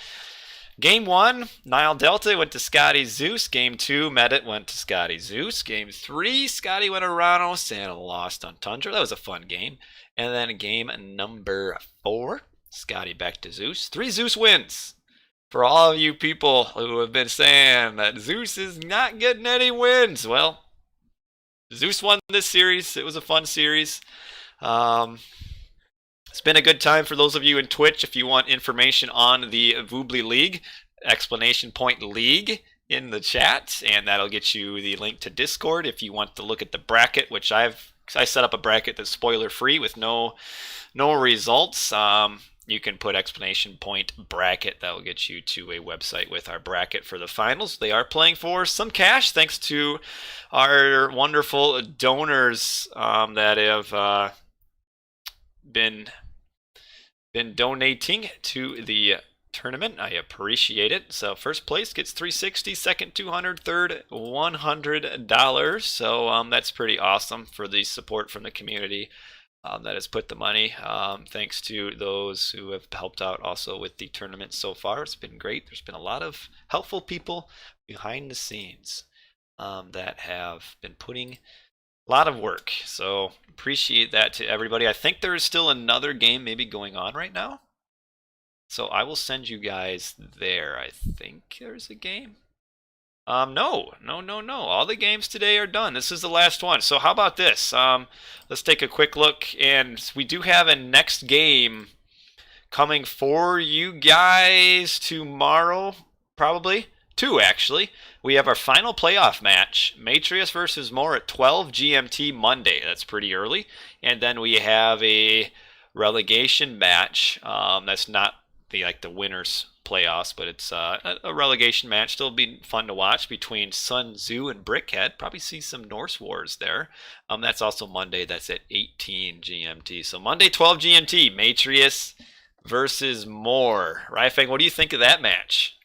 Game 1, Nile Delta went to Skady Zeus. Game 2, Medit went to Skady Zeus. Game 3, Skady went to Oranos and lost on Tundra. That was a fun game. And then game number 4, Skady back to Zeus. 3 Zeus wins. For all of you people who have been saying that Zeus is not getting any wins, well, Zeus won this series. It was a fun series. It's been a good time for those of you in Twitch. If you want information on the Voobly League, exclamation point League in the chat, and that'll get you the link to Discord. If you want to look at the bracket, which I set up a bracket that's spoiler free with no results. You can put exclamation point bracket. That will get you to a website with our bracket for the finals. They are playing for some cash thanks to our wonderful donors that have been donating to the tournament. I appreciate it. So first place gets $360, second $200, third $100. So that's pretty awesome for the support from the community that has put the money. Thanks to those who have helped out also with the tournament so far. It's been great. There's been a lot of helpful people behind the scenes that have been putting a lot of work. So appreciate that to everybody. I think there is still another game maybe going on right now. So I will send you guys there. I think there's a game. No. All the games today are done. This is the last one. So how about this? Let's take a quick look, and we do have a next game coming for you guys tomorrow, probably. 2 actually. We have our final playoff match, Matreiuss versus More at 12 GMT Monday. That's pretty early. And then we have a relegation match. That's not the winners playoffs, but it's a relegation match. Still be fun to watch between Sun Tzu and Brickhead. Probably see some Norse Wars there. That's also Monday. That's at 18 GMT. So Monday 12 GMT, Matreiuss versus More. Raifeng, what do you think of that match?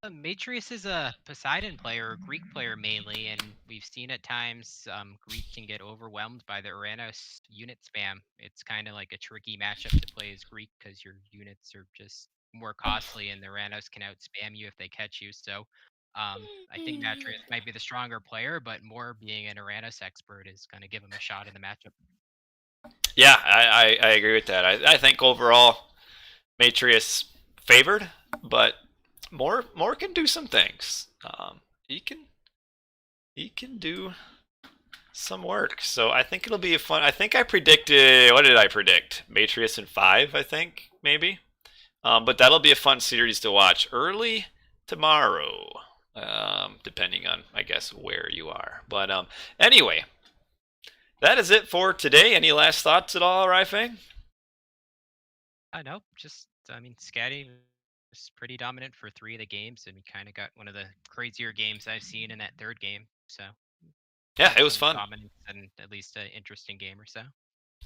Matreiuss is a Poseidon player, a Greek player mainly, and we've seen at times Greek can get overwhelmed by the Oranos unit spam. It's kind of like a tricky matchup to play as Greek because your units are just more costly, and the Oranos can outspam you if they catch you. So I think Matreiuss might be the stronger player, but More being an Oranos expert is going to give him a shot in the matchup. Yeah, I agree with that. I think overall Matreiuss favored, but More can do some things. He can do some work. So I think it'll be a fun. I think I predicted. What did I predict? Matreiuss in 5, I think maybe. But that'll be a fun series to watch early tomorrow, depending on I guess where you are. But anyway, that is it for today. Any last thoughts at all, Raifeng? No, just Skady was pretty dominant for 3 of the games, and we kind of got one of the crazier games I've seen in that 3rd game. So yeah, it was fun. Dominance and at least an interesting game or so.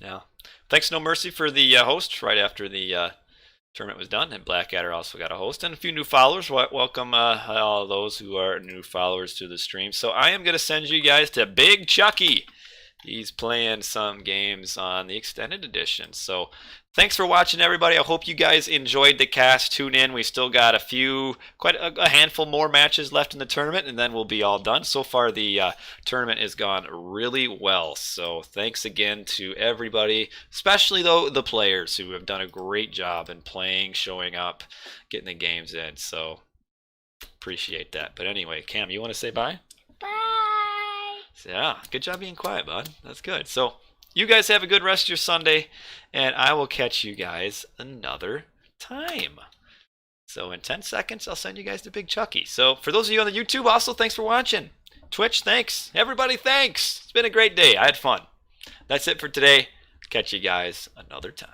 Yeah. Thanks, No Mercy, for the host right after the tournament was done, and Blackadder also got a host and a few new followers. Welcome all those who are new followers to the stream. So I am going to send you guys to Big Chucky. He's playing some games on the extended edition. So thanks for watching, everybody. I hope you guys enjoyed the cast. Tune in. We still got quite a handful more matches left in the tournament, and then we'll be all done. So far, the tournament has gone really well. So thanks again to everybody, especially though the players who have done a great job in playing, showing up, getting the games in. So appreciate that. But anyway, Cam, you want to say bye? Yeah, good job being quiet, bud. That's good. So you guys have a good rest of your Sunday, and I will catch you guys another time. So in 10 seconds, I'll send you guys to Big Chucky. So for those of you on the YouTube, also thanks for watching. Twitch, thanks. Everybody, thanks. It's been a great day. I had fun. That's it for today. Catch you guys another time.